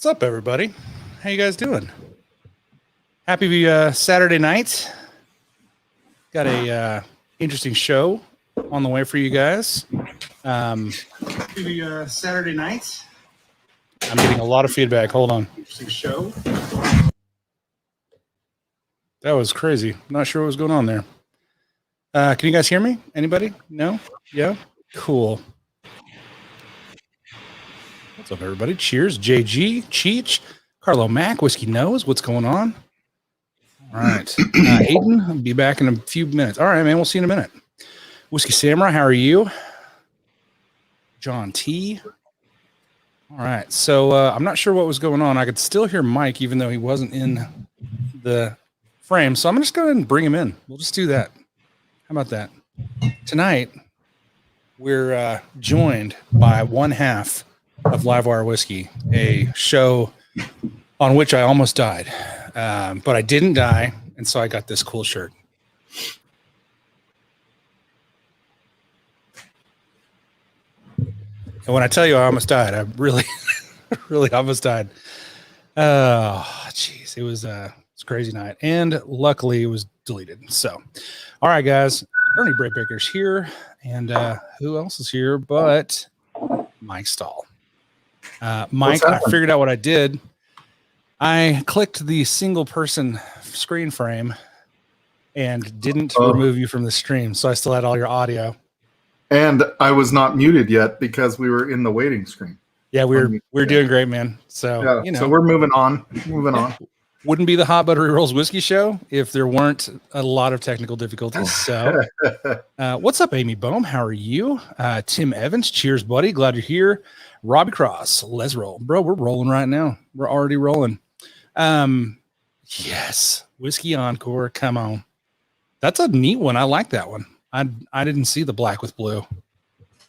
What's up, everybody? How you guys doing? Happy Saturday night. Got a interesting show on the way for you guys. Happy Saturday night. I'm getting a lot of feedback. Hold on. Interesting show. That was crazy. I'm not sure what was going on there. Can you guys hear me? Anybody? No? Yeah? Cool. What's up, everybody? Cheers. JG, Cheech, Carlo Mack, Whiskey Nose. What's going on? All right. Aiden, I'll be back in a few minutes. All right, man. We'll see you in a minute. Whiskey Samurai, how are you? John T. All right. So I'm not sure what was going on. I could still hear Mike, even though he wasn't in the frame. So I'm just going to bring him in. We'll just do that. How about that? Tonight, we're joined by one half of Livewire Whiskey, a show on which I almost died. But I didn't die, and so I got this cool shirt. And when I tell you I almost died, I really, really almost died. Oh, jeez. It was a crazy night. And luckily, it was deleted. So, all right, guys. Ernie Braidbaker's here. And who else is here but Mike Stahl. Mike, I figured out what I did. I clicked the single person screen frame and didn't remove you from the stream. So I still had all your audio. And I was not muted yet because we were in the waiting screen. Yeah, we're doing great, man. So, yeah, you know, so we're moving on. Wouldn't be the Hot Buttery Rolls Whiskey Show if there weren't a lot of technical difficulties. So, what's up, Amy Bohm? How are you? Tim Evans, cheers, buddy. Glad you're here. Robbie Cross, let's roll. Bro, we're rolling right now. We're already rolling. Yes, Whiskey Encore. Come on. That's a neat one. I like that one. I didn't see the black with blue.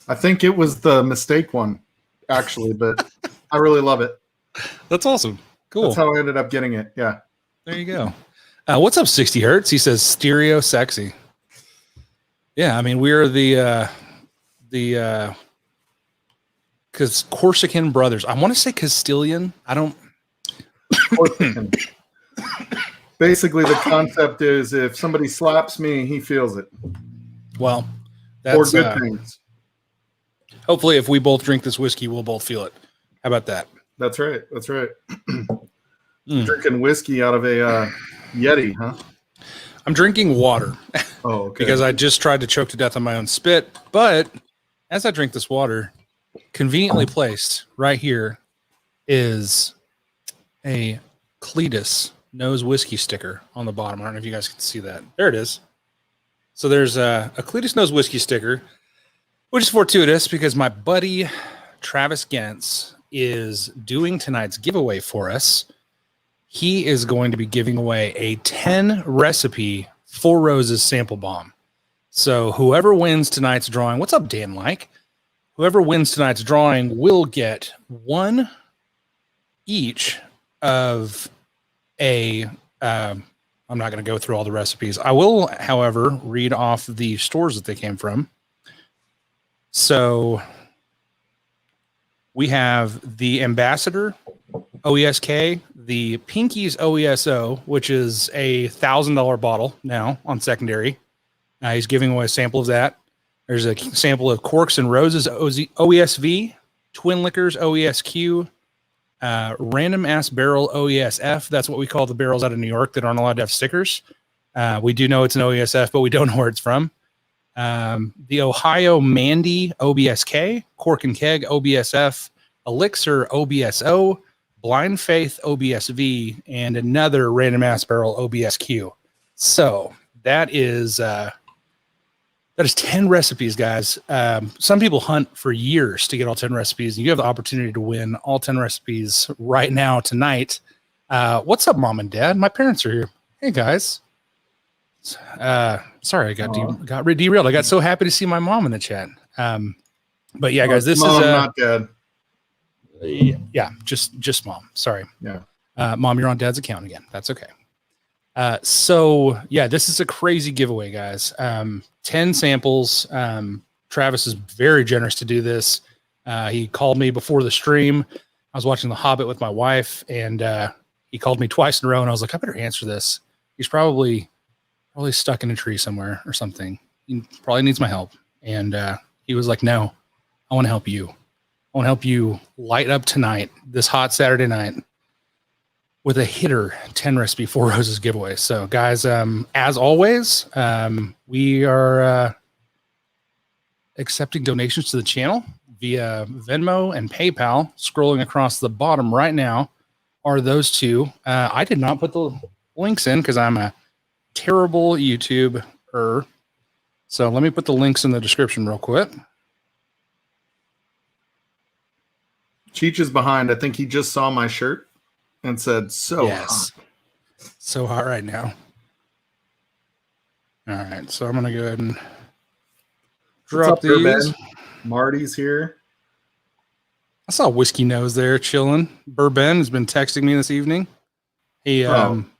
I think it was the mistake one, actually, but I really love it. That's awesome. Cool. That's how I ended up getting it. Yeah. There you go. What's up, 60 Hertz? He says stereo sexy. Yeah, I mean, we're the Corsican brothers. I want to say Castilian. I don't. Corsican. Basically, the concept is if somebody slaps me, he feels it. Well, that's or good things. Hopefully, if we both drink this whiskey, we'll both feel it. How about that? That's right. That's right. Drinking whiskey out of a Yeti, huh? I'm drinking water. Oh, okay. Because I just tried to choke to death on my own spit. But as I drink this water, conveniently placed right here is a Cletus Nose Whiskey sticker on the bottom. I don't know if you guys can see that. There it is. So there's a Cletus Nose Whiskey sticker, which is fortuitous because my buddy Travis Gentz is doing tonight's giveaway for us. He is going to be giving away a 10 recipe Four Roses sample bomb. So whoever wins tonight's drawing, what's up, Dan Like? Whoever wins tonight's drawing will get one each of a I'm not going to go through all the recipes. I will, however, read off the stores that they came from. So we have the Ambassador OESK, the Pinky's OESO, which is a $1,000 bottle now on secondary. He's giving away a sample of that. There's a sample of Corks and Roses OESV, Twin Liquors OESQ, Random Ass Barrel OESF. That's what we call the barrels out of New York that aren't allowed to have stickers. We do know it's an OESF, but we don't know where it's from. The Ohio Mandy OBSK, Cork and Keg OBSF, Elixir OBSO, Blind Faith OBSV, and another Random Ass Barrel OBSQ. So that is 10 recipes, guys. Some people hunt for years to get all 10 recipes, and you have the opportunity to win all 10 recipes right now, tonight. What's up, Mom and Dad? My parents are here. Hey, guys. Sorry, I got derailed. I got so happy to see my mom in the chat. But yeah, guys, this Mom, is not Dad. Yeah, just Mom. Sorry. Yeah. Mom, you're on Dad's account again. That's okay. So yeah, this is a crazy giveaway, guys. 10 samples. Travis is very generous to do this. He called me before the stream. I was watching The Hobbit with my wife, and he called me twice in a row, and I was like, I better answer this. He's probably stuck in a tree somewhere or something. He probably needs my help. And he was like, no, I want to help you. I want to help you light up tonight, this hot Saturday night, with a hitter 10 recipe 4 roses giveaway. So guys, as always, we are accepting donations to the channel via Venmo and PayPal. Scrolling across the bottom right now are those two. I did not put the links in because I'm a terrible YouTuber. So let me put the links in the description real quick. Cheech is behind. I think he just saw my shirt and said, so hot. So hot right now. All right. So I'm going to go ahead and drop these. Ben? Marty's here. I saw Whiskey Nose there chilling. Bourbon has been texting me this evening. He,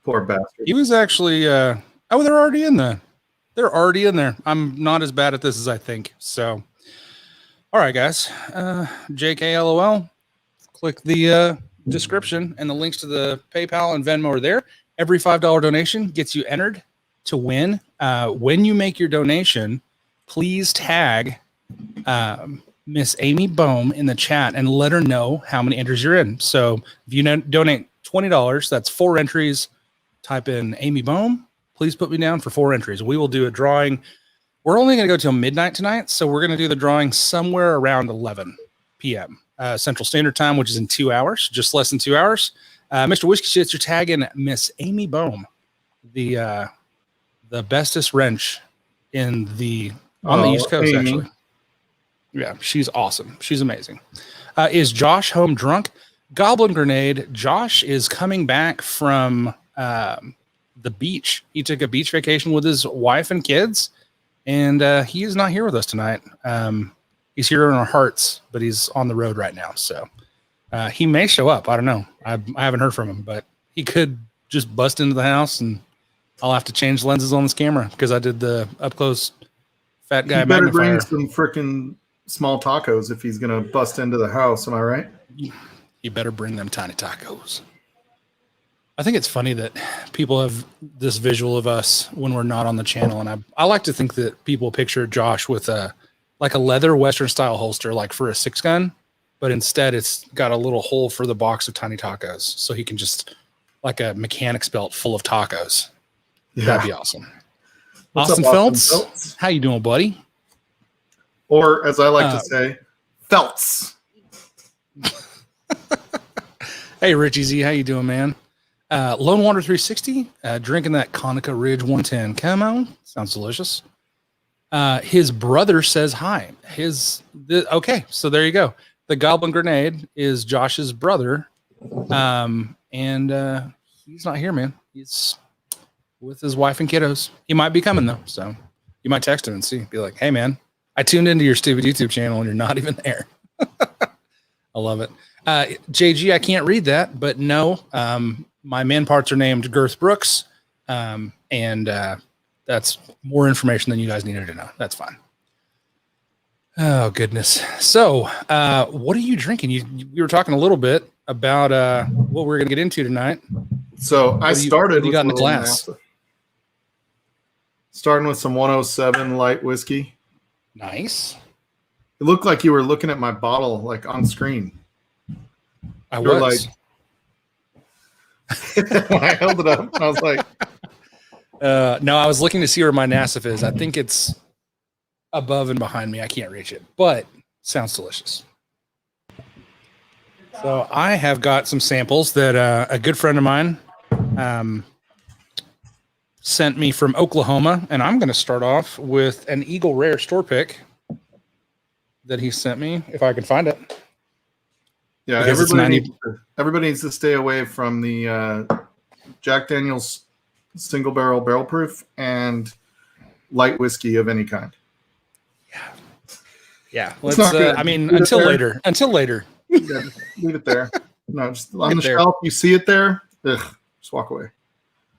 poor bastard. He was actually, they're already in there. They're already in there. I'm not as bad at this as I think. So, all right, guys. JKLOL. Click the description, and the links to the PayPal and Venmo are there. Every $5 donation gets you entered to win. When you make your donation, please tag Miss Amy Bohm in the chat and let her know how many entries you're in. So if you donate $20, that's 4 entries. Type in Amy Bohm. Please put me down for 4 entries. We will do a drawing. We're only going to go till midnight tonight, so we're going to do the drawing somewhere around 11 p.m. Central Standard Time, which is in 2 hours, just less than 2 hours. Mr. Whiskey Shits, you're tagging Miss Amy Bohm, the bestest wrench on the East Coast, Amy. actually. Yeah, she's awesome. She's amazing. Is Josh home drunk? Goblin Grenade. Josh is coming back from the beach. He took a beach vacation with his wife and kids, and he is not here with us tonight. He's here in our hearts, but he's on the road right now. So he may show up. I don't know. I haven't heard from him, but he could just bust into the house, and I'll have to change lenses on this camera because I did the up close fat guy. You better magnifier. bring some freaking small tacos if he's gonna bust into the house. Am I right? You better bring them tiny tacos. I think it's funny that people have this visual of us when we're not on the channel, and I like to think that people picture Josh with a leather Western style holster, like for a 6-gun, but instead it's got a little hole for the box of tiny tacos, so he can just like a mechanic's belt full of tacos. Yeah. That'd be awesome. Austin Feltz, how you doing, buddy? Or as I like to say, Feltz. Hey, Richie Z, how you doing, man? Lone Water 360, drinking that Conica Ridge 110. Come on, sounds delicious. His brother says hi. Okay, so there you go. The Goblin Grenade is Josh's brother, and he's not here, man. He's with his wife and kiddos. He might be coming though, so you might text him and see. Be like, "Hey, man, I tuned into your stupid YouTube channel and you're not even there." I love it. JG, I can't read that, but no, my man parts are named Girth Brooks, and that's more information than you guys needed to know. That's fine. Oh, goodness. So what are you drinking? We were talking a little bit about what we're going to get into tonight. So I started you got in the glass? Starting with some 107 light whiskey. Nice. It looked like you were looking at my bottle like on screen. I was. I held it up. I was like, no, I was looking to see where my Nassif is. I think it's above and behind me. I can't reach it, but sounds delicious. So I have got some samples that a good friend of mine sent me from Oklahoma, and I'm going to start off with an Eagle Rare store pick that he sent me, if I can find it. Yeah, everybody needs to stay away from the Jack Daniel's single barrel proof and light whiskey of any kind. Yeah. Let's. I mean, until later. Yeah, leave it there. No, just on the shelf. You see it there. Ugh, just walk away.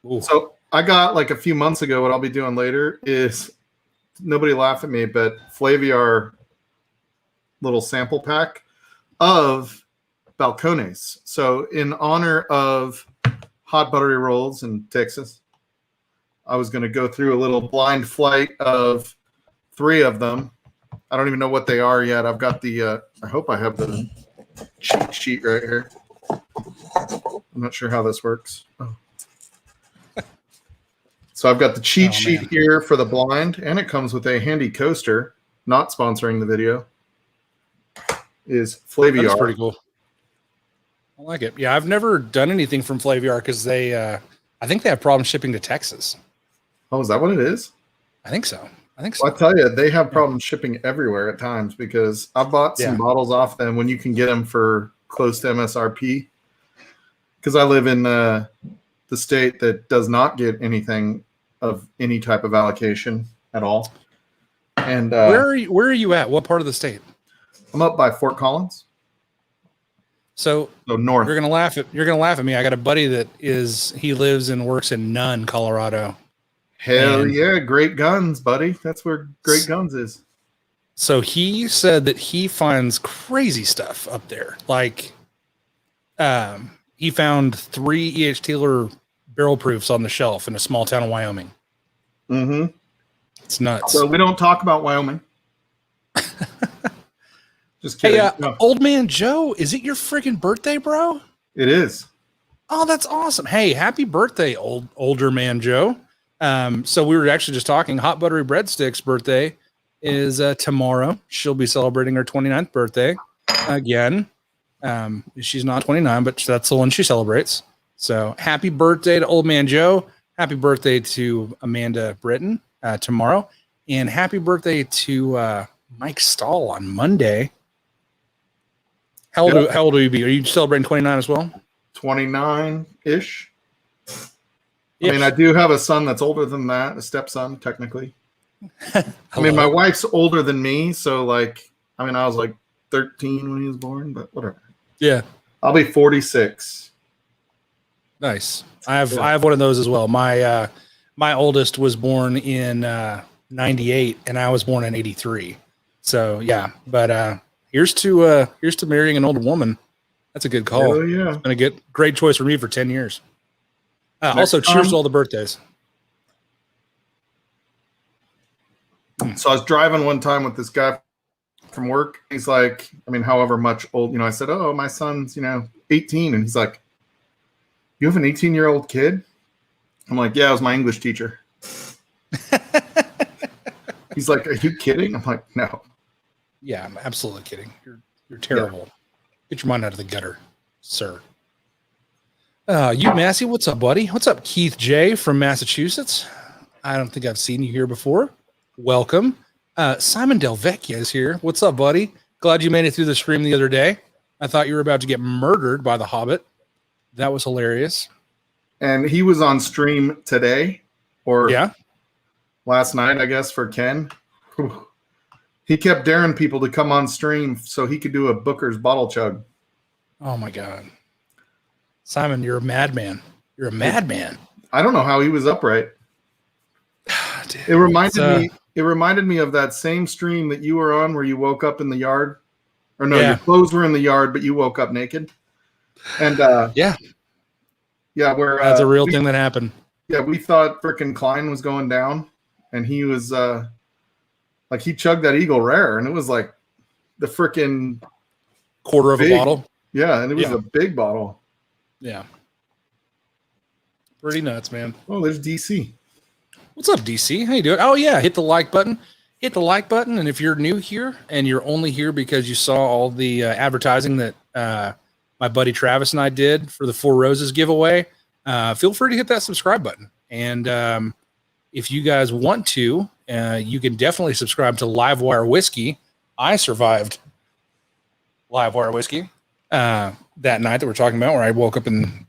Ooh. So I got like a few months ago. What I'll be doing later is nobody laugh at me, but Flaviar little sample pack of Balcones. So in honor of hot buttery rolls in Texas, I was going to go through a little blind flight of 3 of them. I don't even know what they are yet. I've got the, I hope I have the cheat sheet right here. I'm not sure how this works. Oh. So I've got the cheat sheet here for the blind, and it comes with a handy coaster. Not sponsoring the video. Is Flaviar. That's pretty cool. I like it. Yeah, I've never done anything from Flaviar because they, I think they have problems shipping to Texas. Oh, is that what it is? I think so. Well, I tell you, they have problems shipping everywhere at times because I bought some bottles off them when you can get them for close to MSRP. Because I live in the state that does not get anything of any type of allocation at all. And where are you at? What part of the state? I'm up by Fort Collins. So north. You're gonna laugh at me. I got a buddy that he lives and works in Nunn, Colorado. Hell yeah, Great Guns, buddy. That's where Great Guns is. So he said that he finds crazy stuff up there. Like, he found 3 E.H. Taylor barrel proofs on the shelf in a small town in Wyoming. Mm-hmm. It's nuts. So we don't talk about Wyoming. Just kidding. Hey, no. Old Man Joe, is it your freaking birthday, bro? It is. Oh, that's awesome. Hey, happy birthday, older man Joe. So we were actually just talking. Hot Buttery Breadstick's birthday is tomorrow. She'll be celebrating her 29th birthday again. She's not 29, but that's the one she celebrates. So happy birthday to Old Man Joe. Happy birthday to Amanda Britton tomorrow. And happy birthday to Mike Stahl on Monday. How old will you be? Are you celebrating 29 as well? 29-ish. I mean, I do have a son that's older than that, a stepson, technically. I mean, my wife's older than me, so like, I mean, I was like 13 when he was born, but whatever. Yeah. I'll be 46. Nice. I have one of those as well. My oldest was born in 98 and I was born in 83. So yeah, but here's to marrying an older woman. That's a good call. Oh yeah. It's been a great choice for me for 10 years. Also, cheers to all the birthdays. So I was driving one time with this guy from work. He's like, I mean, however much old, I said, oh, my son's, 18. And he's like, you have an 18-year-old kid? I'm like, yeah, it was my English teacher. He's like, are you kidding? I'm like, no. Yeah, I'm absolutely kidding. You're terrible. Yeah. Get your mind out of the gutter, sir. You Massey, what's up, buddy? What's up, Keith J from Massachusetts? I don't think I've seen you here before. Welcome. Simon Del Vecchia is here. What's up, buddy? Glad you made it through the stream the other day. I thought you were about to get murdered by the Hobbit. That was hilarious. And he was on stream today, or last night, I guess, for Ken. He kept daring people to come on stream so he could do a Booker's bottle chug. Oh my God. Simon, you're a madman. You're a madman. I don't know how he was upright. Dude, it reminded me of that same stream that you were on where you woke up in the yard. Or no, your clothes were in the yard, but you woke up naked. And where that's a real thing that happened. Yeah, we thought frickin' Klein was going down, and he was like he chugged that Eagle Rare, and it was like the frickin' quarter of a bottle. Yeah, and it was a big bottle. Yeah. Pretty nuts, man. Oh, there's DC. What's up, DC? How you doing? Oh, yeah. Hit the like button. Hit the like button. And if you're new here and you're only here because you saw all the advertising that my buddy Travis and I did for the Four Roses giveaway, feel free to hit that subscribe button. And if you guys want to, you can definitely subscribe to Livewire Whiskey. I survived Livewire Whiskey that night that we're talking about, where I woke up in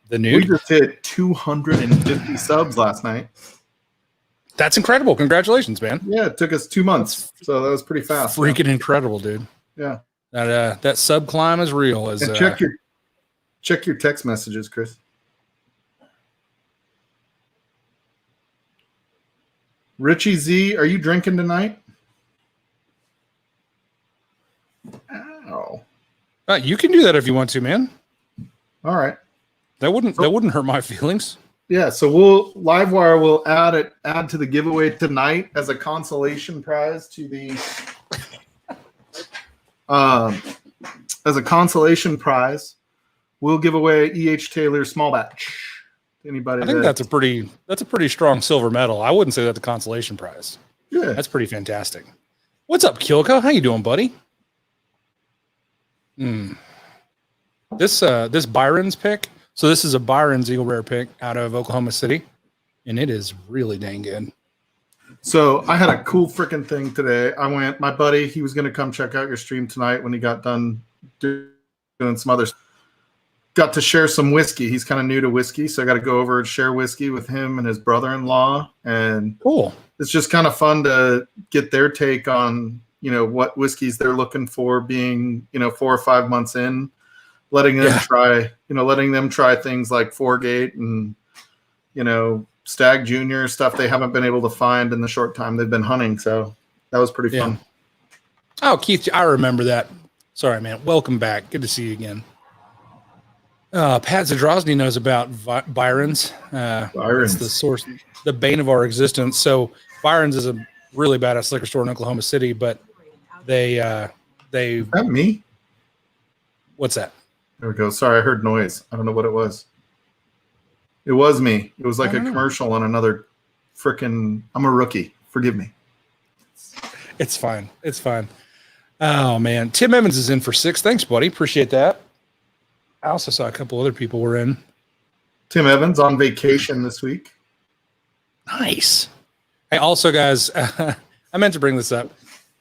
the nude. We just hit 250 subs last night. That's incredible. Congratulations, man. Yeah, it took us 2 months, so that was pretty fast. Freaking incredible, dude. Yeah. That sub climb is real. And check your text messages, Chris. Richie Z, are you drinking tonight? Ow. You can do that if you want to, man. All right. That wouldn't hurt my feelings. Yeah, so Livewire will add to the giveaway tonight as a consolation prize to the as a consolation prize. We'll give away E.H. Taylor small batch. Anybody? I think that's a pretty strong silver medal. I wouldn't say that's a consolation prize. Yeah, that's pretty fantastic. What's up, Kilko? How you doing, buddy? This Byron's pick. So this is a Byron's Eagle Rare pick out of Oklahoma City, and it is really dang good. So I had a cool freaking thing today. My buddy, he was going to come check out your stream tonight when he got done doing some others. Got to share some whiskey. He's kind of new to whiskey, so I got to go over and share whiskey with him and his brother-in-law. And cool. It's just kind of fun to get their take on, what whiskeys they're looking for being, 4 or 5 months in. Letting them try things like Foregate and, Stag Junior stuff they haven't been able to find in the short time they've been hunting. So that was pretty fun. Oh, Keith, I remember that. Sorry, man. Welcome back. Good to see you again. Pat Zadrozny knows about Byron's. Byron's. It's the source, the bane of our existence. So Byron's is a really badass liquor store in Oklahoma City, but they Is that me? What's that? There we go. Sorry, I heard noise. I don't know what it was. It was me. It was like a commercial on another frickin'. I'm a rookie. Forgive me. It's fine. It's fine. Oh, man. Tim Evans is in for 6. Thanks, buddy. Appreciate that. I also saw a couple other people were in. Tim Evans on vacation this week. Nice. Hey, also, guys, I meant to bring this up.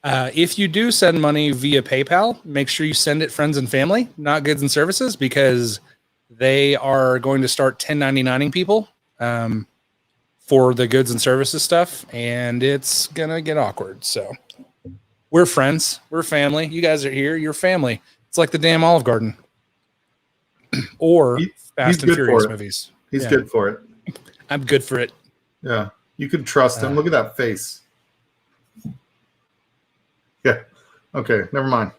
If you do send money via PayPal, make sure you send it friends and family, not goods and services, because they are going to start 1099ing people for the goods and services stuff, and it's going to get awkward. So we're friends. We're family. You guys are here. You're family. It's like the damn Olive Garden or Fast and Furious movies. He's good for it. I'm good for it. Yeah. You can trust him. Look at that face. Yeah. Okay. Never mind.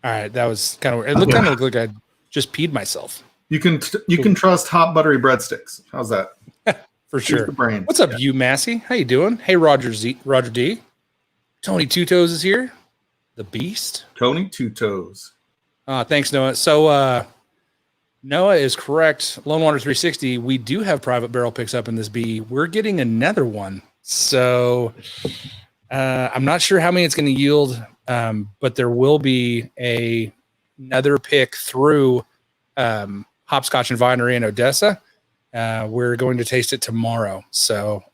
All right. That was kind of weird. It looked kind of like I just peed myself. You can trust hot buttery breadsticks. How's that? For sure. The brain. What's up, you Massey? How you doing? Hey, Roger D. Tony Two Toes is here. The Beast. Tony Two Toes. Thanks, Noah. So Noah is correct. Lone Water 360. We do have private barrel picks up in this B. We're getting another one. So I'm not sure how many it's going to yield, but there will be another pick through Hopscotch and Vinery in Odessa. We're going to taste it tomorrow. So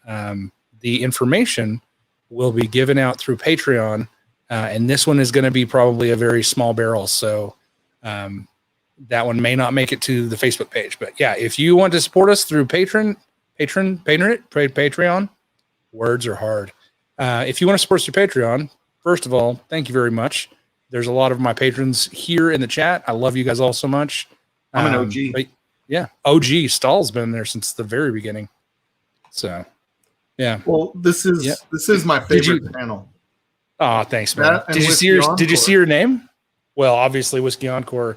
the information will be given out through Patreon, and this one is going to be probably a very small barrel. So that one may not make it to the Facebook page. But yeah, if you want to support us through Patreon, words are hard. If you want to support us through Patreon, first of all, thank you very much. There's a lot of my patrons here in the chat. I love you guys all so much. I'm an OG. But yeah, OG Stahl's been there since the very beginning. So, yeah. Well, this is my favorite panel. Oh, thanks, man. Did you see your name? Well, obviously, Whiskey Encore.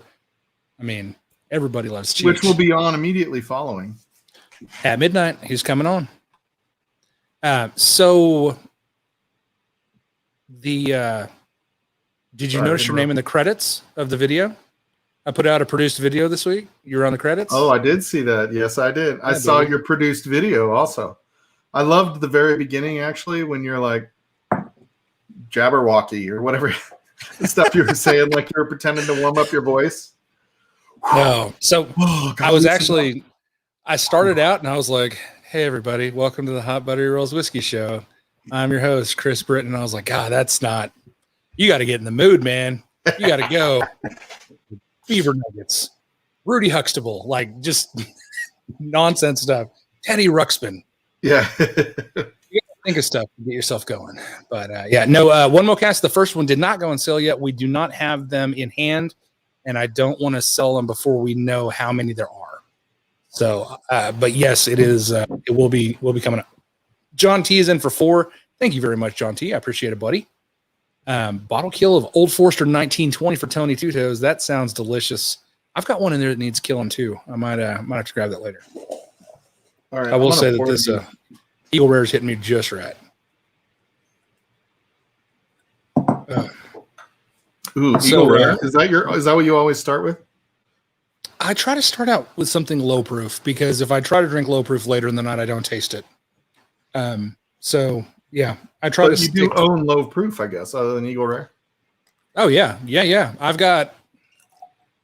I mean, everybody loves Cheech. Which will be on immediately following. At midnight, he's coming on. So did you notice your name in the credits of the video? I put out a produced video this week. You were on the credits. Oh, I did see that. Yes, I did. I saw your produced video also. I loved the very beginning, actually, when you're like Jabberwocky or whatever the stuff you were saying, like you were pretending to warm up your voice. No. So I started out and I was like, hey, everybody, welcome to the Hot Buttery Rolls Whiskey Show. I'm your host, Chris Britton. I was like, God, you got to get in the mood, man. You got to go. Beaver Nuggets, Rudy Huxtable, like just nonsense stuff. Teddy Ruxpin. Yeah. You gotta think of stuff to get yourself going. But one more cast. The first one did not go on sale yet. We do not have them in hand, and I don't want to sell them before we know how many there are. So, but yes, it is. It will be coming up. John T is in for 4. Thank you very much, John T. I appreciate it, buddy. Bottle kill of Old Forester 1920 for Tony Two Toes. That sounds delicious. I've got one in there that needs killing too. I might have to grab that later. All right. I will say that this Eagle Rare is hitting me just right. Eagle Rare. Is that what you always start with? I try to start out with something low proof because if I try to drink low proof later in the night, I don't taste it. So yeah, I try to. You do own low proof, I guess, other than Eagle Rare. Oh yeah. I've got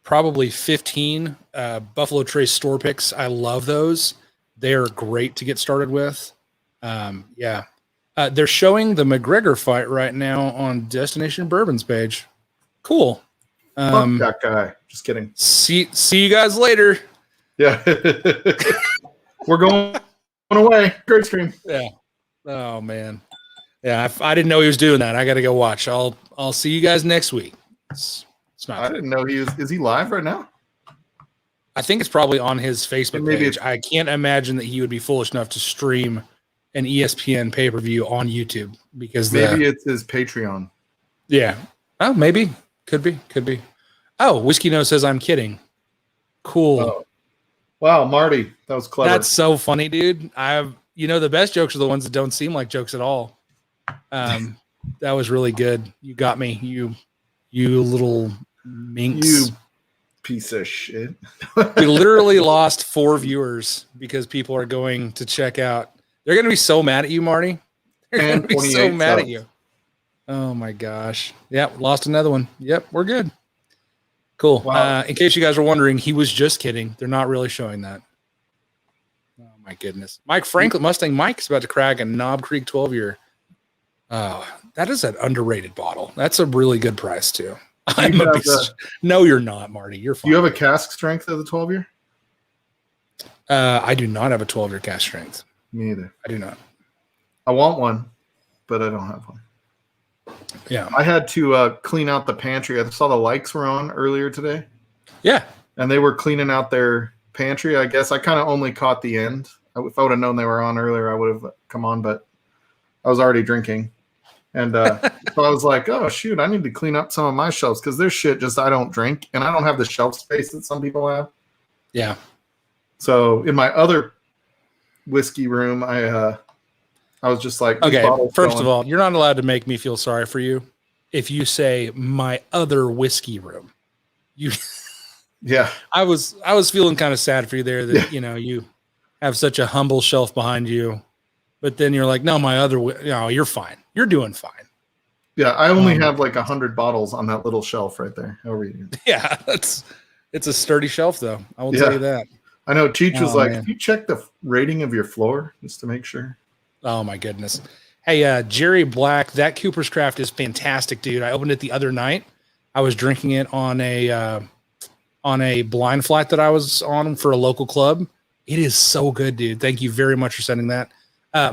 probably 15 Buffalo Trace store picks. I love those. They are great to get started with. They're showing the McGregor fight right now on Destination Bourbon's page. Cool. Fuck that guy. Just kidding. See you guys later. Yeah. We're going away. Great stream. Yeah. Oh man. Yeah, I didn't know he was doing that. I got to go watch. I'll see you guys next week. It's not. I didn't know is he live right now? I think it's probably on his Facebook page. I can't imagine that he would be foolish enough to stream an ESPN pay-per-view on YouTube because maybe it's his Patreon. Yeah. Oh, maybe. Could be. Oh, Whiskey Nose says I'm kidding. Cool. Oh. Wow, Marty, that was clever. That's so funny, dude. The best jokes are the ones that don't seem like jokes at all. That was really good. You got me. You little minx. You piece of shit. We literally lost 4 viewers because people are going to check out. They're going to be so mad at you, Marty. They're going to be so mad at you. Oh my gosh. Yep. Lost another one. Yep. We're good. Cool. Wow. In case you guys were wondering, he was just kidding. They're not really showing that. Oh my goodness. Mike Franklin, Mustang Mike's about to crack a Knob Creek 12-year. Oh, that is an underrated bottle. That's a really good price too. No, you're not, Marty. You're fine. Do you have a cask strength of the 12-year? I do not have a 12-year cask strength. Me either. I do not. I want one, but I don't have one. Yeah. I had to clean out the pantry. I saw the likes were on earlier today. Yeah. And they were cleaning out their pantry. I guess I kind of only caught the end. If I would have known they were on earlier, I would have come on, but I was already drinking. And so I was like, oh, shoot, I need to clean up some of my shelves because there's shit just I don't drink. And I don't have the shelf space that some people have. Yeah. So in my other whiskey room, I was just like, okay, first of all, you're not allowed to make me feel sorry for you if you say my other whiskey room. Yeah. I was feeling kind of sad for you there that, you have such a humble shelf behind you, but then you're like, no, you're fine. You're doing fine. Yeah. I only have like 100 bottles on that little shelf right there. Yeah. It's a sturdy shelf though. I will tell you that. I know Cheech was like, "Can you check the rating of your floor just to make sure?" Oh my goodness. Hey, Jerry Black, that Cooper's Craft is fantastic, dude. I opened it the other night. I was drinking it on a blind flight that I was on for a local club. It is so good, dude. Thank you very much for sending that.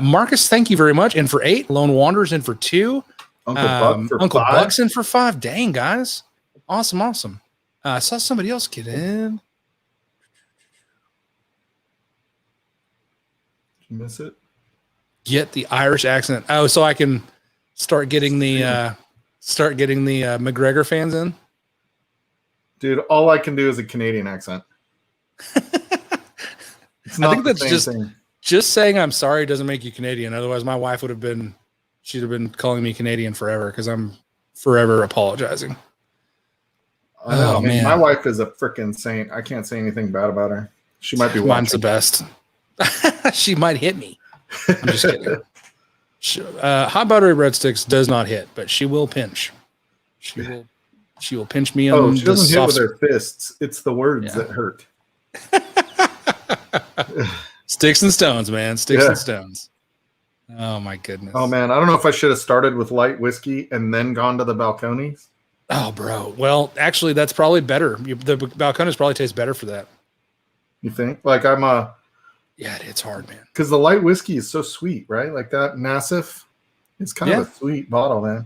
Marcus, thank you very much. And for 8, Lone Wanderers in for 2. Uncle Buck's in for 5. Dang, guys. Awesome. I saw somebody else get in. Did you miss it? Get the Irish accent. Oh, so I can start getting the McGregor fans in. Dude, all I can do is a Canadian accent. I think that's just saying I'm sorry doesn't make you Canadian. Otherwise, my wife she'd have been calling me Canadian forever because I'm forever apologizing. I know, man. My wife is a freaking saint. I can't say anything bad about her. She might be watching. Mine's the best. She might hit me. I'm just kidding. Hot buttery breadsticks does not hit, but she will pinch. She will pinch me on. Oh, she doesn't hit with her fists. It's the words that hurt. Sticks and stones, man. Sticks and stones. Oh my goodness. Oh man, I don't know if I should have started with light whiskey and then gone to the Balcones. Oh, bro. Well, actually, that's probably better. The Balcones probably tastes better for that. You think? Like yeah, it's hard, man. Because the light whiskey is so sweet, right? Like that massive. It's kind of a sweet bottle, man.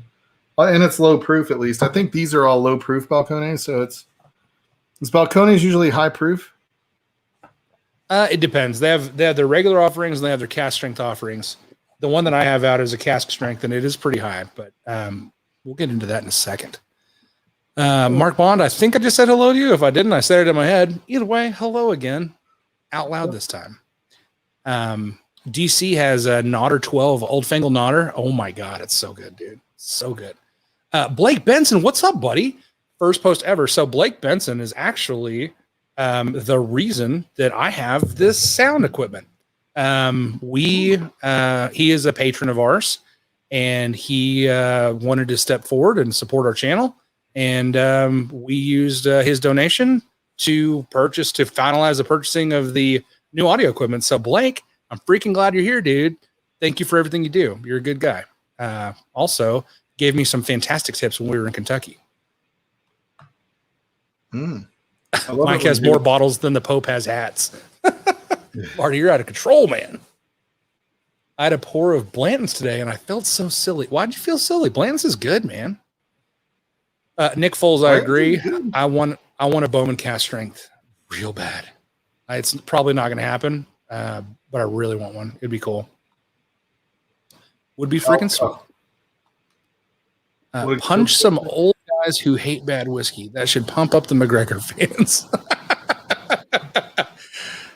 And it's low proof, at least. I think these are all low proof Balcones. So is Balcones usually high proof? It depends. They have their regular offerings and they have their cask strength offerings. The one that I have out is a cask strength, and it is pretty high. But we'll get into that in a second. Mark Bond, I think I just said hello to you. If I didn't, I said it in my head. Either way, hello again, out loud this time. DC has a Nodder 12, Old Fangle Nodder. Oh my God, it's so good, dude. So good. Blake Benson, what's up, buddy? First post ever. So Blake Benson is actually the reason that I have this sound equipment. He is a patron of ours, and he wanted to step forward and support our channel. And we used his donation to finalize the purchasing of the new audio equipment. So Blake, I'm freaking glad you're here, dude. Thank you for everything you do. You're a good guy. Also gave me some fantastic tips when we were in Kentucky. Mike has more bottles than the Pope has hats. Marty, you're out of control, man. I had a pour of Blanton's today, and I felt so silly. Why'd you feel silly? Blanton's is good, man. Nick Foles, I agree. I want a Bowman cast strength real bad. It's probably not going to happen, but I really want one. It'd be cool. Would be freaking sweet. Punch some old guys who hate bad whiskey. That should pump up the McGregor fans.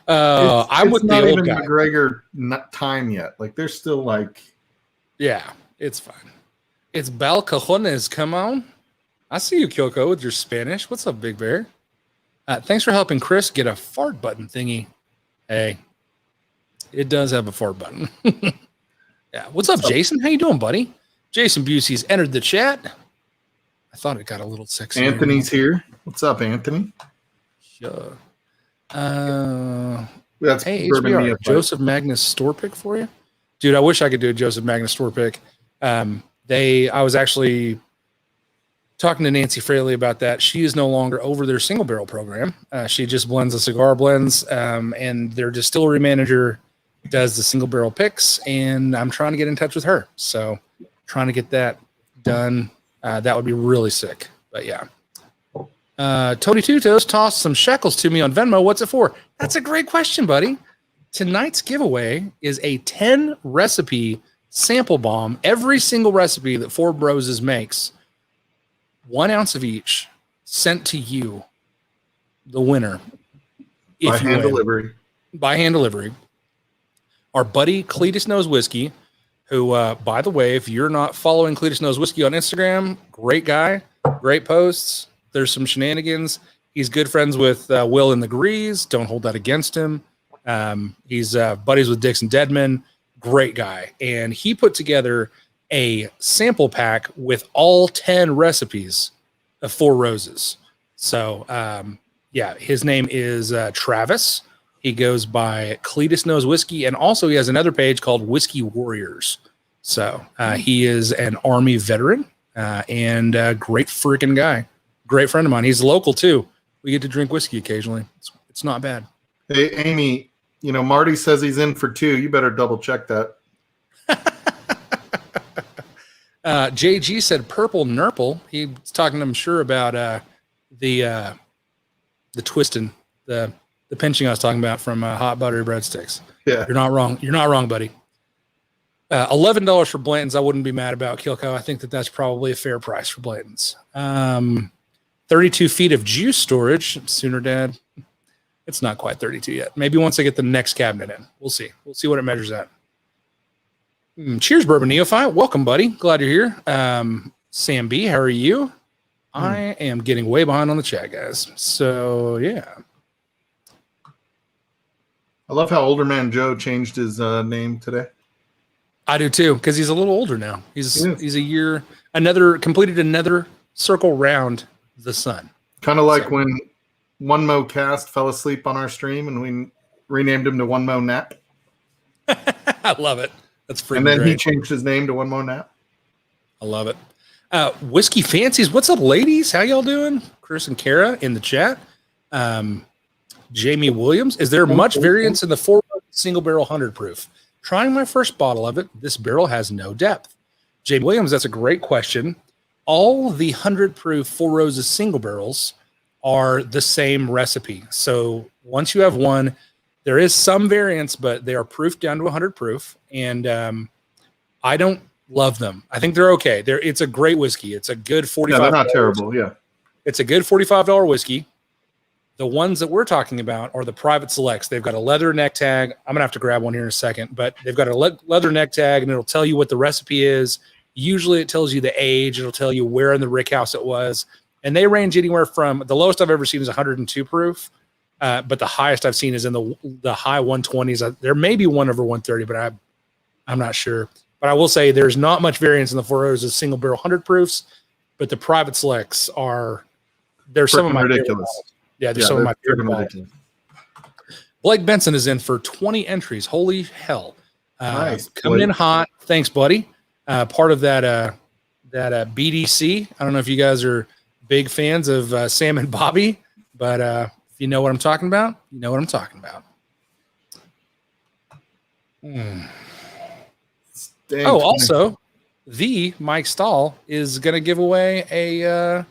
I'm with the old guy. McGregor not time yet. Like they're still like, yeah, it's fine. It's Balcones. Come on. I see you, Kyoko, with your Spanish. What's up, Big Bear? Thanks for helping Chris get a fart button thingy. Hey, it does have a fart button. Yeah. What's up, Jason? How you doing, buddy? Jason Busey's entered the chat. I thought it got a little sexy. Anthony's here. What's up, Anthony? Sure. That's hey, HBR, Joseph Magnus store pick for you, dude. I wish I could do a Joseph Magnus store pick. I was actually talking to Nancy Fraley about that. She is no longer over their single barrel program. She just blends the cigar blends, and their distillery manager does the single barrel picks. And I'm trying to get in touch with her, so trying to get that done. That would be really sick. But yeah. Tony Tutos tossed some shekels to me on Venmo. What's it for? That's a great question, buddy. Tonight's giveaway is a 10 recipe sample bomb. Every single recipe that Four Roses makes, 1 ounce of each, sent to you, the winner. By hand delivery. By hand delivery. Our buddy Cletus Knows Whiskey, who, by the way, if you're not following Cletus Knows Whiskey on Instagram, great guy, great posts. There's some shenanigans. He's good friends with Will and the Grease. Don't hold that against him. He's buddies with Dixon Deadman. Great guy. And he put together a sample pack with all 10 recipes of Four Roses. So, yeah, his name is Travis. He goes by Cletus Knows Whiskey. And also he has another page called Whiskey Warriors. So he is an Army veteran and a great freaking guy. Great friend of mine. He's local too. We get to drink whiskey occasionally. It's not bad. Hey, Amy, Marty says he's in for 2. You better double check that. JG said purple nurple. He's talking, I'm sure, about the twisting, the pinching I was talking about from hot buttery breadsticks. Yeah. You're not wrong. You're not wrong, buddy. $11 for Blanton's. I wouldn't be mad about, Kilco. I think that's probably a fair price for Blanton's. 32 feet of juice storage. Sooner, Dad. It's not quite 32 yet. Maybe once I get the next cabinet in. We'll see. We'll see what it measures at. Cheers, Bourbon Neophyte. Welcome, buddy. Glad you're here. Sam B, how are you? I am getting way behind on the chat, guys. So, yeah. I love how Older Man Joe changed his name today. I do too, because he's a little older now. He's a year, completed another circle round the sun. Kind of like when One Mo Cast fell asleep on our stream and we renamed him to One Mo Nap. I love it. That's freaking And then great. he changed his name to One Mo Nap. I love it. Whiskey Fancies. What's up, ladies? How y'all doing? Chris and Kara in the chat. Jamie Williams. Is there much variance in the 4 single barrel 100 proof? Trying my first bottle of it, this barrel has no depth. Jamie Williams, that's a great question. All the 100 proof Four Roses single barrels are the same recipe. So once you have one, there is some variance, but they are proofed down to 100 proof. And I don't Love them. I think they're okay. It's a great whiskey. It's a good $45. Yeah, they're not terrible. Yeah. It's a good $45 whiskey. The ones that we're talking about are the private selects. They've got a leather neck tag. I'm going to have to grab one here in a second, but they've got a leather neck tag, and it'll tell you what the recipe is. Usually it tells you the age. It'll tell you where in the rick house it was. And they range anywhere from the lowest I've ever seen is 102 proof. But the highest I've seen is in the high 120s. There may be one over 130, but I'm not sure. But I will say there's not much variance in the Four Roses single barrel 100 proofs, but the private selects they're some of my ridiculous. Yeah, they're some of my favorite. Blake Benson is in for 20 entries. Holy hell. Nice. Coming in hot. Thanks, buddy. Part of that BDC. I don't know if you guys are big fans of Sam and Bobby, but if you know what I'm talking about, you know what I'm talking about. Also, the Mike Stahl is going to give away a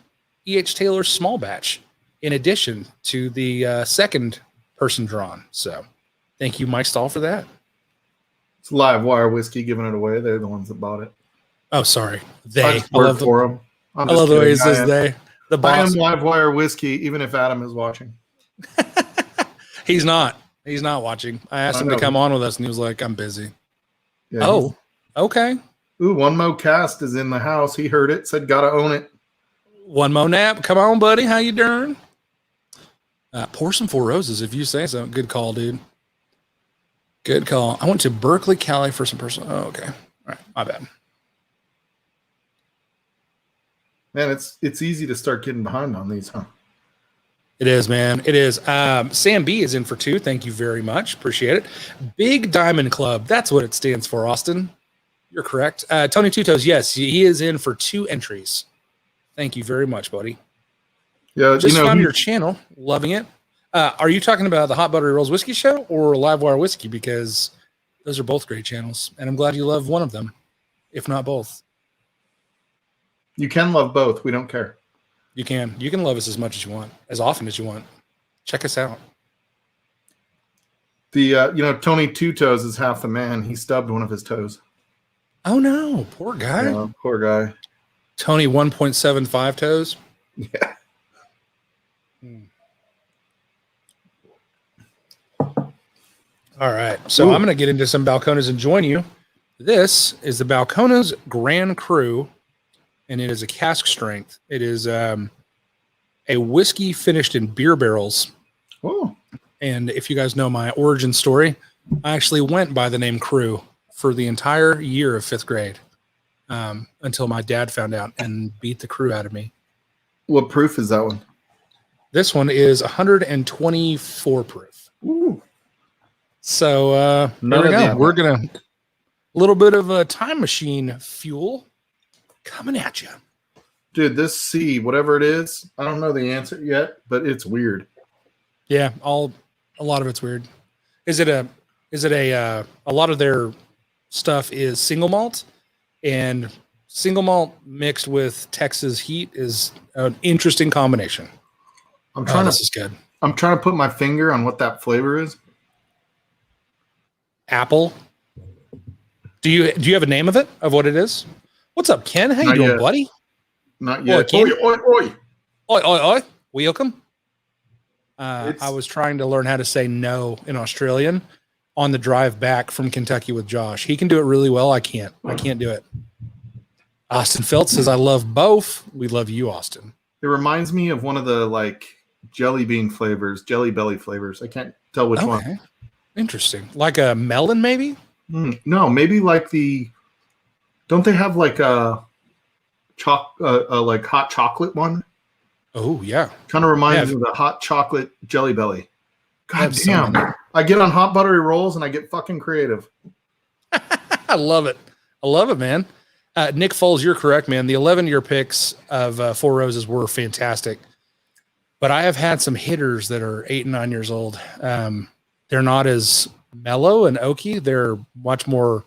E.H. Taylor small batch in addition to the second person drawn. So thank you, Mike Stahl, for that. It's Live Wire Whiskey giving it away. They're the ones that bought it. Oh, sorry. I love the way it says they. The boss. I am Live Wire Whiskey, even if Adam is watching. He's not. He's not watching. I asked him to come on with us, and he was like, I'm busy. Yeah, oh, okay. Ooh, One Mo Cast is in the house. He heard it, said, gotta own it. One Mo Nap. Come on, buddy. How you doing? Pour some Four Roses if you say so. Good call, dude. Good call. I went to Berkeley, Cali for some personal. Oh, okay. All right. My bad. Man, it's easy to start getting behind on these, huh? It is, man. It is. Sam B is in for 2. Thank you very much. Appreciate it. Big Diamond Club. That's what it stands for, Austin. You're correct. Tony Two Toes. Yes, he is in for 2 entries. Thank you very much, buddy. Yeah, just found your channel. Loving it. Are you talking about the Hot Buttery Rolls Whiskey Show or Live Wire Whiskey? Because those are both great channels, and I'm glad you love one of them, if not both. You can love both. We don't care. You can. You can love us as much as you want, as often as you want. Check us out. The Tony Two Toes is half the man. He stubbed one of his toes. Oh no, poor guy. Yeah, poor guy. Tony 1.75 toes. Yeah. All right. So I'm going to get into some Balcones and join you. This is the Balcones Grand Cru, and it is a cask strength. It is a whiskey finished in beer barrels. Oh. And if you guys know my origin story, I actually went by the name Cru for the entire year of 5th grade until my dad found out and beat the Cru out of me. What proof is that one? This one is 124 proof. Ooh. So there we go. We're going to a little bit of a time machine fuel coming at you. Dude, this C, whatever it is, I don't know the answer yet, but it's weird. Yeah, a lot of it's weird. Is it a lot of their stuff is single malt, and single malt mixed with Texas heat is an interesting combination. This is good. I'm trying to put my finger on what that flavor is. Apple. Do you have a name of it, of what it is? What's up, Ken? How you doing, buddy? Not yet. Oi, oi, oi. Oi, oi, oi. Welcome. I was trying to learn how to say no in Australian on the drive back from Kentucky with Josh. He can do it really well. I can't do it. Austin Feltz says, I love both. We love you, Austin. It reminds me of one of the jelly bean flavors, Jelly Belly flavors. I can't tell which one. Interesting. Like a melon, maybe? No, maybe don't they have a hot chocolate one? Oh, yeah. Kind of reminds me of the hot chocolate Jelly Belly. God damn. I get on Hot Buttery Rolls and I get fucking creative. I love it. I love it, man. Nick Foles, you're correct, man. The 11-year picks of Four Roses were fantastic. But I have had some hitters that are 8 and 9 years old. They're not as mellow and oaky. They're much more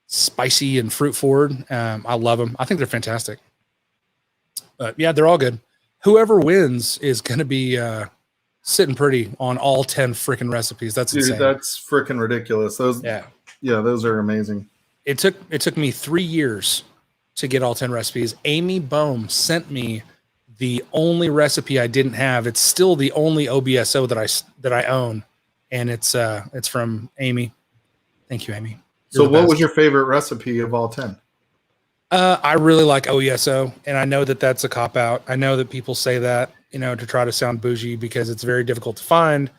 spicy and fruit forward. I love them. I think they're fantastic. But yeah, they're all good. Whoever wins is going to be sitting pretty on all 10 freaking recipes. That's insane. That's freaking ridiculous. Those are amazing. It took me 3 years to get all 10 recipes. Amy Bohm sent me the only recipe I didn't have. It's still the only OBSO that I own, and it's from Amy. Thank you, Amy. So what was your favorite recipe of all 10? I really like OESO, and I know that that's a cop out. I know that people say that, to try to sound bougie because it's very difficult to find,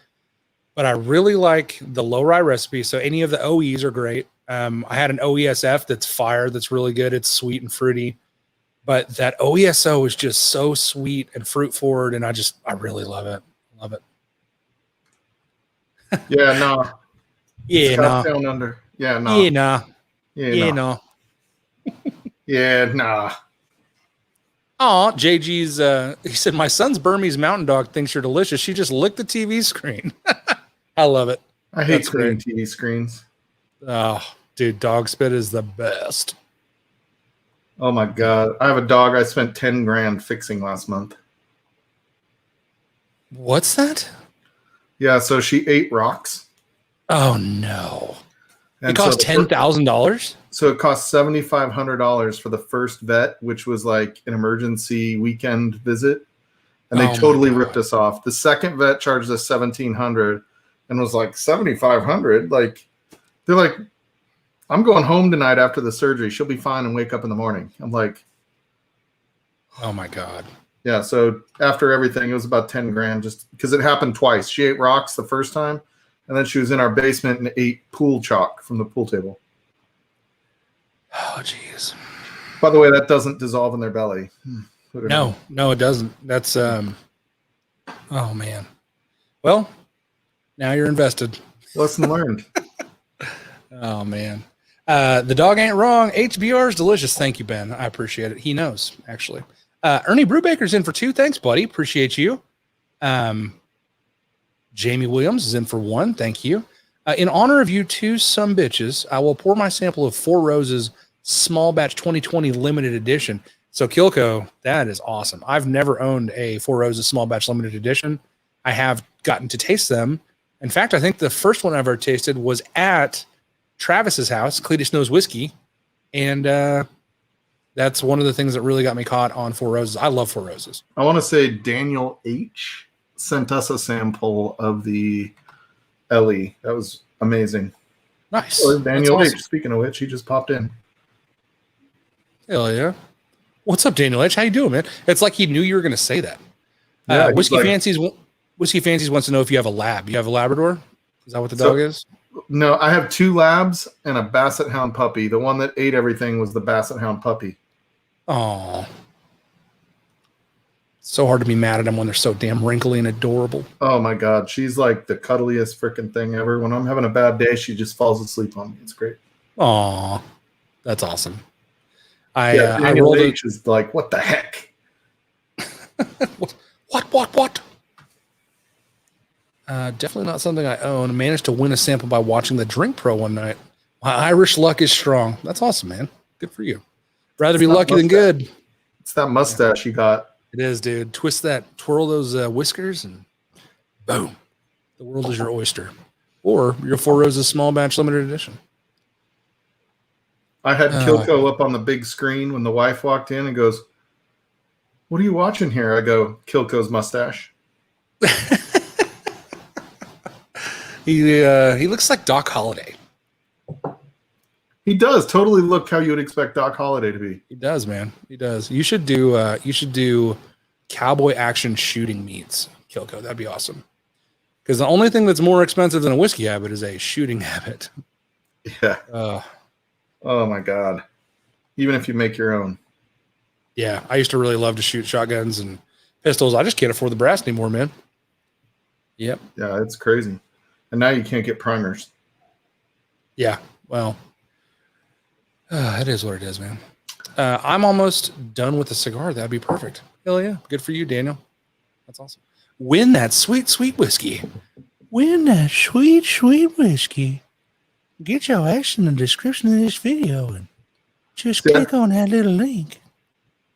but I really like the low rye recipe. So any of the OEs are great. I had an OESF that's fire. That's really good. It's sweet and fruity, but that OESO is just so sweet and fruit forward. And I really love it. Love it. Yeah, no. Yeah, no. Down under. Yeah, no. Yeah, no. Yeah, no. Yeah, nah. Oh, JG's, he said, my son's Burmese mountain dog thinks you're delicious. She just licked the TV screen. I love it. I hate cleaning TV screens. Oh, dude, dog spit is the best. Oh my God. I have a dog I spent 10 grand fixing last month. What's that? Yeah, so she ate rocks. Oh no. And it cost $10,000? So it cost $7,500 for the first vet, which was like an emergency weekend visit. And they totally ripped us off. The second vet charged us $1,700 and was like, $7,500? Like, they're like, I'm going home tonight after the surgery. She'll be fine and wake up in the morning. I'm like, oh my God. Yeah. So after everything, it was about 10 grand just because it happened twice. She ate rocks the first time, and then she was in our basement and ate pool chalk from the pool table. Oh, jeez. By the way, that doesn't dissolve in their belly. No, it doesn't. That's, oh man. Well, now you're invested. Lesson learned. Oh man. The dog ain't wrong. HBR is delicious. Thank you, Ben. I appreciate it. He knows, actually. Ernie Brubaker's in for 2. Thanks, buddy. Appreciate you. Jamie Williams is in for 1. Thank you. In honor of you two some bitches, I will pour my sample of Four Roses Small Batch 2020 Limited Edition. So, Kilko, that is awesome. I've never owned a Four Roses Small Batch Limited Edition. I have gotten to taste them. In fact, I think the first one I ever tasted was at Travis's house, Cletus Knows Whiskey. And that's one of the things that really got me caught on Four Roses. I love Four Roses. I want to say Daniel H. sent us a sample of the Ellie. That was amazing. Nice. Oh, Daniel H. Speaking of which, he just popped in. Hell yeah. What's up, Daniel H? How you doing, man? It's like he knew you were going to say that. Yeah, Whiskey Fancies wants to know if you have a lab. You have a Labrador? Is that what the dog is? No, I have 2 labs and a Basset Hound puppy. The one that ate everything was the Basset Hound puppy. Oh. So hard to be mad at them when they're so damn wrinkly and adorable. Oh my God. She's like the cuddliest freaking thing ever. When I'm having a bad day, she just falls asleep on me. It's great. Oh, that's awesome. I Daniel rolled H is like, what the heck? What? Definitely not something I own. I managed to win a sample by watching the Drink Pro one night. My Irish luck is strong. That's awesome, man. Good for you. Rather be lucky than good. It's that mustache you got. It is, dude. Twirl those whiskers, and boom. The world is your oyster. Or your Four Roses Small Batch Limited Edition. I had Kilko up on the big screen when the wife walked in and goes, "What are you watching here?" I go, "Kilko's mustache." He looks like Doc Holliday. He does totally look how you would expect Doc Holliday to be. He does, man. He does. You should do cowboy action shooting meets, Kilko. That'd be awesome. Because the only thing that's more expensive than a whiskey habit is a shooting habit. Yeah. Oh my God. Even if you make your own. Yeah, I used to really love to shoot shotguns and pistols. I just can't afford the brass anymore, man. Yep. Yeah, it's crazy. And now you can't get primers. Yeah, well, it is what it is, man. I'm almost done with the cigar. That'd be perfect. Hell yeah. Good for you, Daniel. That's awesome. Win that sweet, sweet whiskey. Win that sweet, sweet whiskey. Get your ass in the description of this video and just click on that little link.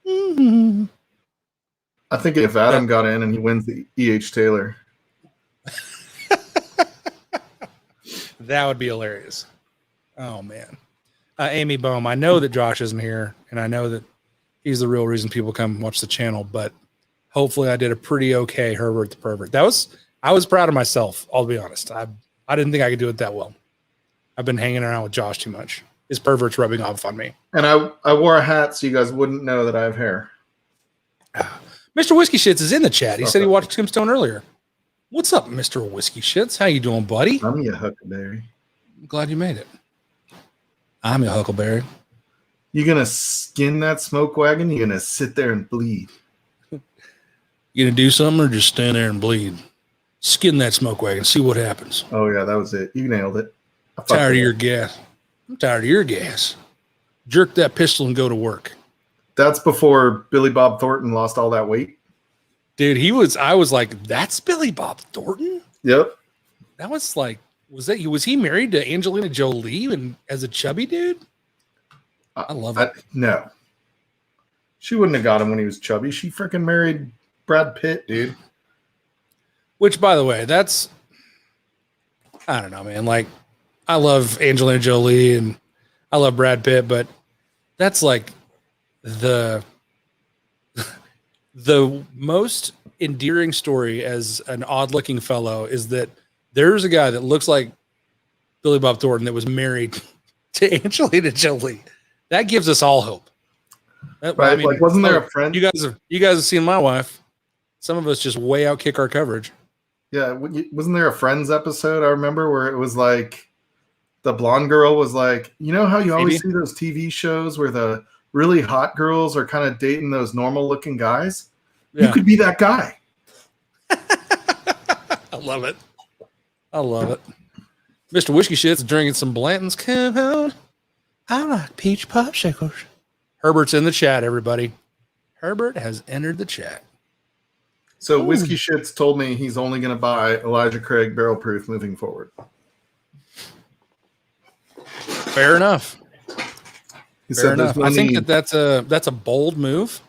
Mm-hmm. I think if Adam got in and he wins the E.H. Taylor. That would be hilarious. Oh, man. Amy Bohm. I know that Josh isn't here, and I know that he's the real reason people come watch the channel, but hopefully I did a pretty okay Herbert the Pervert. I was proud of myself, I'll be honest. I didn't think I could do it that well. I've been hanging around with Josh too much. His pervert's rubbing off on me. And I wore a hat so you guys wouldn't know that I have hair. Mr. Whiskey Shits is in the chat. He said he watched Tombstone earlier. What's up, Mr. Whiskey Shits? How you doing, buddy? I'm your Huckleberry. I'm glad you made it. I'm your Huckleberry. You gonna skin that smoke wagon? You gonna sit there and bleed? You gonna do something or just stand there and bleed? Skin that smoke wagon. See what happens. Oh yeah, that was it. You nailed it. I'm tired of your gas. I'm tired of your gas. Jerk that pistol and go to work. That's before Billy Bob Thornton lost all that weight. Dude, I was like, that's Billy Bob Thornton? Yep. That was like, was he married to Angelina Jolie and as a chubby dude? I love it. No. She wouldn't have got him when he was chubby. She freaking married Brad Pitt, dude. Which, by the way, I don't know, man. Like, I love Angelina Jolie and I love Brad Pitt, but that's like the most endearing story as an odd-looking fellow is that there's a guy that looks like Billy Bob Thornton that was married to Angelina Jolie. That gives us all hope. Right? I mean, like, wasn't there a friend? You guys have seen my wife. Some of us just way outkick our coverage. Yeah, wasn't there a Friends episode I remember where it was like the blonde girl was like, you know how you always see those TV shows where the really hot girls are kind of dating those normal looking guys? Yeah. You could be that guy. I love it. I love it. Mr. Whiskey Shit's drinking some Blanton's. Come on. I like peach popsicles. Herbert's in the chat, everybody. Herbert has entered the chat. So Whiskey Shits told me he's only going to buy Elijah Craig barrel proof moving forward. Fair enough. Fair enough. I think that's a bold move,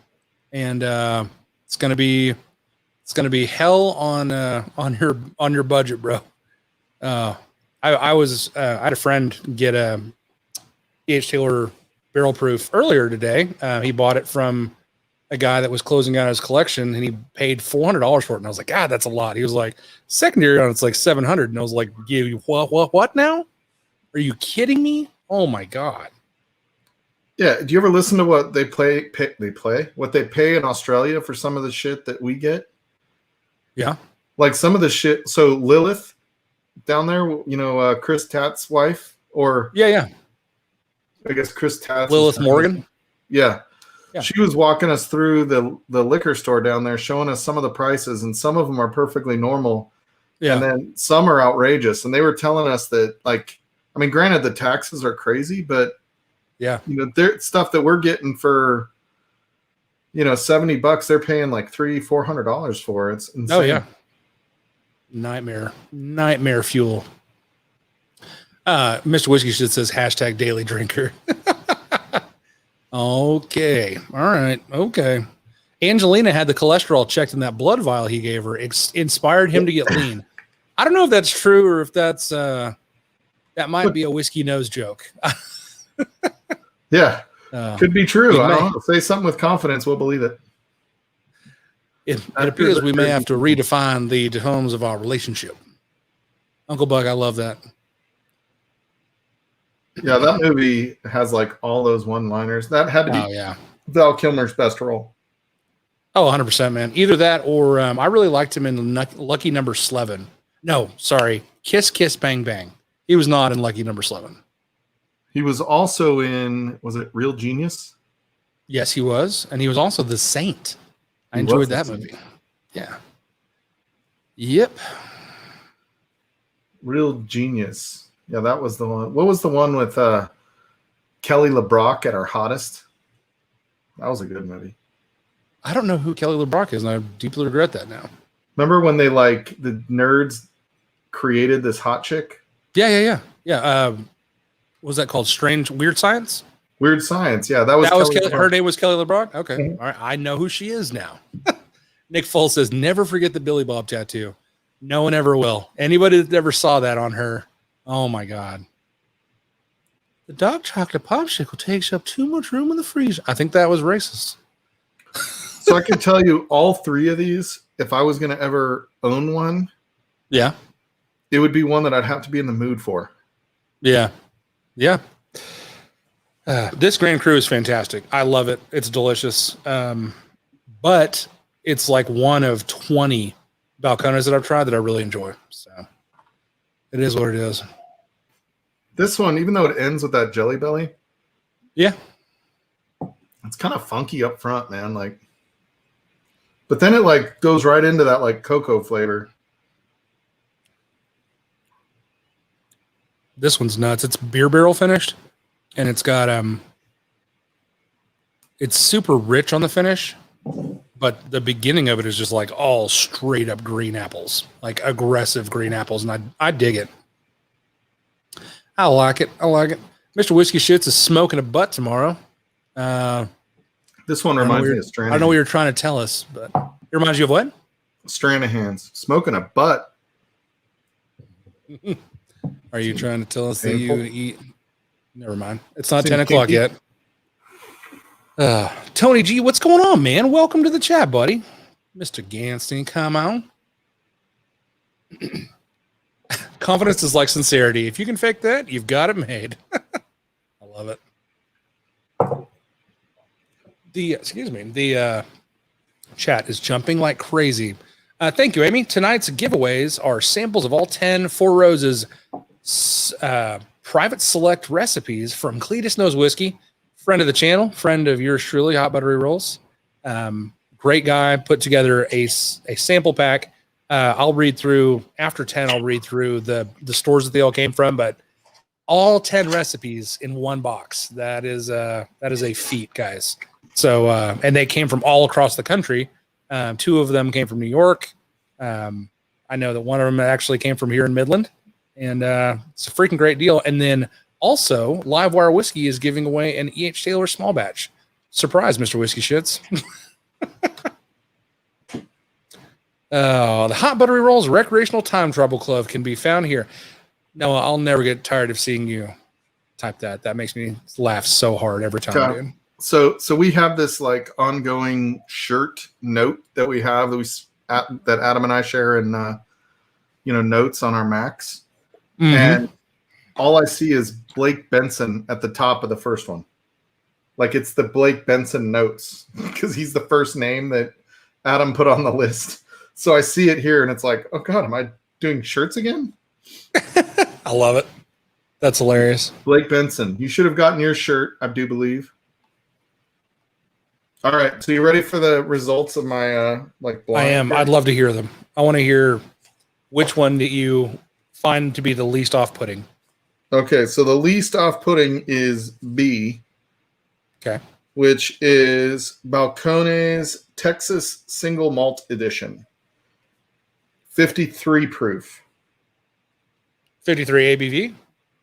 and it's going to be hell on your budget, bro. I had a friend get a E.H. Taylor barrel proof earlier today. He bought it from a guy that was closing out his collection, and he paid $400 for it. And I was like, God, that's a lot. He was like, secondary on it's like $700, and I was like, what now? Are you kidding me? Oh my God. Yeah. Do you ever listen to what they what they pay in Australia for some of the shit that we get? Yeah. Like some of the shit. So Lilith down there, you know, Chris Tatt's wife, or yeah. I guess Chris Tatt. Lilith Morgan. Yeah. She was walking us through the liquor store down there, showing us some of the prices, and some of them are perfectly normal. Yeah. And then some are outrageous. And they were telling us that, like, I mean, granted, the taxes are crazy, but yeah, you know, they're stuff that we're getting for, you know, $70, they're paying like $300-$400 for. It's insane. Oh yeah. Nightmare fuel. Mr. Whiskey Shit says hashtag daily drinker. Okay. All right. Okay. Angelina had the cholesterol checked in that blood vial he gave her. It inspired him to get lean. I don't know if that's true or if that's that might be a whiskey nose joke. Yeah. Could be true. I don't know. Say something with confidence. We'll believe it. It appears we may have to redefine the terms of our relationship. Uncle Buck, I love that. Yeah, that movie has like all those one-liners. That had to be Val Kilmer's best role. Oh, 100%, man. Either that or I really liked him in Lucky Number 11. No, sorry. Kiss, Kiss, Bang, Bang. He was not in Lucky Number 11. He was also in, was it Real Genius? Yes, he was. And he was also The Saint. I enjoyed that movie. Yeah. Yep. Real Genius. Yeah, that was the one. What was the one with Kelly LeBrock at her hottest? That was a good movie. I don't know who Kelly LeBrock is, and I deeply regret that now. Remember when they, like, the nerds created this hot chick? Yeah. What was that called? Weird Science? Weird Science, yeah. That was Kelly. Her name was Kelly LeBrock? Okay. Mm-hmm. All right. I know who she is now. Nick Foles says, never forget the Billy Bob tattoo. No one ever will. Anybody that ever saw that on her, oh my God. The dark chocolate popsicle takes up too much room in the freezer. I think that was racist. So I can tell you all three of these, if I was going to ever own one, Yeah. it would be one that I'd have to be in the mood for. Yeah. Yeah. This Grand Cru is fantastic. I love it. It's delicious. But it's like one of 20 Balcones that I've tried that I really enjoy. So it is what it is. This one, even though it ends with that jelly belly, Yeah. it's kind of funky up front, man. Like, but then it like goes right into that like cocoa flavor. This one's nuts. It's beer barrel finished, and it's got it's super rich on the finish, but the beginning of it is just like all straight up green apples, like aggressive green apples, and I dig it. I like it. I like it. Mr. Whiskey Shits is smoking a butt tomorrow. This one reminds me of Stranahan's. I don't know what you're trying to tell us, but it reminds you of what? Stranahan's. Smoking a butt. Are you trying to tell us Painful. that you eat? Never mind. It's not 10 o'clock yet. Tony G, what's going on, man? Welcome to the chat, buddy. Mr. Ganstein, come on. Confidence is like sincerity. If you can fake that, you've got it made. I love it. The chat is jumping like crazy. Thank you, Amy. Tonight's giveaways are samples of all 10 Four Roses private select recipes from Cletus Knows Whiskey, friend of the channel, friend of yours truly, Hot Buttery Rolls. Great guy, put together a sample pack. I'll read through, after 10, I'll read through the stores that they all came from, but all 10 recipes in one box. That is a feat, guys. So, and they came from all across the country. 2 of them came from New York. I know that one of them actually came from here in Midland, and it's a freaking great deal. And then also, Livewire Whiskey is giving away an E.H. Taylor small batch. Surprise, Mr. Whiskey Shits. The Hot Buttery Rolls Recreational Time Travel Club can be found here. No, I'll never get tired of seeing you type that. That makes me laugh so hard every time, dude. So we have this like ongoing shirt note that we have that Adam and I share in notes on our Macs, and all I see is Blake Benson at the top of the first one, like it's the Blake Benson notes because he's the first name that Adam put on the list. So I see it here, and it's like, oh god, am I doing shirts again? I love it. That's hilarious. Blake Benson, you should have gotten your shirt, I do believe. All right, so you ready for the results of my blind? I am. I'd love to hear them. I want to hear which one that you find to be the least off-putting. Okay, so the least off-putting is B. Okay. Which is Balcones Texas Single Malt Edition. 53 proof. 53 ABV?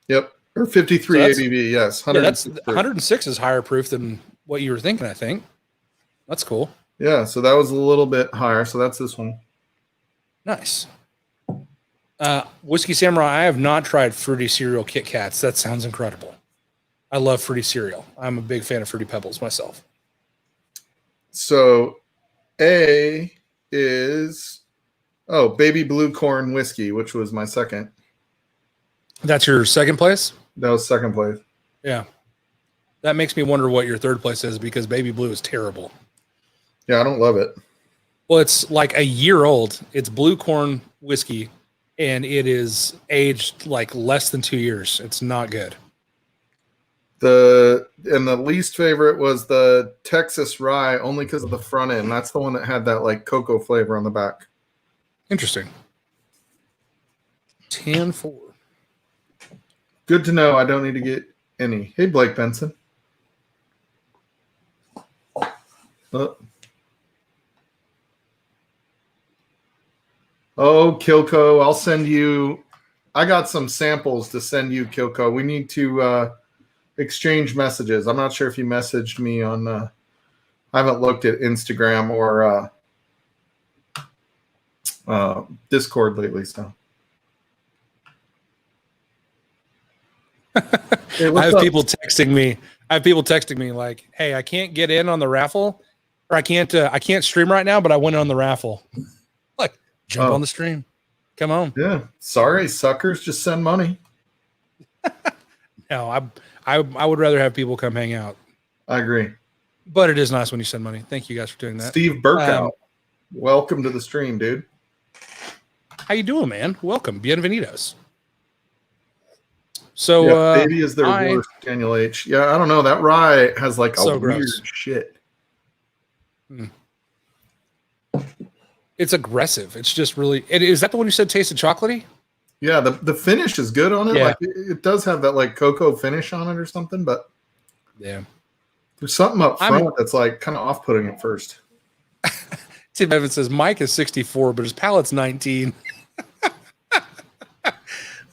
Yep. Or 53 ABV, yes. 106 is higher proof than what you were thinking, I think. That's cool. Yeah, so that was a little bit higher. So that's this one. Nice. Whiskey Samurai, I have not tried Fruity Cereal Kit Kats. That sounds incredible. I love Fruity Cereal. I'm a big fan of Fruity Pebbles myself. So A is, Baby Blue Corn Whiskey, which was my second. That's your second place? That was second place. Yeah. That makes me wonder what your third place is because Baby Blue is terrible. Yeah, I don't love it. Well, it's like a year old. It's blue corn whiskey, and it is aged like less than 2 years. It's not good. The least favorite was the Texas Rye, only because of the front end. That's the one that had that like cocoa flavor on the back. Interesting. 10-4. Good to know. I don't need to get any. Hey, Blake Benson. Oh, Kilco, I'll send you. I got some samples to send you, Kilco. We need to exchange messages. I'm not sure if you messaged me on. I haven't looked at Instagram or Discord lately. So Hey, I have up? people texting me. Like, "Hey, I can't get in on the raffle, or I can't stream right now, but I went on the raffle." Like, jump on the stream. Come on. Yeah. Sorry, suckers. Just send money. No, I would rather have people come hang out. I agree. But it is nice when you send money. Thank you guys for doing that. Steve Burkow, welcome to the stream, dude. How you doing, man? Welcome. Bienvenidos. So baby is their worst, Daniel H. Yeah, I don't know. That rye has like a weird shit. It's aggressive. It's just really. Is that the one you said tasted chocolatey? Yeah, the finish is good on it. Yeah. Like it does have that like cocoa finish on it or something, but yeah, there's something up front that's like kind of off-putting at first. Tim Evans says Mike is 64, but his palate's 19.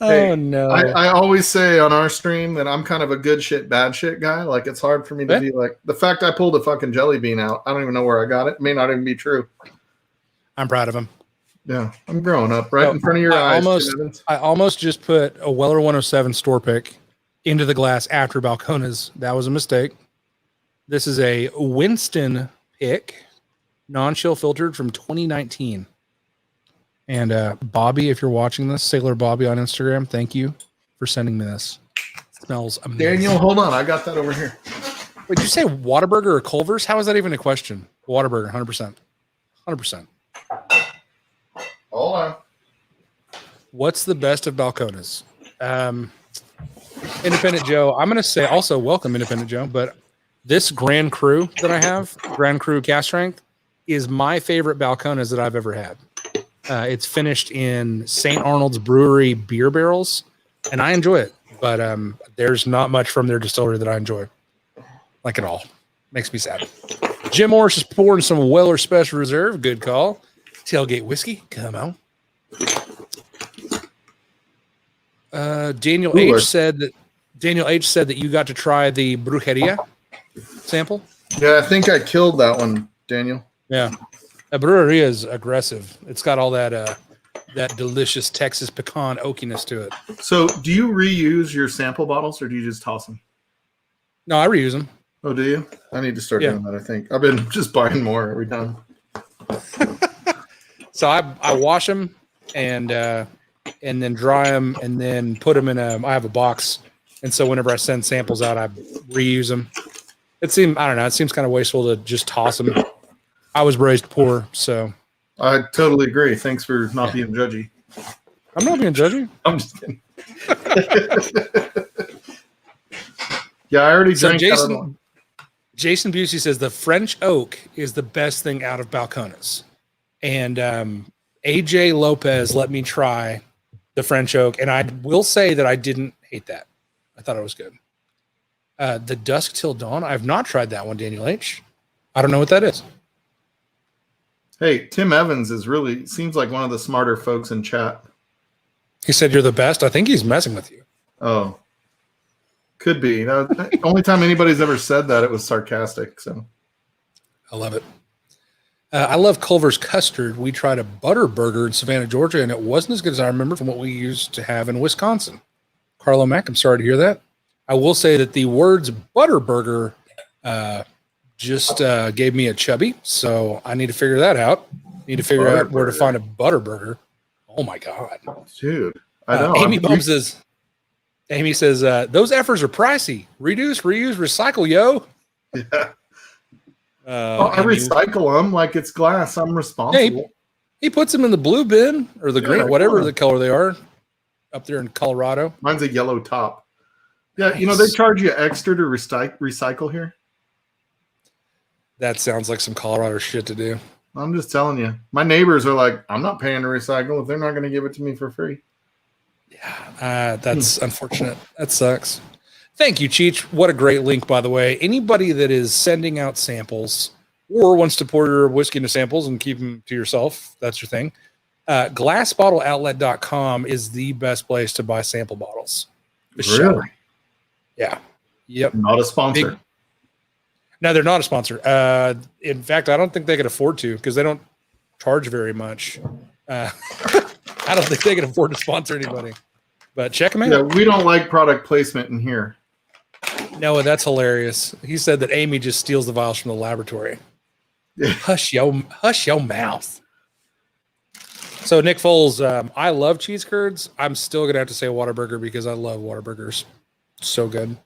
Hey, oh no! I always say on our stream that I'm kind of a good shit, bad shit guy. Like it's hard for me to be like the fact I pulled a fucking jelly bean out. I don't even know where I got it. It may not even be true. I'm proud of him. Yeah, I'm growing up right in front of your eyes. I almost just put a Weller 107 store pick into the glass after Balcones. That was a mistake. This is a Winston pick, non-chill filtered from 2019. And Bobby, if you're watching this, Sailor Bobby on Instagram, thank you for sending me this. It smells amazing. Daniel, hold on. I got that over here. Wait, did you say Whataburger or Culver's? How is that even a question? Whataburger, 100%. 100%. Hold on. What's the best of Balcones? Independent Joe. I'm going to say also welcome, Independent Joe, but this Grand Cru that I have, Grand Cru Cast Strength, is my favorite Balcones that I've ever had. It's finished in St. Arnold's Brewery beer barrels, and I enjoy it. But there's not much from their distillery that I enjoy, like at all. Makes me sad. Jim Morris is pouring some Weller Special Reserve. Good call. Tailgate whiskey. Come on. Daniel H said that you got to try the Brujeria sample. Yeah, I think I killed that one, Daniel. Yeah. The Brujeria is aggressive. It's got all that that delicious Texas pecan oakiness to it. So, do you reuse your sample bottles, or do you just toss them? No, I reuse them. Oh, do you? I need to start doing that. I think I've been just buying more every time. So I wash them and then dry them and then put them in I have a box, and so whenever I send samples out, I reuse them. I don't know. It seems kind of wasteful to just toss them. I was raised poor, so I totally agree. Thanks for not being judgy. I'm not being judgy. I'm just kidding. Yeah, I already drank that one. Jason Busey says the French oak is the best thing out of Balcones. And AJ Lopez let me try the French oak, and I will say that I didn't hate that. I thought it was good. The Dusk Till Dawn, I've not tried that one, Daniel H. I don't know what that is. Hey, Tim Evans seems like one of the smarter folks in chat. He said you're the best. I think he's messing with you. Oh, could be. The only time anybody's ever said that, it was sarcastic. So, I love it. I love Culver's custard. We tried a butter burger in Savannah, Georgia, and it wasn't as good as I remember from what we used to have in Wisconsin. Carlo Mack, I'm sorry to hear that. I will say that the words butter burger just gave me a chubby, so I need to figure that out. Need to figure out where to find a butter burger. Oh my God. Dude, I know. Amy says, those efforts are pricey. Reduce, reuse, recycle, yo. Yeah. I recycle them like it's glass. I'm responsible. Yeah, he puts them in the blue bin or the green, whatever the color they are up there in Colorado. Mine's a yellow top. Yeah, nice. They charge you extra to recycle here. That sounds like some Colorado shit to do. I'm just telling you. My neighbors are like, I'm not paying to recycle if they're not going to give it to me for free. Yeah, that's unfortunate. That sucks. Thank you, Cheech. What a great link, by the way. Anybody that is sending out samples or wants to pour your whiskey into samples and keep them to yourself, that's your thing. Glassbottleoutlet.com is the best place to buy sample bottles. Really? Yeah. Yep. Not a sponsor. No, they're not a sponsor. In fact, I don't think they could afford to because they don't charge very much. I don't think they can afford to sponsor anybody. But check him out. Yeah, we don't like product placement in here. No, that's hilarious. He said that Amy just steals the vials from the laboratory. Hush your mouth. So Nick Foles, I love cheese curds. I'm still gonna have to say Whataburger because I love Whataburgers. So good.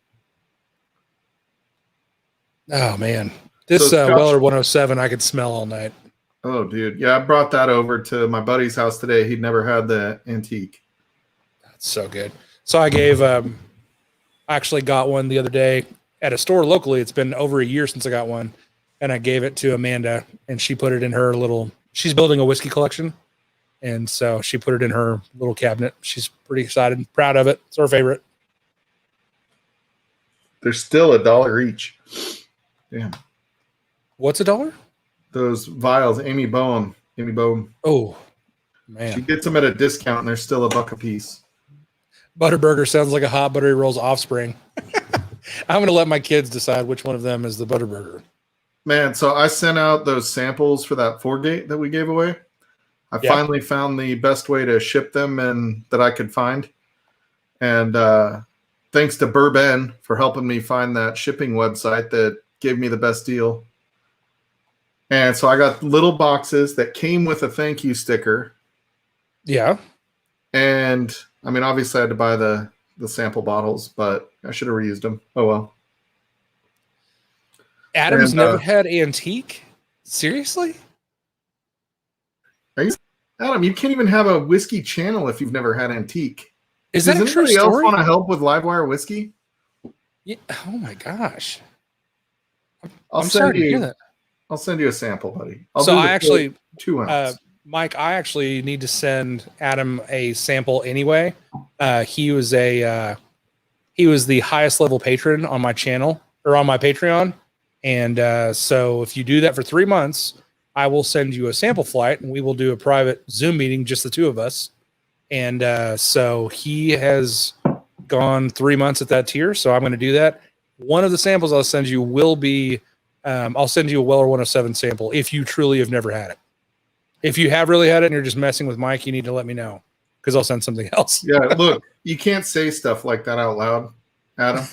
Oh man, this Weller 107 I could smell all night. Oh dude, yeah, I brought that over to my buddy's house today. He'd never had the antique. That's so good. So I gave. I actually got one the other day at a store locally. It's been over a year since I got one, and I gave it to Amanda, and she put it in her little. She's building a whiskey collection. And so she put it in her little cabinet. She's pretty excited and proud of it. It's her favorite. They're still $1 each. Damn. What's $1? Those vials, Amy Bowen. Oh, man. She gets them at a discount, and they're still $1 a piece. Butterburger sounds like a Hot Buttery Rolls offspring. I'm going to let my kids decide which one of them is the Butterburger. Man, so I sent out those samples for that 4-gate that we gave away. I finally found the best way to ship them and that I could find. And thanks to Bourbon for helping me find that shipping website that gave me the best deal. And so I got little boxes that came with a thank you sticker. Yeah. And I mean, obviously I had to buy the sample bottles, but I should have reused them. Oh, well. Adam's never had antique? Seriously? Adam, you can't even have a whiskey channel if you've never had antique. Does anybody else want to help with Livewire whiskey? Yeah. Oh my gosh. I'm sorry to hear that. I'll send you a sample, buddy. I actually 2 ounce. Mike, I actually need to send Adam a sample anyway. He was the highest level patron on my channel or on my Patreon. And so if you do that for 3 months, I will send you a sample flight and we will do a private Zoom meeting, just the two of us. And so he has gone 3 months at that tier. So I'm going to do that. One of the samples I'll send you will be, I'll send you a Weller 107 sample if you truly have never had it. If you have really had it and you're just messing with Mike, you need to let me know because I'll send something else. Yeah, look, you can't say stuff like that out loud, Adam.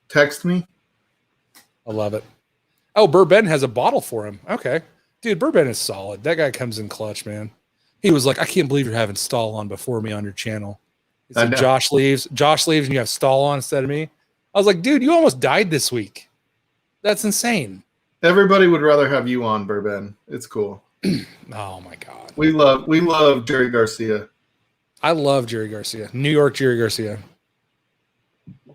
Text me. I love it. Oh, Bourbon has a bottle for him. Okay. Dude, Bourbon is solid. That guy comes in clutch, man. He was like, I can't believe you're having Stall on before me on your channel. He said, Josh leaves, and you have Stall on instead of me. I was like, dude, you almost died this week. That's insane. Everybody would rather have you on, Bourbon. It's cool. Oh, my God. We love Jerry Garcia. I love Jerry Garcia. New York Jerry Garcia.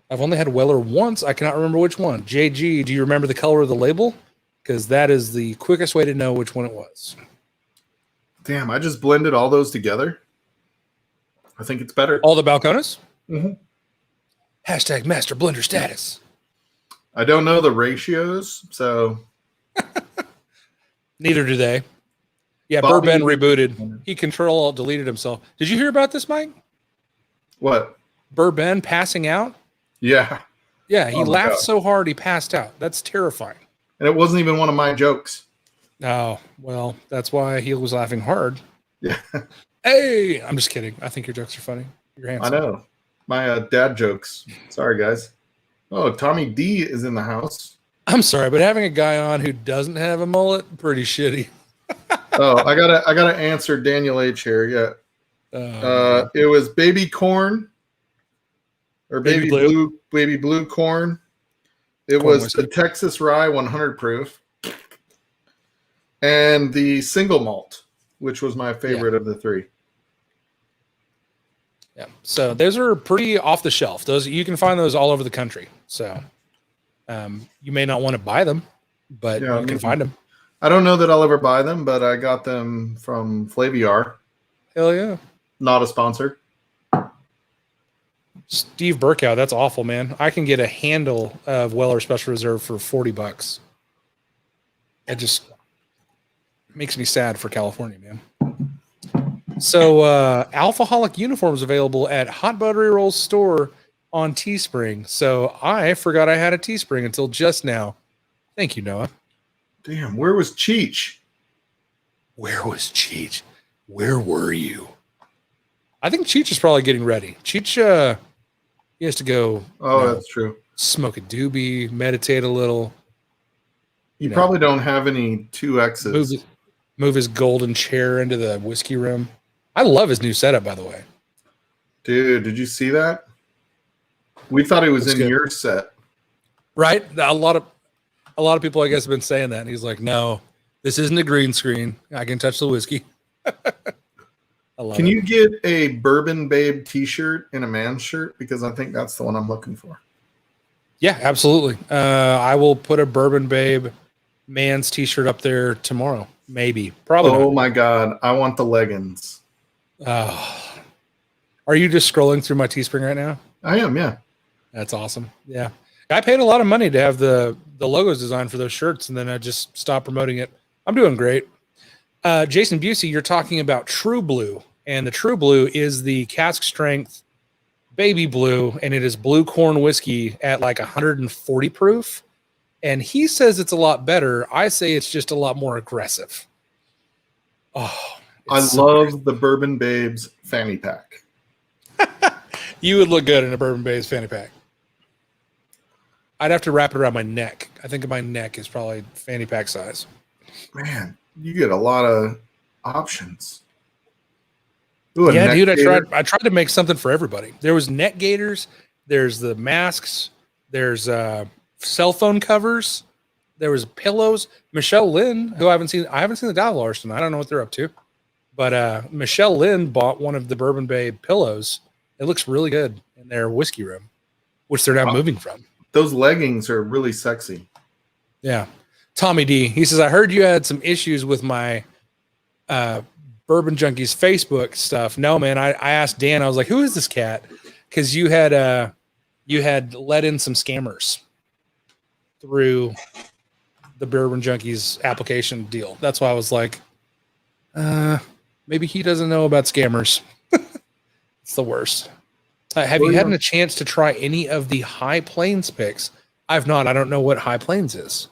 I've only had Weller once. I cannot remember which one. JG, do you remember the color of the label? Because that is the quickest way to know which one it was. Damn, I just blended all those together. I think it's better. All the Balcones? Mm-hmm. Hashtag master blender status. I don't know the ratios, so. Neither do they. Yeah, Bourbon rebooted. He Control-Alt-Deleted himself. Did you hear about this, Mike? What? Bourbon passing out? Yeah. Yeah, he laughed so hard he passed out. That's terrifying. And it wasn't even one of my jokes. Oh, well, that's why he was laughing hard. Yeah. Hey, I'm just kidding. I think your jokes are funny. You're handsome. I know. My dad jokes. Sorry, guys. Oh, Tommy D is in the house. I'm sorry, but having a guy on who doesn't have a mullet, pretty shitty. Oh, I gotta answer Daniel H here. Yeah. It was baby corn or baby blue corn. It Corn was whiskey. the Texas Rye 100 proof and the single malt, which was my favorite of the three. Yeah. So those are pretty off the shelf. Those you can find those all over the country. So you may not want to buy them, but you can find them. I don't know that I'll ever buy them, but I got them from Flaviar. Hell yeah. Not a sponsor. Steve Burkow, that's awful, man. I can get a handle of Weller Special Reserve for $40. It just makes me sad for California, man. So Alphaholic uniforms available at Hot Buttery Rolls store on Teespring. So I forgot I had a Teespring until just now. Thank you, Noah. Damn, where was Cheech? Where was Cheech? Where were you? I think Cheech is probably getting ready. Cheech, he has to go. Oh, that's true. Smoke a doobie, meditate a little. You probably don't have any 2Xs. Move his golden chair into the whiskey room. I love his new setup, by the way. Dude, did you see that? We thought it was in good. your set. Right? A lot of people, I guess, have been saying that. And he's like, no, this isn't a green screen. I can touch the whiskey. Can you get a Bourbon Babe t-shirt and a man's shirt? Because I think that's the one I'm looking for. Yeah, absolutely. I will put a Bourbon Babe man's t-shirt up there tomorrow. Maybe. Probably Oh not. my God. I want the leggings. Are you just scrolling through my Teespring right now? I am, yeah. That's awesome. Yeah. I paid a lot of money to have the logos designed for those shirts, and then I just stopped promoting it. I'm doing great. Jason Busey, you're talking about True Blue, and the True Blue is the cask strength baby blue, and it is blue corn whiskey at like 140 proof. And he says it's a lot better. I say it's just a lot more aggressive. Oh, I love the Bourbon Babes fanny pack. You would look good in a Bourbon Babes fanny pack. I'd have to wrap it around my neck. I think my neck is probably fanny pack size. Man, you get a lot of options. Ooh, yeah, dude, I tried to make something for everybody. There was neck gaiters, there's the masks, there's cell phone covers, there was pillows. Michelle Lynn, who I haven't seen the Dial Larson. I don't know what they're up to. But Michelle Lynn bought one of the Bourbon Babe pillows. It looks really good in their whiskey room, which they're now moving from. Those leggings are really sexy. Yeah. Tommy D, he says, I heard you had some issues with my Bourbon Junkies Facebook stuff. No, man, I asked Dan, I was like, who is this cat? Because you had let in some scammers through the Bourbon Junkies application deal. That's why I was like, maybe he doesn't know about scammers. It's the worst. Have you had a chance to try any of the High Plains picks? I've not. I don't know what High Plains is.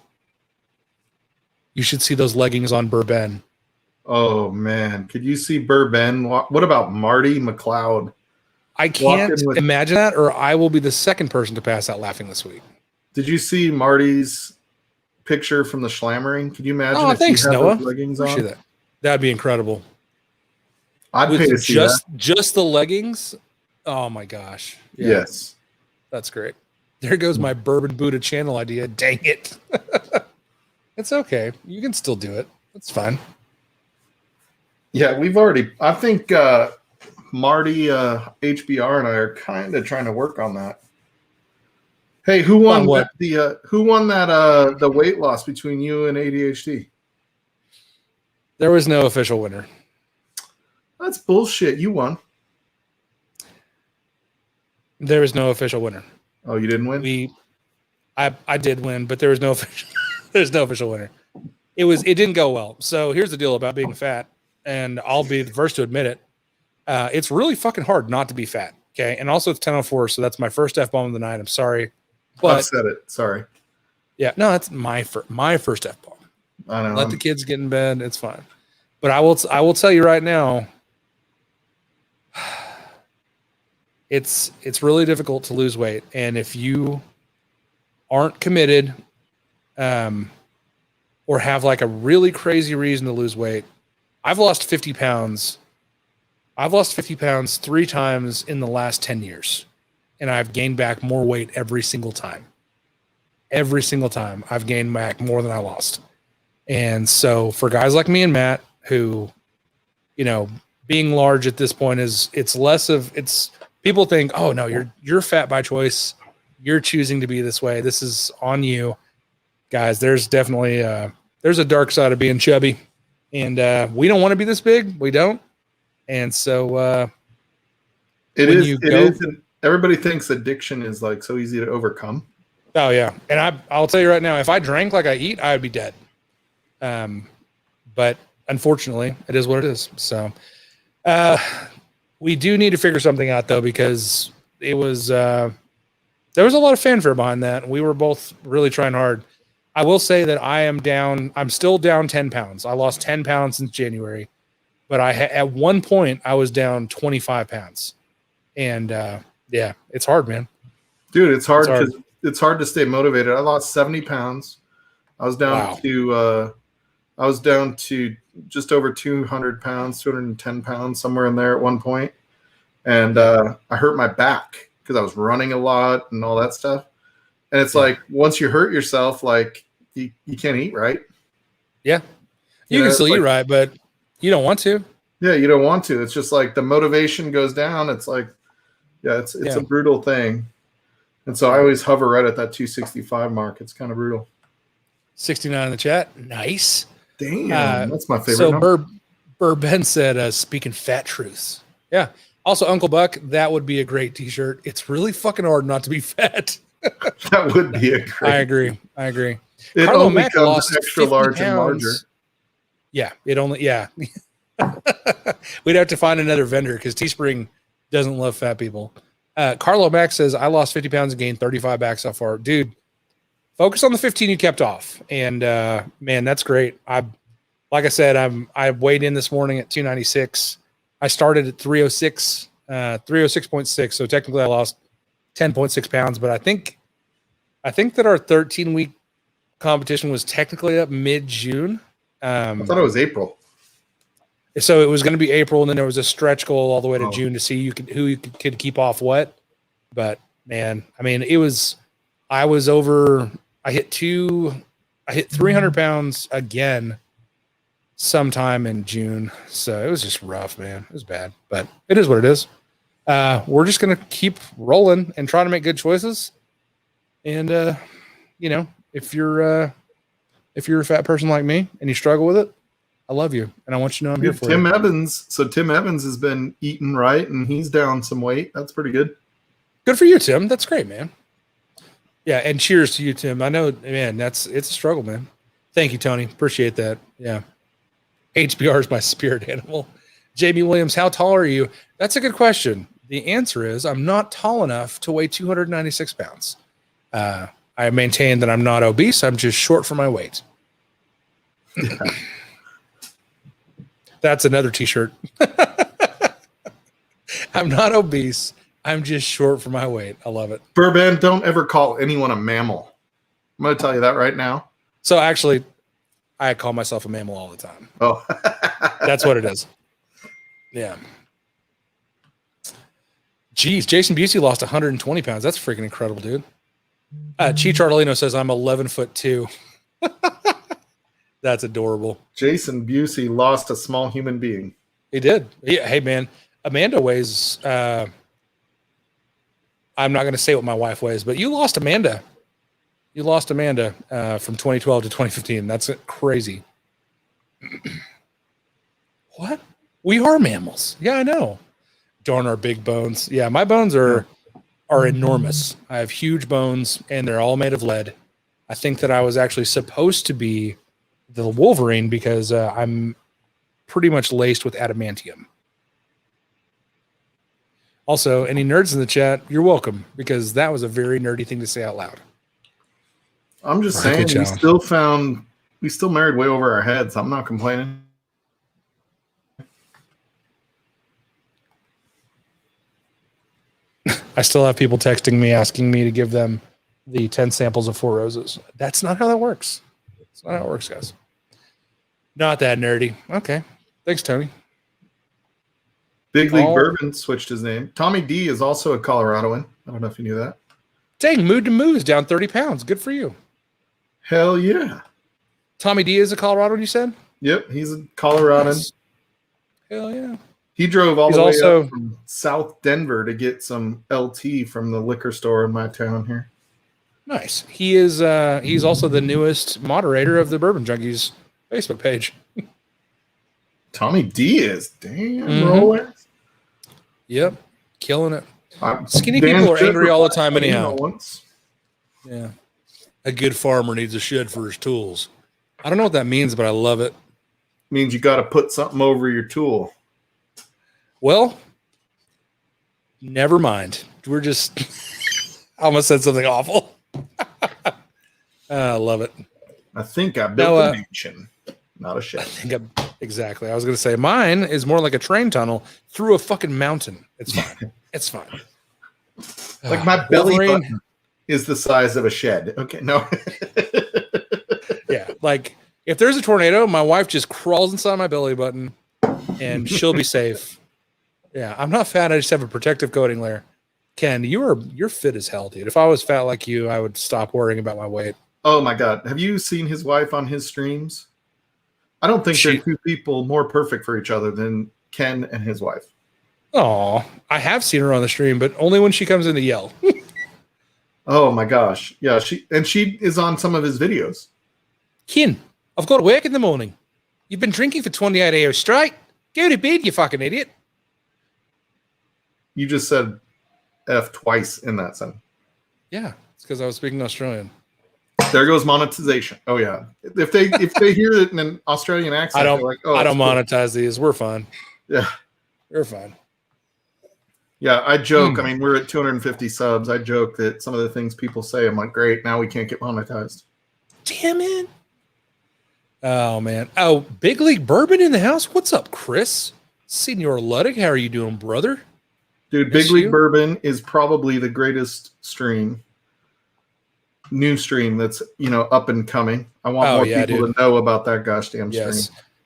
You should see those leggings on Bourbon. Oh, man. Could you see Bourbon? What about Marty McLeod? I can't imagine that, or I will be the second person to pass out laughing this week. Did you see Marty's picture from the Schlammering? Could you imagine if thanks, you had Noah. those leggings on? Appreciate that. That'd be incredible. I'd pay to see that. Just the leggings? Oh, my gosh. Yeah. Yes. That's great. There goes my Bourbon Buddha channel idea. Dang it. It's okay. You can still do it. It's fine. Yeah, I think Marty, HBR, and I are kind of trying to work on that. Hey, who won the weight loss between you and ADHD? There was no official winner. That's bullshit. You won. There was no official winner. Oh, you didn't win? I did win, but there was no official winner. It didn't go well. So here's the deal about being fat, and I'll be the first to admit it. It's really fucking hard not to be fat. Okay. And also it's 10:04, so that's my first F-bomb of the night. I'm sorry. But I've said it. Sorry. Yeah, no, that's my first F-bomb. I know. Let the kids get in bed. It's fine. But I will tell you right now, it's really difficult to lose weight. And if you aren't committed, or have like a really crazy reason to lose weight, I've lost 50 pounds. I've lost 50 pounds 3 times in the last 10 years. And I've gained back more weight every single time. Every single time I've gained back more than I lost. And so for guys like me and Matt, who, being large at this point it's people think, oh no, you're fat by choice. You're choosing to be this way. This is on you. Guys, there's definitely there's a dark side of being chubby. And we don't want to be this big. We don't. And so it is. Everybody thinks addiction is like so easy to overcome. Oh yeah. And I'll tell you right now, if I drank like I eat, I would be dead. But unfortunately it is what it is. So we do need to figure something out though, because it was there was a lot of fanfare behind that. We were both really trying hard. I will say that I'm still down 10 pounds. I lost 10 pounds since January, but at one point I was down 25 pounds, and yeah, it's hard, man. Dude, it's hard because it's hard to stay motivated. I lost 70 pounds. I was down to just over 200 pounds, 210 pounds, somewhere in there at one point. And I hurt my back because I was running a lot and all that stuff. And it's like, once you hurt yourself, like you can't eat right. Yeah. You can still eat right, but you don't want to. Yeah, you don't want to. It's just like the motivation goes down. It's like, it's a brutal thing. And so I always hover right at that 265 mark. It's kind of brutal. 69 in the chat. Nice. Damn, that's my favorite number. Burr Ben said, speaking fat truths. Yeah. Also, Uncle Buck, that would be a great t-shirt. It's really fucking hard not to be fat. That would be a great. I agree. It Carlo only Mack becomes lost extra large and larger. Yeah, we'd have to find another vendor because Teespring doesn't love fat people. Carlo Mack says, I lost 50 pounds and gained 35 back so far. Dude, focus on the 15 you kept off. And man, that's great. Like I said, I weighed in this morning at 296. I started at 306, 306.6. So technically I lost 10.6 pounds, but I think that our 13-week competition was technically up mid-June. I thought it was April. So it was going to be April, and then there was a stretch goal all the way to June to see who you could keep off what. But man, I mean, I hit 300 pounds again sometime in June. So it was just rough, man. It was bad, but it is what it is. We're just going to keep rolling and trying to make good choices. And, if you're a fat person like me and you struggle with it, I love you, and I want you to know I'm here for you. Tim Evans has been eating right, and he's down some weight. That's pretty good. Good for you, Tim. That's great, man. Yeah, and cheers to you, Tim. I know, man, it's a struggle, man. Thank you, Tony. Appreciate that. Yeah. HBR is my spirit animal. Jamie Williams, how tall are you? That's a good question. The answer is I'm not tall enough to weigh 296 pounds. I maintain that I'm not obese. I'm just short for my weight. Yeah. That's another t-shirt. I'm not obese. I'm just short for my weight. I love it. Bourbon, don't ever call anyone a mammal. I'm going to tell you that right now. So actually, I call myself a mammal all the time. Oh. That's what it is. Yeah. Geez, Jason Busey lost 120 pounds. That's freaking incredible, dude. Cheech Artolino says I'm 11'2". That's adorable. Jason Busey lost a small human being. He did. Hey, man. Amanda weighs. I'm not going to say what my wife weighs, but you lost Amanda. You lost Amanda from 2012 to 2015. That's crazy. What? We are mammals. Yeah, I know. Darn our big bones. Yeah, my bones are enormous. I have huge bones, and they're all made of lead. I think that I was actually supposed to be the Wolverine because I'm pretty much laced with adamantium. Also, any nerds in the chat, you're welcome, because that was a very nerdy thing to say out loud. I'm just saying, we still married way over our heads. I'm not complaining. I still have people texting me, asking me to give them the 10 samples of 4 Roses. That's not how that works. That's not how it works, guys. Not that nerdy. Okay. Thanks, Tony. Big League Bourbon switched his name. Tommy D is also a Coloradoan. I don't know if you knew that. Dang, Mood to Moo is down 30 pounds. Good for you. Hell yeah. Tommy D is a Coloradoan, you said? Yep, he's a Coloradoan. Nice. Hell yeah. He drove all the way up from South Denver to get some LT from the liquor store in my town here. Nice. He is. He's also the newest moderator of the Bourbon Junkies Facebook page. Tommy D is. Damn, roller. Yep, killing it. Skinny people are angry all the time anyhow. Yeah. A good farmer needs a shed for his tools. I don't know what that means, but I love it. Means you got to put something over your tool. Well, never mind. We're just. I almost said something awful. I love it. I think I built a mansion. not a shed. Exactly. I was going to say mine is more like a train tunnel through a fucking mountain. It's fine. It's fine. Like my belly button is the size of a shed. Okay, no. Yeah, like if there's a tornado, my wife just crawls inside my belly button and she'll be safe. Yeah, I'm not fat. I just have a protective coating layer. Ken, you're fit as hell, dude. If I was fat like you, I would stop worrying about my weight. Oh my God. Have you seen his wife on his streams? I don't think there are two people more perfect for each other than Ken and his wife. Oh, I have seen her on the stream, but only when she comes in to yell. Oh my gosh. Yeah, she is on some of his videos. Ken, I've got to work in the morning. You've been drinking for 28 hours straight. Go to bed, you fucking idiot. You just said F twice in that sentence. Yeah, it's because I was speaking Australian. There goes monetization. Oh yeah. If they hear it in an Australian accent, they're like, oh, I don't cool. monetize these. We're fine. Yeah. We're fine. Yeah, I joke. I mean, we're at 250 subs. I joke that some of the things people say, I'm like, great, now we can't get monetized. Damn it. Oh man. Oh, Big League Bourbon in the house. What's up, Chris? Senor Luddick, how are you doing, brother? Dude, Big League Bourbon is probably the greatest new stream that's up and coming. I want more people to know about that gosh damn stream.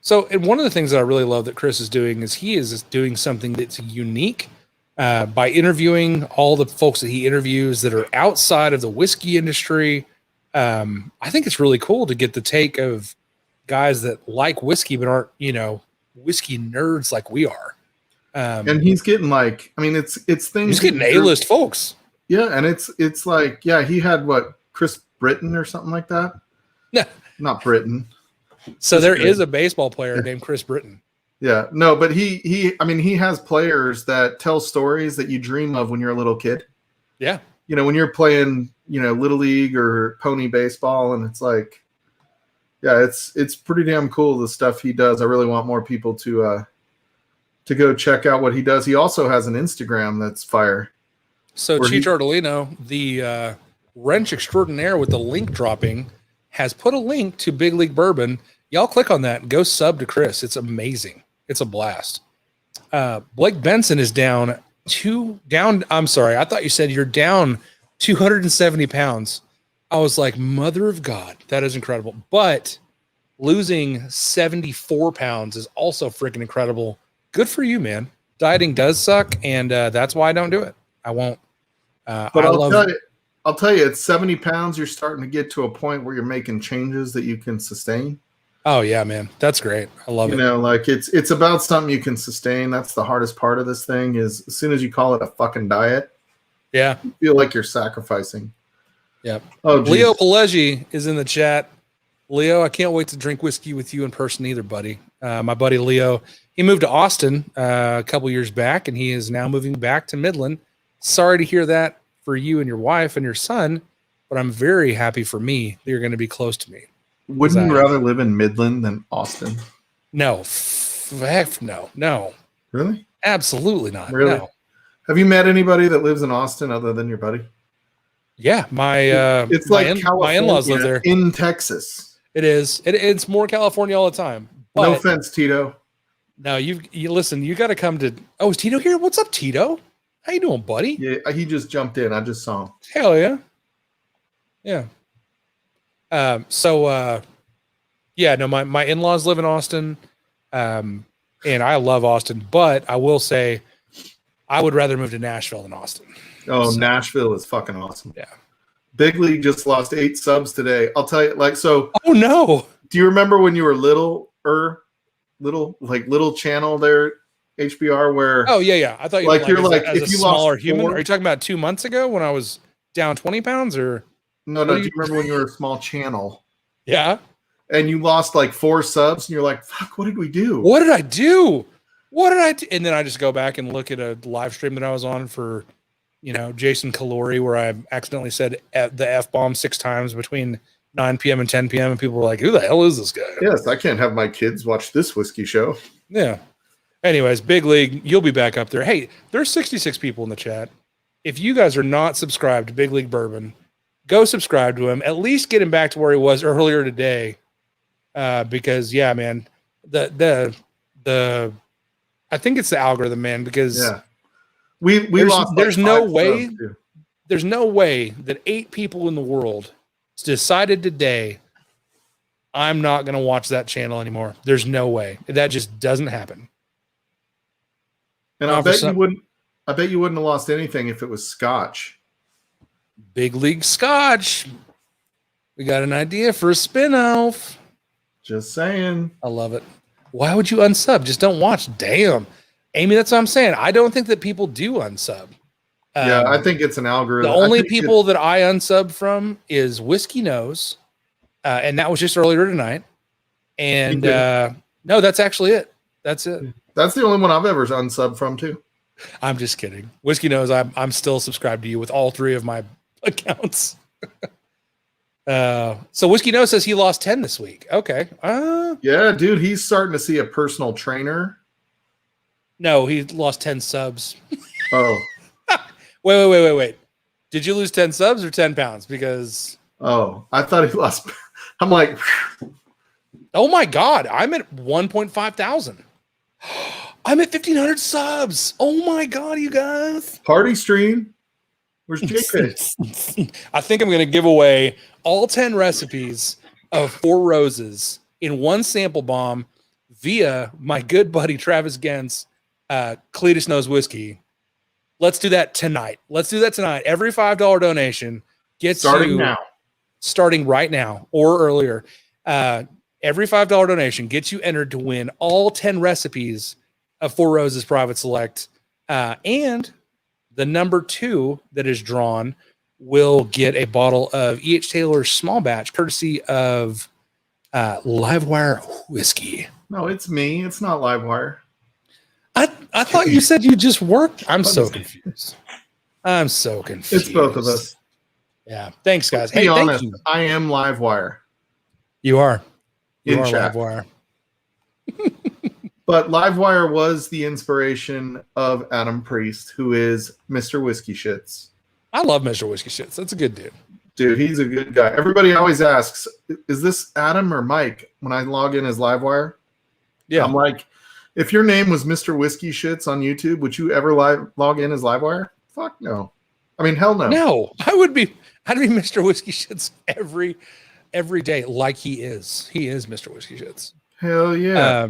So, and one of the things that I really love that Chris is doing is he is doing something that's unique by interviewing all the folks that he interviews that are outside of the whiskey industry. I think it's really cool to get the take of guys that like whiskey but aren't whiskey nerds like we are. And he's getting it's things. He's getting A-list folks. Yeah, and it's like, he had Chris Britton or something like that. No, not Britton. So there is a baseball player named Chris Britton. Yeah, no, but he has players that tell stories that you dream of when you're a little kid. Yeah, when you're playing, little league or pony baseball, and it's like, it's pretty damn cool the stuff he does. I really want more people to go check out what he does. He also has an Instagram that's fire. So Cheech Ardolino, the wrench extraordinaire with the link dropping, has put a link to Big League Bourbon. Y'all click on that and go sub to Chris. It's amazing. It's a blast. Blake Benson is down. I'm sorry. I thought you said you're down 270 pounds. I was like, mother of God, that is incredible. But losing 74 pounds is also freaking incredible. Good for you, man. Dieting does suck, and that's why I don't do it. I won't. But I'll tell you, at 70 pounds, you're starting to get to a point where you're making changes that you can sustain. Oh yeah, man, that's great. I love it. Like it's about something you can sustain. That's the hardest part of this thing. Is as soon as you call it a fucking diet, you feel like you're sacrificing. Yep. Oh, geez. Leo Pelleggi is in the chat. Leo, I can't wait to drink whiskey with you in person either, buddy. My buddy Leo, he moved to Austin a couple years back, and he is now moving back to Midland. Sorry to hear that for you and your wife and your son, but I'm very happy for me that you're going to be close to me. Wouldn't you rather live in Midland than Austin? No. No. Really? Absolutely not. Really? No. Have you met anybody that lives in Austin other than your buddy? Yeah, it's like my in-laws live there in Texas. It is. It's more California all the time. No offense, Tito. No, you listen. You got to come to. Oh, is Tito here? What's up, Tito? How you doing, buddy? Yeah, he just jumped in. I just saw him. Hell yeah. Yeah. No, my in-laws live in Austin, and I love Austin, but I will say I would rather move to Nashville than Austin. Oh, so, Nashville is fucking awesome. Yeah. Big League just lost 8 subs today. I'll tell you, Oh no. Do you remember when you were little channel there, HBR, where? Oh yeah. I thought you you're like as if a you smaller lost human. 4? Are you talking about 2 months ago when I was down 20 pounds or? No. Do you remember when you were a small channel? Yeah. And you lost 4 subs, and you're like, "Fuck! What did we do? What did I do? And then I just go back and look at a live stream that I was on for, Jason Calori, where I accidentally said the F-bomb 6 times between 9 p.m. and 10 p.m. and people were like, "Who the hell is this guy?" Yes, I can't have my kids watch this whiskey show. Yeah. Anyways, Big League, you'll be back up there. Hey, there's 66 people in the chat. If you guys are not subscribed to Big League Bourbon, go subscribe to him. At least get him back to where he was earlier today. because yeah, man, the I think it's the algorithm, man, because we lost. There's like no 5 way. subs, too. There's no way that 8 people in the world decided today, I'm not going to watch that channel anymore. There's no way. That just doesn't happen. And I bet you wouldn't have lost anything if it was Scotch. Big League Scotch. We got an idea for a spinoff. Just saying. I love it. Why would you unsub? Just don't watch. Damn. Amy, that's what I'm saying. I don't think that people do unsub. Yeah, I think it's an algorithm. The only people that I unsub from is Whiskey Nose, and that was just earlier tonight. And no, that's actually it. That's it. That's the only one I've ever unsubbed from too. I'm just kidding. Whiskey Nose, I'm still subscribed to you with all 3 of my accounts. So Whiskey Nose says he lost 10 this week. Okay. Yeah, dude, he's starting to see a personal trainer. No, he lost 10 subs. Oh. Wait. Did you lose 10 subs or 10 pounds? Because I thought he lost. I'm like, oh my God, I'm at 1.5 thousand. I'm at 1,500 subs. Oh my God, you guys. Party stream. Where's JK? I think I'm going to give away all 10 recipes of 4 roses in one sample bomb via my good buddy Travis Gens, Cletus Knows Whiskey. Let's do that tonight. Every $5 donation gets starting right now or earlier. Every $5 donation gets you entered to win all 10 recipes of 4 Roses Private Select. And the number 2 that is drawn will get a bottle of E.H. Taylor's small batch, courtesy of Livewire Whiskey. No, it's me. It's not Livewire. I thought you said you just worked. I'm so confused. It's both of us. Yeah. Thanks, guys. Hey, honest, thank you. I am Livewire. You are. You are Livewire. But Livewire was the inspiration of Adam Priest, who is Mr. Whiskey Shits. I love Mr. Whiskey Shits. That's a good dude. Dude, he's a good guy. Everybody always asks, is this Adam or Mike when I log in as Livewire? Yeah. I'm like, if your name was Mr. Whiskey Shits on YouTube, would you ever log in as Livewire? Fuck no. I mean, hell no. No, I'd be Mr. Whiskey Shits every day, like he is. He is Mr. Whiskey Shits. Hell yeah.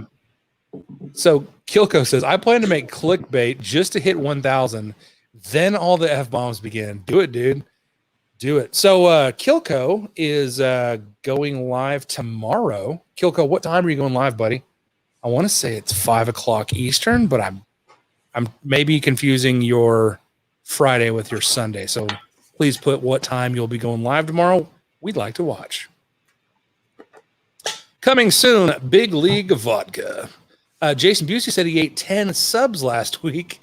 So Kilko says, I plan to make clickbait just to hit 1,000. Then all the F-bombs begin. Do it, dude. Do it. So Kilko is going live tomorrow. Kilko, what time are you going live, buddy? I want to say it's 5 o'clock Eastern, but I'm maybe confusing your Friday with your Sunday. So please put what time you'll be going live tomorrow. We'd like to watch. Coming soon, Big League Vodka. Jason Busey said he ate 10 subs last week.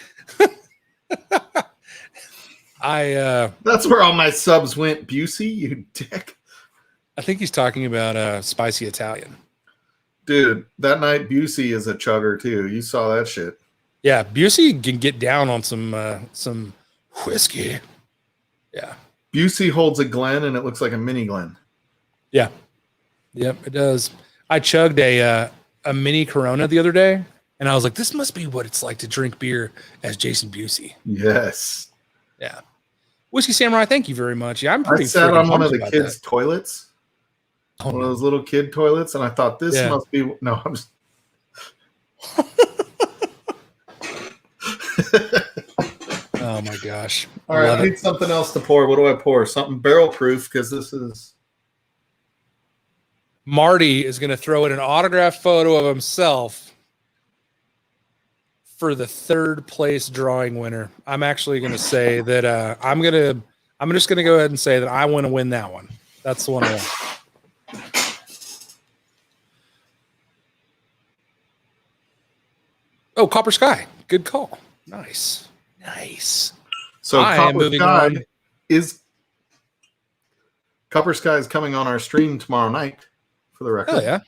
That's where all my subs went, Busey, you dick. I think he's talking about spicy Italian. Dude, that night Busey is a chugger too. You saw that shit. Yeah, Busey can get down on some whiskey. Yeah. Busey holds a Glen and it looks like a mini Glen. Yeah. Yep, it does. I chugged a mini Corona the other day, and I was like, this must be what it's like to drink beer as Jason Busey. Yes. Yeah. Whiskey Samurai, thank you very much. Yeah, I'm pretty. I sat on one of the kids' toilets. One of those little kid toilets, and I thought this must be I'm just oh my gosh. All right, I need something else to pour. What do I pour? Something barrel proof, because this is Marty is gonna throw in an autographed photo of himself for the 3rd place drawing winner. I'm actually gonna say that I'm just gonna go ahead and say that I want to win that one. That's the one I want. Oh, Copper Sky. Good call. Nice. So Copper Sky is coming on our stream tomorrow night, for the record. Oh, yeah.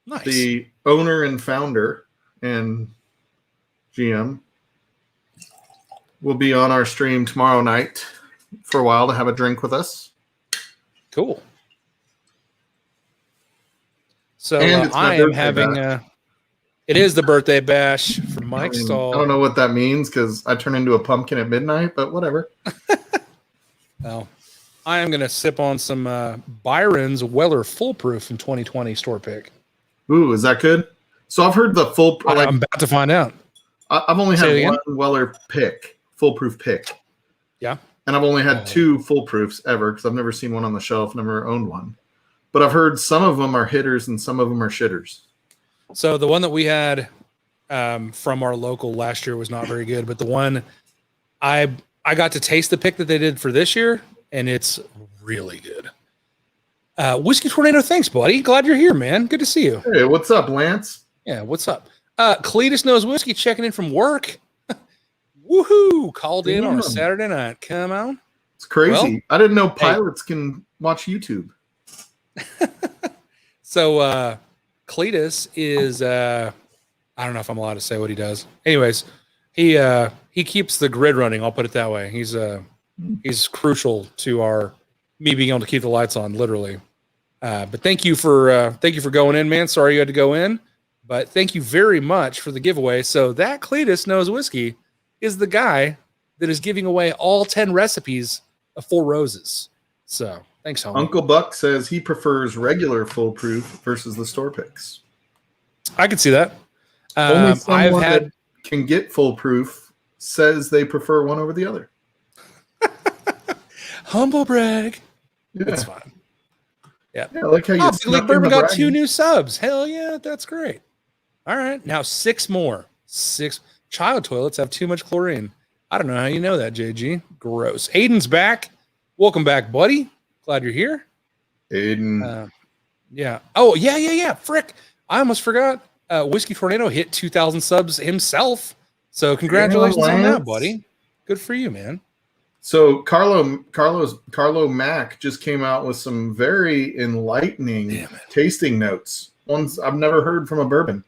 Nice. The owner and founder and GM will be on our stream tomorrow night for a while to have a drink with us. Cool. So And it's my I am birthday having bash. it is the birthday bash from I Mike mean, Stahl. I don't know what that means because I turn into a pumpkin at midnight, but whatever. Well, I am going to sip on some Byron's Weller Foolproof from 2020 store pick. Ooh, is that good? So I've heard the full. Like, I'm about to find out. I've only Say it had again? one Weller pick, foolproof pick, Yeah. and I've only had two foolproofs ever because I've never seen one on the shelf, never owned one. But I've heard some of them are hitters and some of them are shitters. So the one that we had from our local last year was not very good, but the one I got to taste the pick that they did for this year, and it's really good. Whiskey Tornado, thanks, buddy. Glad you're here, man. Good to see you. Hey, what's up, Lance? Yeah, what's up? Cletus Knows Whiskey checking in from work. Woohoo! Called in on a Saturday night. Come on. It's crazy. Well, I didn't know pilots can watch YouTube. So Cletus is I don't know if I'm allowed to say what he does. Anyways, he keeps the grid running, I'll put it that way. He's crucial to me being able to keep the lights on, literally. But thank you for going in, man. Sorry you had to go in, but thank you very much for the giveaway. So that Cletus Knows Whiskey is the guy that is giving away all 10 recipes of Four Roses. So thanks, homie. Uncle Buck says he prefers regular foolproof versus the store picks. I can see that. Only someone that can get foolproof says they prefer one over the other. Humble brag. Yeah. That's fine. Yeah. I like how you League Bourbon got 2 new subs. Hell yeah, that's great. All right, now 6 more. 6 child toilets have too much chlorine. I don't know how you know that, JG. Gross. Aiden's back. Welcome back, buddy. Glad you're here. Aiden. Yeah. Oh, yeah. Frick. I almost forgot. Whiskey Tornado hit 2,000 subs himself. So congratulations on that, buddy. Good for you, man. So Carlo Mack just came out with some very enlightening tasting notes. Ones I've never heard from a bourbon.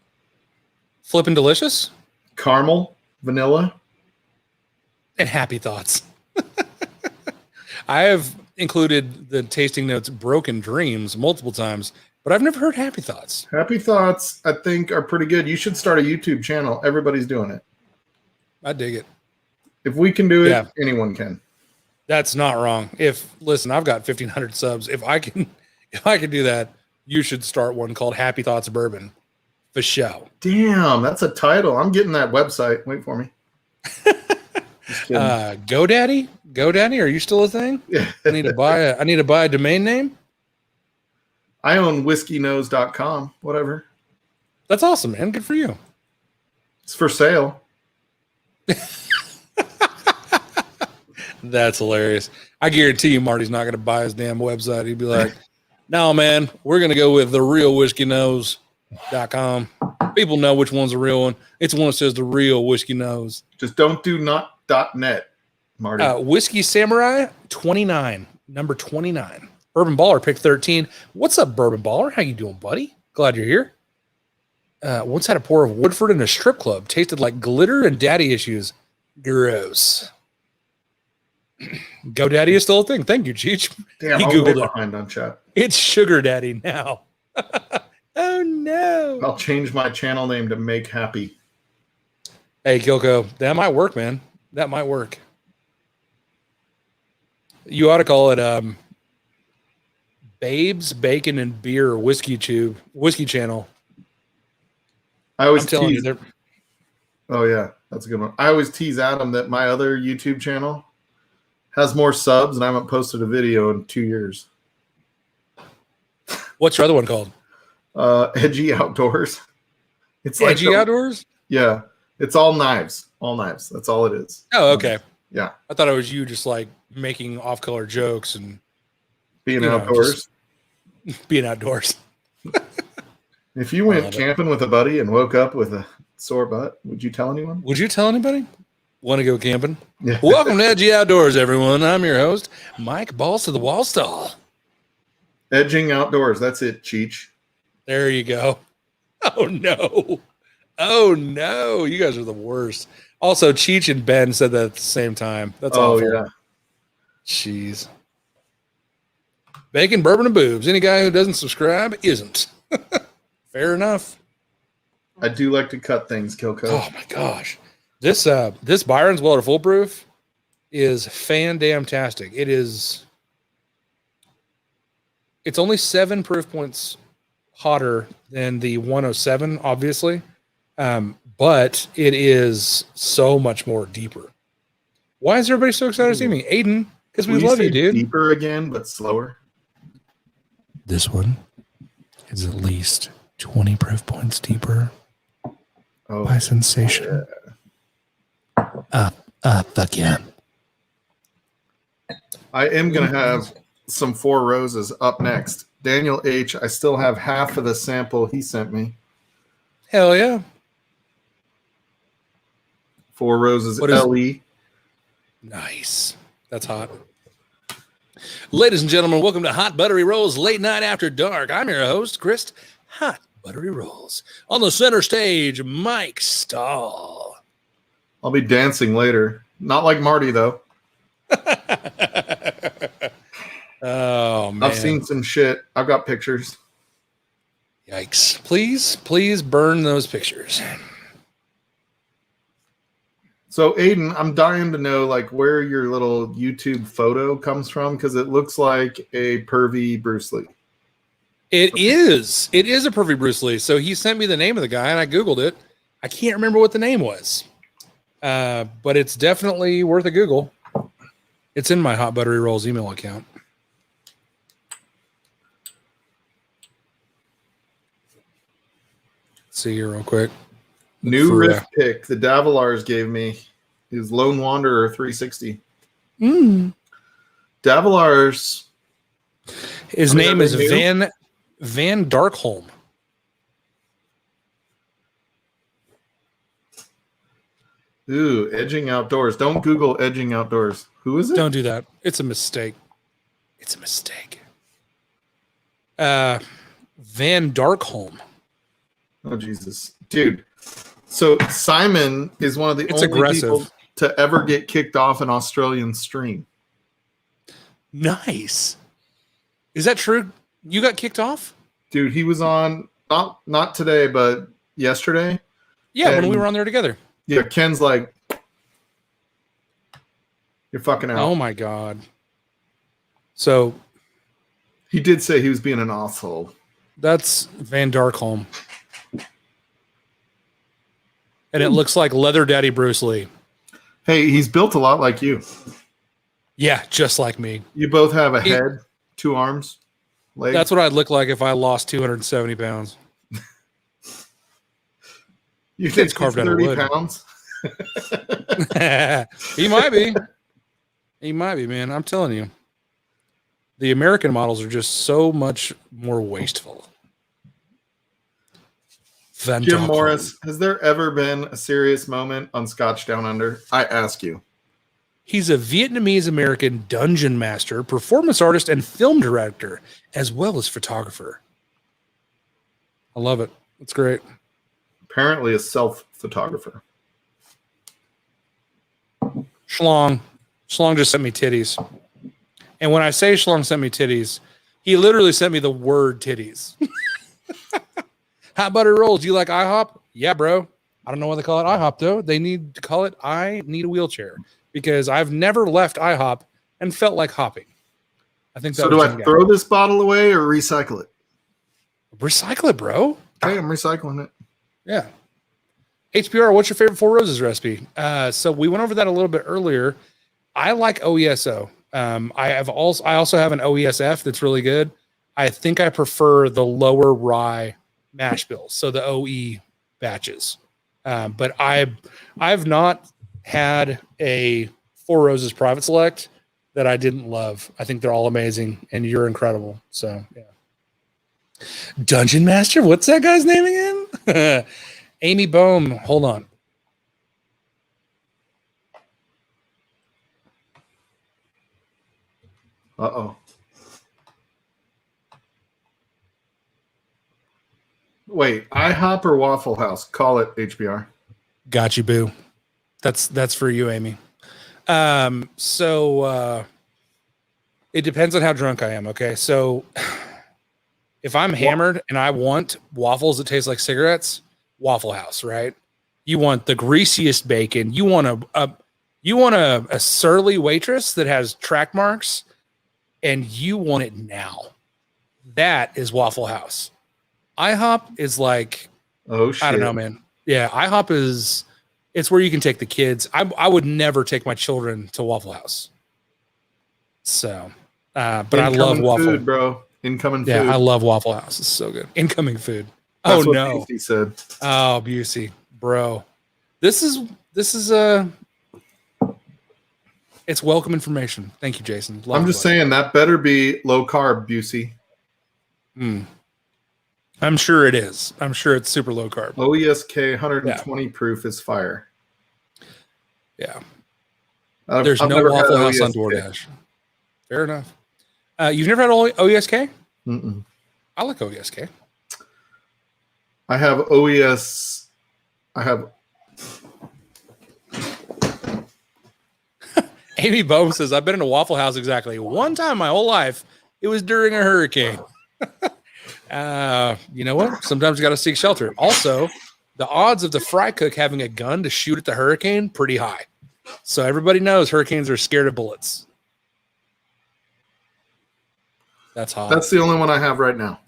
Flippin' delicious. Caramel, vanilla, and happy thoughts. I have included the tasting notes Broken Dreams multiple times, but I've never heard Happy Thoughts. Happy Thoughts, I think, are pretty good. You should start a YouTube channel. Everybody's doing it. I dig it. If we can do it, anyone can. That's not wrong. Listen, I've got 1,500 subs. If I can do that, you should start one called Happy Thoughts Bourbon. For show. Damn, that's a title. I'm getting that website. Wait for me. GoDaddy? GoDaddy, are you still a thing? Yeah. I need to buy a domain name. I own whiskeyknows.com. Whatever. That's awesome, man. Good for you. It's for sale. That's hilarious. I guarantee you Marty's not going to buy his damn website. He'd be like, no, man, we're going to go with the real whiskeyknows.com. People know which one's the real one. It's one that says the real Whiskey Knows. Just don't do .net, Marty. Whiskey Samurai 29, number 29. Bourbon Baller picked 13. What's up, Bourbon Baller? How you doing, buddy? Glad you're here. Once had a pour of Woodford in a strip club. Tasted like glitter and daddy issues. Gross. GoDaddy is still a thing. Thank you, Cheech. Damn, he I'm Googled way behind on chat. It's Sugar Daddy now. Oh, no. I'll change my channel name to Make Happy. Hey, Kilko, that might work, man. That might work. You ought to call it Babes, Bacon, and Beer Whiskey Channel. I always I'm telling tease. you, oh, yeah. That's a good one. I always tease Adam that my other YouTube channel has more subs and I haven't posted a video in 2 years. what's your other one called? Edgy Outdoors. It's Edgy Outdoors? Yeah. It's all knives. All knives. That's all it is. Oh, okay. Yeah. I thought it was you just like making off-color jokes and being outdoors. Being outdoors. If you went camping with a buddy and woke up with a sore butt, would you tell anyone? Would you tell anybody? Want to go camping? Yeah. Welcome to Edgy Outdoors, everyone. I'm your host, Mike Balls to the Wall Stall. Edging Outdoors. That's it, Cheech. There you go. Oh, no. Oh, no. You guys are the worst. Also, Cheech and Ben said that at the same time. That's awful. Yeah. Jeez. Bacon, bourbon, and boobs. Any guy who doesn't subscribe isn't. Fair enough. I do like to cut things, Kilco. Oh my gosh. This Byron's Weller Full Proof is fan-damn-tastic. It's only 7 proof points hotter than the 107, obviously. But it is so much more deeper. Why is everybody so excited to see me? Aiden, because we love you, dude. Deeper again, but slower. This one is at least 20 proof points deeper. Oh, by sensation. Yeah. Fuck yeah. I am going to have some Four Roses up next. Daniel H., I still have half of the sample he sent me. Hell yeah. Four Roses LE. Nice. That's hot. Ladies and gentlemen, welcome to Hot Buttery Rolls Late Night After Dark. I'm your host, Chris Hot Buttery Rolls. On the center stage, Mike Stahl. I'll be dancing later. Not like Marty, though. Oh, man. I've seen some shit. I've got pictures. Yikes. Please burn those pictures. So, Aiden, I'm dying to know like where your little YouTube photo comes from because it looks like a pervy Bruce Lee. It is a pervy Bruce Lee. So he sent me the name of the guy and I Googled it. I can't remember what the name was. But it's definitely worth a Google. It's in my Hot Buttery Rolls email account. Let's see here real quick. New riff pick the Davilars gave me is Lone Wanderer 360. Davilars. His name is Van Darkholm. Ooh, Edging Outdoors. Don't Google Edging Outdoors. Who is it? Don't do that. It's a mistake. It's a mistake. Van Darkholm. Oh, Jesus. Dude. So Simon is one of the only people to ever get kicked off an Australian stream. Nice. Is that true? You got kicked off? Dude, he was on, not today, but yesterday. Yeah, when we were on there together. Yeah, Ken's like, you're fucking out. Oh, my God. So. He did say he was being an asshole. That's Van Darkholm. And it looks like Leather Daddy Bruce Lee. Hey, he's built a lot like you. Yeah, just like me. You both have a head, 2 arms, legs. That's what I'd look like if I lost 270 pounds. You think carved out of wood? Pounds? He might be. He might be, man. I'm telling you. The American models are just so much more wasteful. Jim Morris, has there ever been a serious moment on Scotch Down Under? I ask you. He's a Vietnamese American dungeon master, performance artist, and film director, as well as photographer. I love it. It's great. Apparently a self-photographer. Schlong just sent me titties. And when I say Schlong sent me titties, he literally sent me the word titties. Hot Butter Rolls, do you like IHOP? Yeah, bro. I don't know why they call it IHOP, though. They need to call it I Need a Wheelchair because I've never left IHOP and felt like hopping. I think. So do I throw this bottle away or recycle it? Recycle it, bro. Okay, I'm recycling it. Yeah. HPR, what's your favorite Four Roses recipe? So we went over that a little bit earlier. I like OESO. I also have an OESF that's really good. I think I prefer the lower rye mash bills, so the OE batches. But I've not had a Four Roses Private Select that I didn't love. I think they're all amazing, and you're incredible. So yeah. Dungeon Master, what's that guy's name again? Amy Bohm. Hold on. Uh-oh. Wait, IHOP or Waffle House? Call it HBR. Got you, boo. That's for you, Amy. So it depends on how drunk I am. Okay, so if I'm hammered and I want waffles that taste like cigarettes, Waffle House, right? You want the greasiest bacon. You want a surly waitress that has track marks, and you want it now. That is Waffle House. IHOP is like, oh shit. I don't know, man. Yeah, IHOP is, it's where you can take the kids. I would never take my children to Waffle House. So, but I love waffle food, bro. Incoming food. Yeah, I love Waffle House. It's so good. Incoming food. That's oh what no, Busey said. Oh, Busey, bro. This is it's welcome information. Thank you, Jason. Love I'm just saying that better be low carb, Busey. I'm sure it is. I'm sure it's super low carb. OESK 120 proof is fire. Yeah. There's no Waffle House on DoorDash. Fair enough. You've never had OESK? Mm-mm. I like OESK. I have OES. I have. Amy Bohm says, I've been in a Waffle House exactly one time my whole life. It was during a hurricane. You know what? Sometimes you got to seek shelter. Also, the odds of the fry cook having a gun to shoot at the hurricane, pretty high. So everybody knows hurricanes are scared of bullets. That's hot. That's the only one I have right now.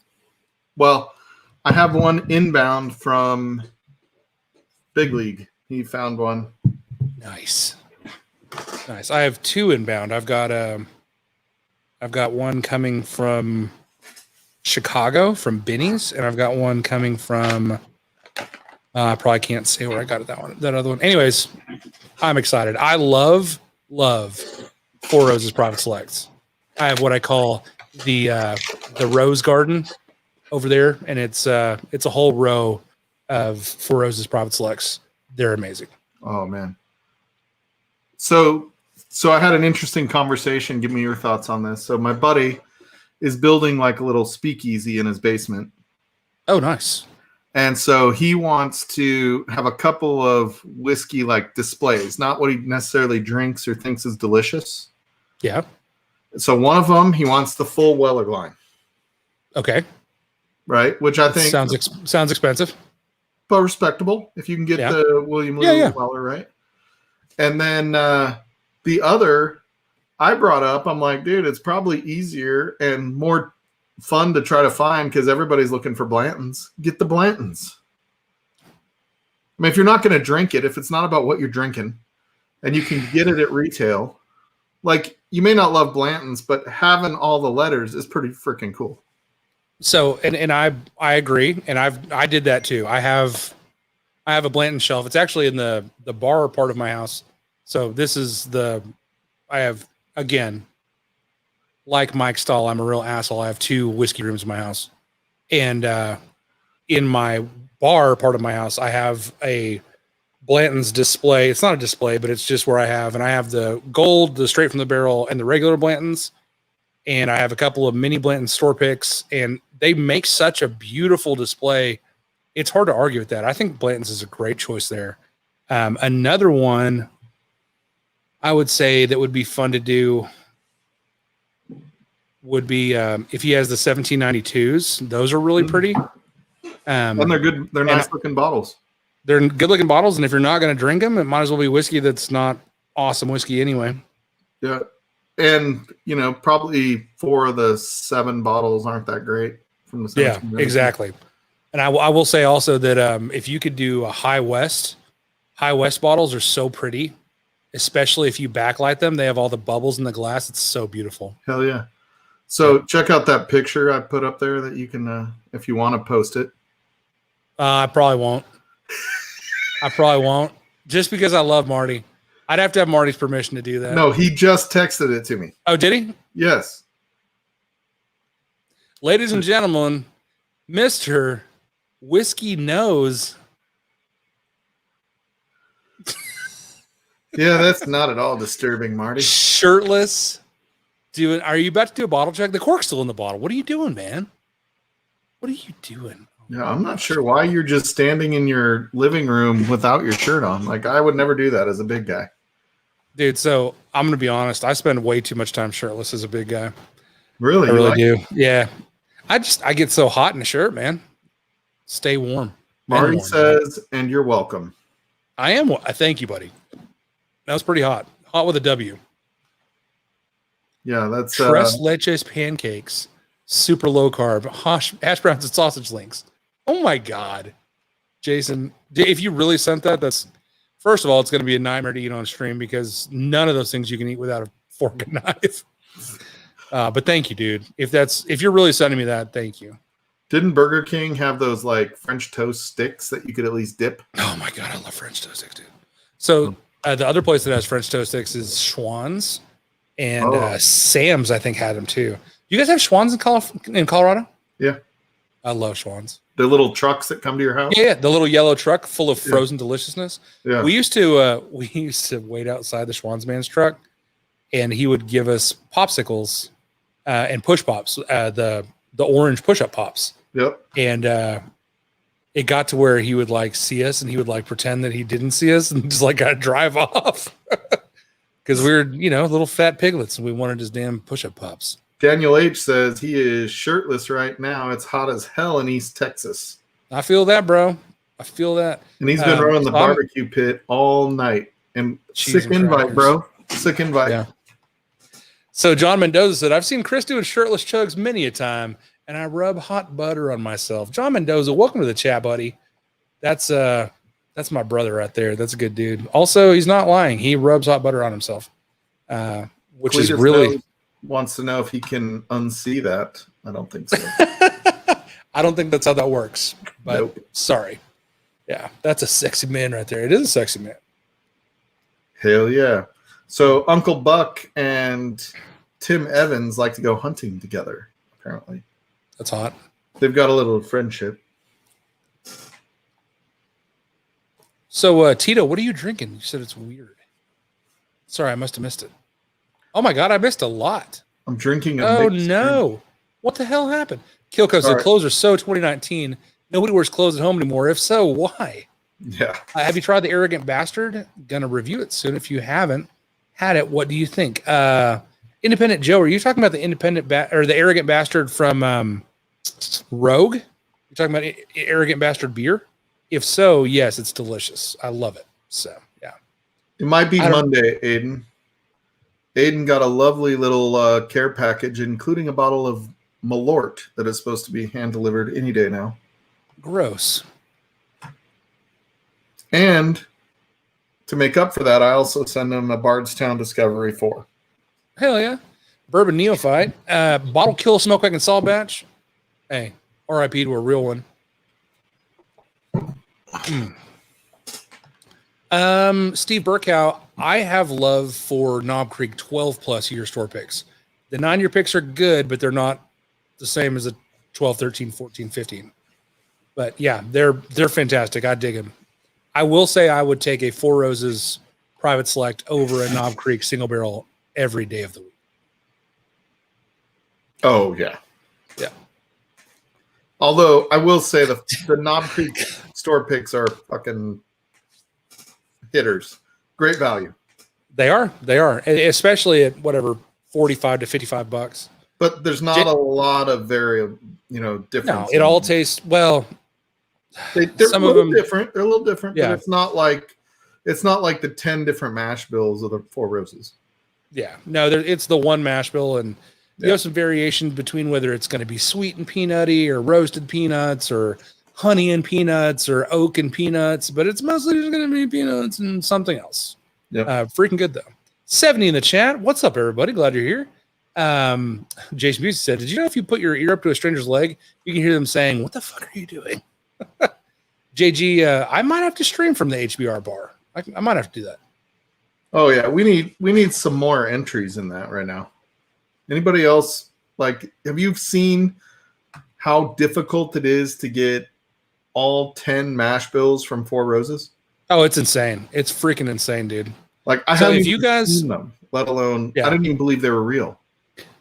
Well, I have one inbound from Big League. He found one. Nice. I have two inbound. I've got one coming from Chicago from Benny's, and I've got one coming from I probably can't say where I got that other one. Anyways, I'm excited. I love Four Roses Private Selects. I have what I call the Rose Garden over there, and it's a whole row of Four Roses Private Selects. They're amazing. Oh man. So I had an interesting conversation. Give me your thoughts on this. So my buddy is building like a little speakeasy in his basement. Oh, nice. And so he wants to have a couple of whiskey like displays, not what he necessarily drinks or thinks is delicious. Yeah. So one of them, he wants the full Weller line. Okay. Right, which I think sounds expensive, but respectable if you can get the William Lee Weller, right? And then the other I brought up, I'm like, dude, it's probably easier and more fun to try to find because everybody's looking for Blantons. Get the Blantons. I mean, if you're not going to drink it, if it's not about what you're drinking, and you can get it at retail, like you may not love Blantons, but having all the letters is pretty freaking cool. So, and I agree, and I did that too. I have a Blanton shelf. It's actually in the bar part of my house. So this is I have, again, like Mike Stahl, I'm a real asshole. I have two whiskey rooms in my house. And in my bar part of my house, I have a Blanton's display. It's not a display, but it's just where I have the gold, the straight from the barrel, and the regular Blantons. And I have a couple of mini Blanton store picks, and they make such a beautiful display. It's hard to argue with that. I think Blanton's is a great choice there. Another one I would say that would be fun to do would be if he has the 1792s. Those are really pretty. And they're good. They're nice looking bottles. They're good looking bottles, and if you're not going to drink them, it might as well be whiskey that's not awesome whiskey anyway. Yeah. And, probably 4 of the 7 bottles aren't that great from the 17. Yeah, exactly. And I will say also that if you could do a High West bottles are so pretty, especially if you backlight them. They have all the bubbles in the glass. It's so beautiful. Hell yeah. So check out that picture I put up there that you can, if you want to post it. I probably won't. Just because I love Marty. I'd have to have Marty's permission to do that. No, he just texted it to me. Oh, did he? Yes. Ladies and gentlemen, Mr. Whiskey Nose. Yeah, that's not at all disturbing, Marty. Shirtless. Are you about to do a bottle check? The cork's still in the bottle. What are you doing, man? What are you doing? Yeah, I'm not sure why you're just standing in your living room without your shirt on. Like, I would never do that as a big guy. Dude, so I'm going to be honest. I spend way too much time shirtless as a big guy. Really? I really do. Yeah. I get so hot in a shirt, man. Stay warm. Marty says, and you're welcome. I am. Thank you, buddy. That was pretty hot. Hot with a W. Yeah, that's Tres leches pancakes, super low carb, hash browns and sausage links. Oh my God, Jason! If you really sent that, that's first of all, it's going to be a nightmare to eat on stream because none of those things you can eat without a fork and knife. But thank you, dude. If you're really sending me that, thank you. Didn't Burger King have those like French toast sticks that you could at least dip? Oh my God, I love French toast sticks, dude. So the other place that has French toast sticks is Schwann's, and Sam's I think had them too. You guys have Schwann's in Colorado? Yeah, I love Schwann's. The little trucks that come to your house. Yeah, the little yellow truck full of frozen deliciousness. Yeah, we used to wait outside the Schwann's man's truck, and he would give us popsicles and push pops, the orange push-up pops. Yep. And it got to where he would like see us and he would like pretend that he didn't see us and just like drive off because we were, little fat piglets and we wanted his damn push-up pops. Daniel H says he is shirtless right now. It's hot as hell in East Texas. I feel that, bro. I feel that. And he's been running the barbecue pit all night. And sick invite, bro. Sick invite. Yeah. So John Mendoza said, I've seen Chris doing shirtless chugs many a time, and I rub hot butter on myself. John Mendoza, welcome to the chat, buddy. That's my brother right there. That's a good dude. Also, he's not lying. He rubs hot butter on himself, which Cletus is really wants to know if he can unsee that. I don't think so. I don't think that's how that works. But Nope. Sorry. Yeah, that's a sexy man right there. It is a sexy man. Hell yeah. So Uncle Buck and Tim Evans like to go hunting together, apparently. That's hot. They've got a little friendship. So, Tito, what are you drinking? You said it's weird. Sorry, I must have missed it. Oh, my God, I missed a lot. I'm drinking Oh, no. Drink. What the hell happened? Kilko said, clothes are so 2019. Nobody wears clothes at home anymore. If so, why? Yeah. Have you tried the Arrogant Bastard? Gonna review it soon. If you haven't had it, what do you think? Independent Joe, are you talking about the or the Arrogant Bastard from Rogue? You're talking about Arrogant Bastard beer? If so, yes, it's delicious. I love it. So, yeah. It might be Monday, Aiden. Aiden got a lovely little care package, including a bottle of Malort that is supposed to be hand-delivered any day now. Gross. And to make up for that, I also send him a Bardstown Discovery 4. Hell yeah. Bourbon Neophyte. Bottle Kill Smoke Wagon Salt Batch. Hey, RIP to a real one. Steve Burkow, I have love for Knob Creek 12 plus year store picks. The 9-year picks are good, but they're not the same as the 12, 13, 14, 15. But yeah, they're fantastic. I dig them. I will say I would take a Four Roses Private Select over a Knob Creek single barrel every day of the week. Oh, yeah. Yeah. Although I will say the Knob Creek store picks are fucking hitters. Great value. They are. Especially at whatever, 45 to 55 bucks. But there's not a lot of difference. No, it all tastes well. They're some a of them different. They're a little different, yeah. But it's not like the 10 different mash bills of the Four Roses. Yeah, no, it's the one mash bill, and you have some variation between whether it's going to be sweet and peanutty, or roasted peanuts, or honey and peanuts, or oak and peanuts, but it's mostly just going to be peanuts and something else. Yeah, freaking good though. 70 in the chat. What's up, everybody? Glad you're here. Jason Busey said, "Did you know if you put your ear up to a stranger's leg, you can hear them saying, 'What the fuck are you doing?'" JG, I might have to stream from the HBR bar. I might have to do that. Oh yeah, we need some more entries in that right now. Anybody else, have you seen how difficult it is to get all 10 mash bills from Four Roses? Oh, it's insane. It's freaking insane, dude. I haven't seen them, let alone I didn't even believe they were real.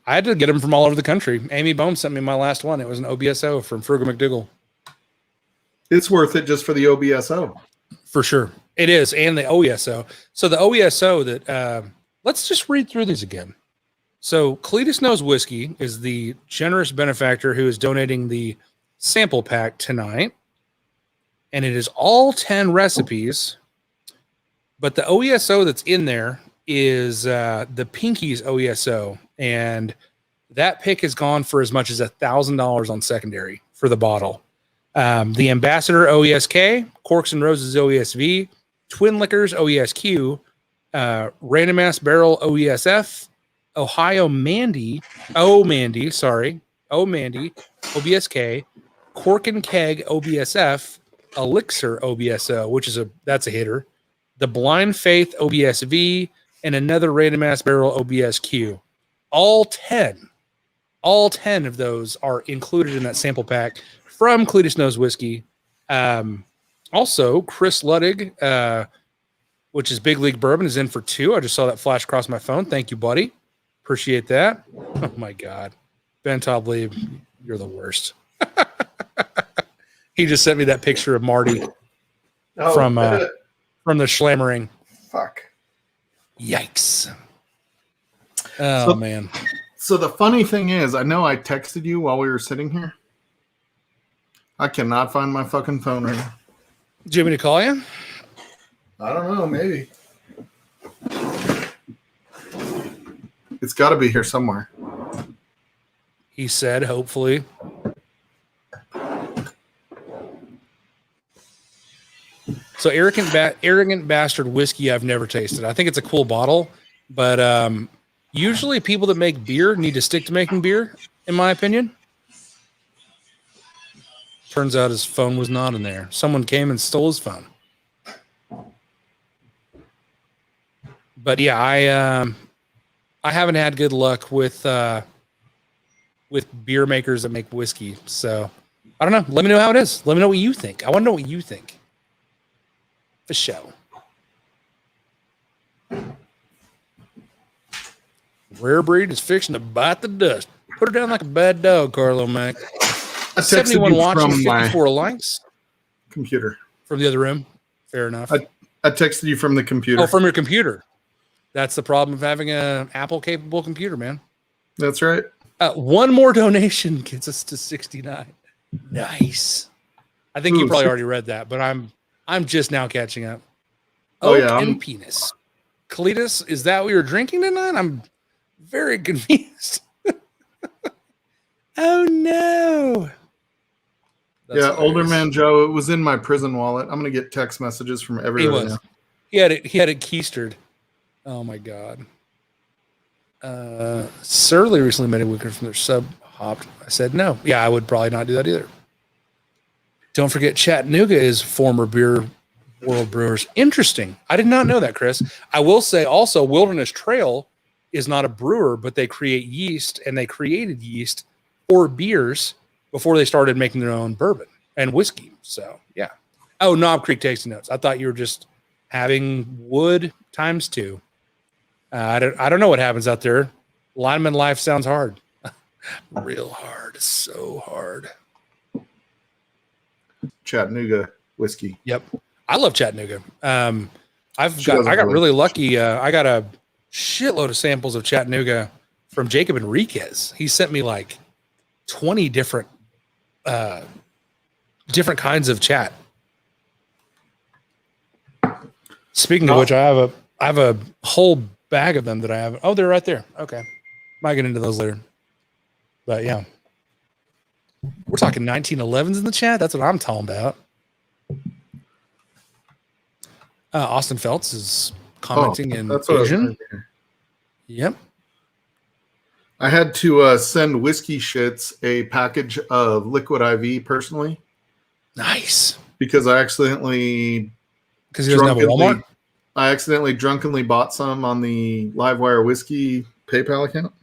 I had to get them from all over the country. Amy Bohm sent me my last one. It was an OBSO from Frugal McDougal. It's worth it just for the OBSO. For sure. It is. And the OESO. So the OESO that, let's just read through these again. So Cletus Knows Whiskey is the generous benefactor who is donating the sample pack tonight. And it is all 10 recipes. But the OESO that's in there is the Pinky's OESO. And that pick has gone for as much as $1,000 on secondary for the bottle. The Ambassador OESK, Corks and Roses OESV, Twin Liquors OESQ, Random Ass Barrel OESF, Ohio Mandy, OBSK, Cork and Keg OBSF, Elixir OBSO, that's a hitter, the Blind Faith OBSV, and another Random Ass Barrel OBSQ. All 10 of those are included in that sample pack from Cletus Knows Whiskey. Also, Chris Luddig, which is Big League Bourbon, is in for 2. I just saw that flash across my phone. Thank you, buddy. Appreciate that. Oh, my God. Ben Tobley, you're the worst. He just sent me that picture of Marty from the Schlammering. Fuck. Yikes. Oh, man. So the funny thing is, I know I texted you while we were sitting here. I cannot find my fucking phone right now. Do you want me to call you? I don't know, maybe. It's got to be here somewhere. He said, hopefully. So arrogant bastard whiskey I've never tasted. I think it's a cool bottle, but usually people that make beer need to stick to making beer, in my opinion. Turns out his phone was not in there. Someone came and stole his phone. But yeah, I haven't had good luck with beer makers that make whiskey. So I don't know. Let me know how it is. Let me know what you think. I want to know what you think. For show. Rare breed is fixing to bite the dust. Put her down like a bad dog, Carlo Mac. 71 watching, 54 likes. Computer. From the other room. Fair enough. I texted you from the computer. Oh, from your computer. That's the problem of having an Apple-capable computer, man. That's right. One more donation gets us to 69. Nice. I think you probably already read that, but I'm just now catching up. Oak and penis. Cletus, is that what you're drinking tonight? I'm very confused. Oh, no. That's hilarious. Older man Joe, it was in my prison wallet. I'm going to get text messages from everyone now. He had it keistered. Oh, my God. Surly recently made a wicker from their sub hopped. I said no. Yeah, I would probably not do that either. Don't forget Chattanooga is former beer world brewers. Interesting. I did not know that, Chris. I will say also Wilderness Trail is not a brewer, but they create yeast, and they created yeast for beers before they started making their own bourbon and whiskey. So, yeah. Oh, Knob Creek tasting notes. I thought you were just having wood times 2. I don't know what happens out there. Lineman life sounds hard. Real hard. So hard. Chattanooga whiskey. Yep. I love Chattanooga. I got really lucky. I got a shitload of samples of Chattanooga from Jacob Enriquez. He sent me like 20 different kinds of chat. Speaking of which, I have a whole bag of them that I have. Oh, they're right there. Okay. Might get into those later. But yeah. We're talking 1911s in the chat. That's what I'm talking about. Austin Feltz is commenting in Asian. Yep. I had to send Whiskey Shits a package of Liquid IV personally. Nice. Because I accidentally... Because he doesn't have a Walmart? I accidentally drunkenly bought some on the Livewire Whiskey PayPal account.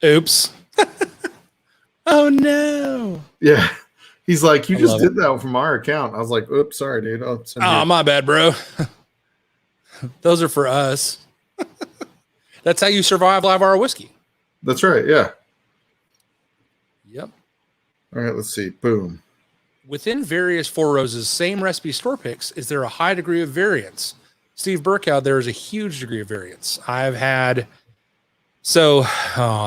Oops. Oh, no. Yeah. He's like, you just did that from our account. I was like, oops, sorry, dude. Oh, my bad, bro. Those are for us. That's how you survive Livewire Whiskey. That's right, yeah. Yep. All right, let's see. Boom. Within various Four Roses same recipe store picks, is there a high degree of variance? Steve Burkow, there is a huge degree of variance. I've had So,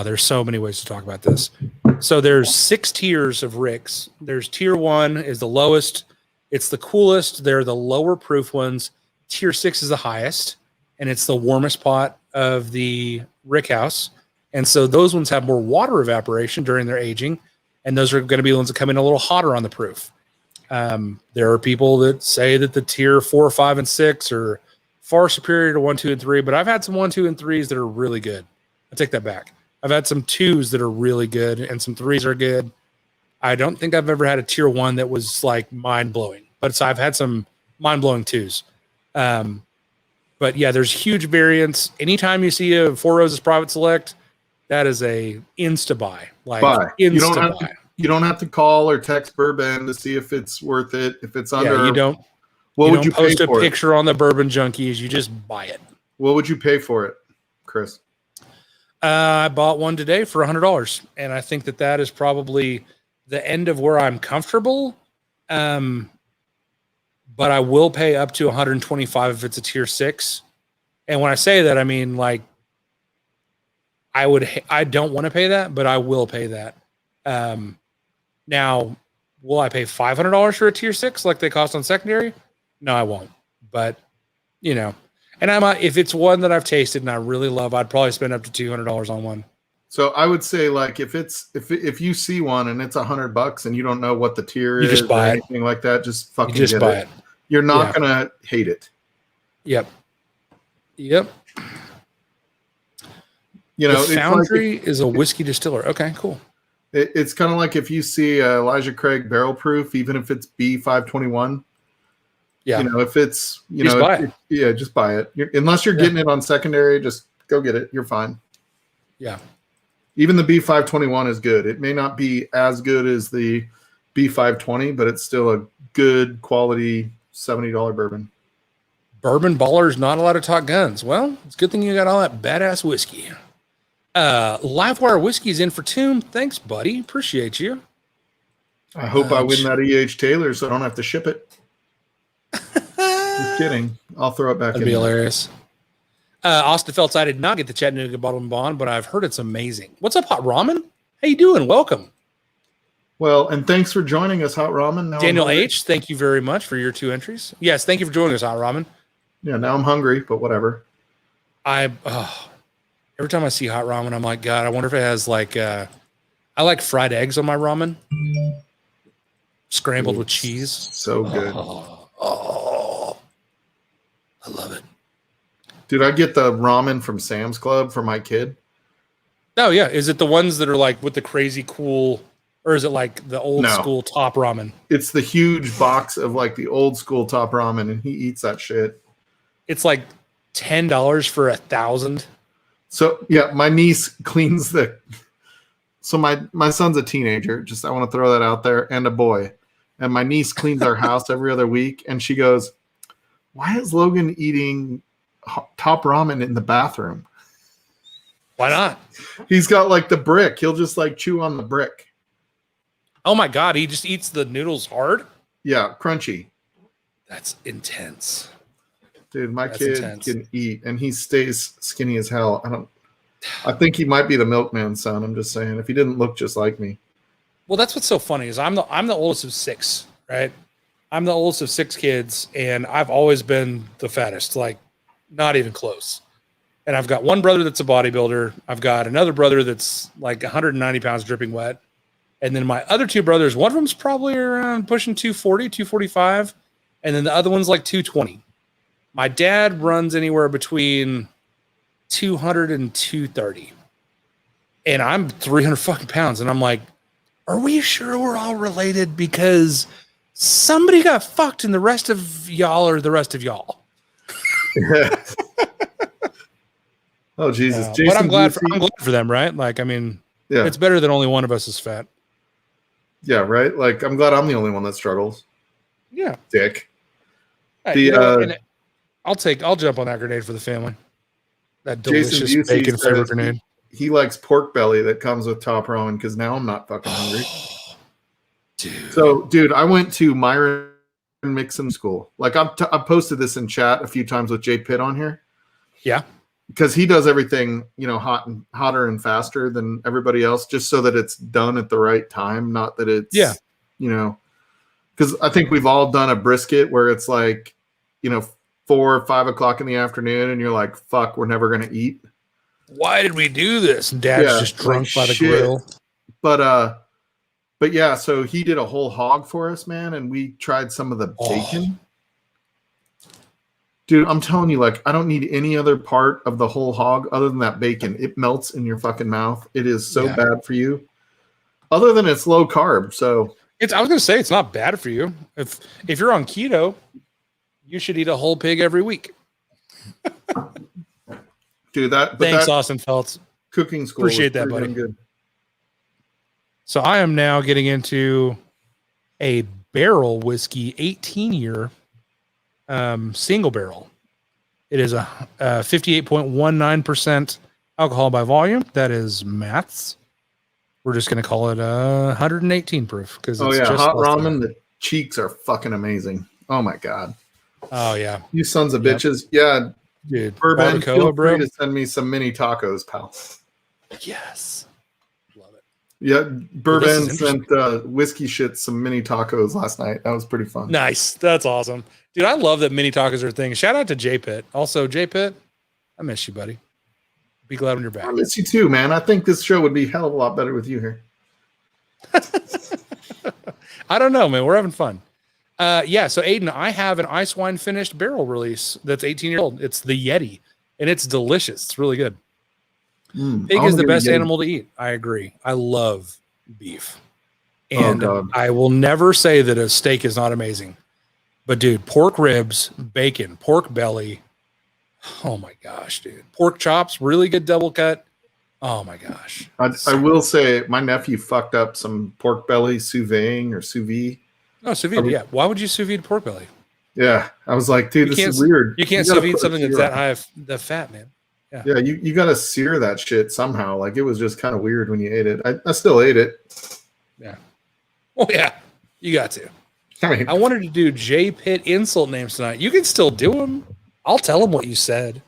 there's so many ways to talk about this. So there's 6 tiers of ricks. There's tier 1 is the lowest. It's the coolest. They're the lower proof ones. Tier 6 is the highest, and it's the warmest pot of the rick house. And so those ones have more water evaporation during their aging, and those are going to be the ones that come in a little hotter on the proof. There are people that say that the tier 4, 5, and 6 are far superior to 1, 2, and 3, but I've had some 1, 2, and 3s that are really good. I take that back. I've had some 2s that are really good, and some 3s are good. I don't think I've ever had a tier 1 that was like mind blowing, but I've had some mind blowing 2s. But yeah, there's huge variance. Anytime you see a Four Roses Private Select, that is a insta buy. Like buy. Insta buy. You don't have to call or text Bourbon to see if it's worth it. If it's under, you don't. What would you post pay a for picture on the Bourbon Junkies? You just buy it. What would you pay for it, Chris? I bought one today for $100, and I think that is probably the end of where I'm comfortable. But I will pay up to $125 if it's a tier 6. And when I say that, I mean like I don't want to pay that, but I will pay that. Now, will I pay $500 for a tier 6 like they cost on secondary? No, I won't. But and I might, if it's one that I've tasted and I really love, I'd probably spend up to $200 on one. So I would say, like, if you see one and it's $100 and you don't know what the tier is, just buy or anything like that, just fucking just buy it. You're not gonna hate it. Yep. The Foundry is a whiskey distiller. Okay, cool. It's kind of like if you see Elijah Craig barrel proof, even if it's B521. Yeah. If it's just buy it. Just buy it. Unless you're getting it on secondary, just go get it. You're fine. Yeah. Even the B521 is good. It may not be as good as the B520, but it's still a good quality $70 bourbon. Bourbon ballers not allowed to talk guns. Well, it's a good thing you got all that badass whiskey. Livewire Whiskey's in for Tomb. Thanks, buddy. Appreciate you. I hope I win that E.H. Taylor so I don't have to ship it. Just kidding. I'll throw it back in. That'd be hilarious. Austin Feltz, I did not get the Chattanooga Bottle and Bond, but I've heard it's amazing. What's up, Hot Ramen? How you doing? Welcome. Well, and thanks for joining us, Hot Ramen. Now Daniel H., thank you very much for your 2 entries. Yes, thank you for joining us, Hot Ramen. Yeah, now I'm hungry, but whatever. Every time I see hot ramen, I'm like, God, I wonder if it has like, I like fried eggs on my ramen. Scrambled with cheese. So good. I love it. Dude, I get the ramen from Sam's Club for my kid. Oh, yeah. Is it the ones that are like with the crazy cool, or is it like the old school top ramen? It's the huge box of like the old school top ramen, and he eats that shit. It's like $10 for 1,000. So yeah, my niece cleans so my son's a teenager, just I want to throw that out there, and a boy. And my niece cleans our house every other week, and she goes, "Why is Logan eating top ramen in the bathroom?" Why not? He's got like the brick. He'll just like chew on the brick. Oh my God, he just eats the noodles hard? Yeah, crunchy. That's intense. Dude, my kid can eat, and he stays skinny as hell. I think he might be the milkman's son. I'm just saying, if he didn't look just like me. Well, that's what's so funny is I'm the oldest of 6, right? I'm the oldest of 6 kids, and I've always been the fattest, like not even close. And I've got one brother that's a bodybuilder. I've got another brother that's like 190 pounds dripping wet. And then my other 2 brothers, one of them's probably around pushing 240, 245. And then the other one's like 220. My dad runs anywhere between 200 and 230. And I'm 300 fucking pounds. And I'm like, are we sure we're all related? Because somebody got fucked and the rest of y'all are the rest of y'all. Oh, Jesus. Jason, but I'm glad for them, right? Like, I mean, it's better than only one of us is fat. Yeah, right? Like, I'm glad I'm the only one that struggles. Yeah. Dick. I'll jump on that grenade for the family. That delicious bacon flavored grenade. He likes pork belly that comes with top ramen because now I'm not fucking hungry. Dude. So, dude, I went to Myron Mixon School. Like, I've posted this in chat a few times with Jay Pitt on here. Yeah. because he does everything, hotter and faster than everybody else, just so that it's done at the right time. Not that it's, because I think we've all done a brisket where it's like, 4 or 5 o'clock in the afternoon, and you're like, fuck, we're never going to eat. Why did we do this? And Dad's just drunk by the grill. But yeah, so he did a whole hog for us, man, and we tried some of the bacon. Dude, I'm telling you, like, I don't need any other part of the whole hog other than that bacon. It melts in your fucking mouth. It is so bad for you. Other than it's low carb, so I was gonna say it's not bad for you. If you're on keto, you should eat a whole pig every week. Dude, thanks, Austin Feltz. Cooking school. Appreciate that, buddy. Good. So I am now getting into a barrel whiskey, 18-year single barrel. It is a 58.19% alcohol by volume. That is maths. We're just going to call it 118 proof because it's just hot ramen. The cheeks are fucking amazing. Oh my god. Oh yeah, you sons of bitches. Yeah, dude. Bourbon, feel free to send me some mini tacos, pal. Yes, love it. Yeah, Bourbon sent whiskey shit some mini tacos last night. That was pretty fun. Nice, that's awesome, dude. I love that mini tacos are a thing. Shout out to J Pitt. Also, J Pitt, I miss you, buddy. Be glad when you're back. I miss you too, man. I think this show would be a hell of a lot better with you here. I don't know, man. We're having fun. So Aiden, I have an ice wine finished barrel release that's 18 years old. It's the Yeti, and it's delicious. It's really good. Pig is the best animal to eat. I agree. I love beef, and I will never say that a steak is not amazing. But dude, pork ribs, bacon, pork belly. Oh my gosh, dude. Pork chops, really good double cut. Oh my gosh. I will say my nephew fucked up some pork belly sous vide or sous vide. No, sous vide, yeah. Why would you sous vide pork belly? Yeah. I was like, dude, this is weird. You can't sous vide something that's that high of the fat, man. Yeah. Yeah, you got to sear that shit somehow. Like, it was just kind of weird when you ate it. I still ate it. Yeah. Oh, yeah. You got to. I wanted to do J Pitt insult names tonight. You can still do them. I'll tell them what you said.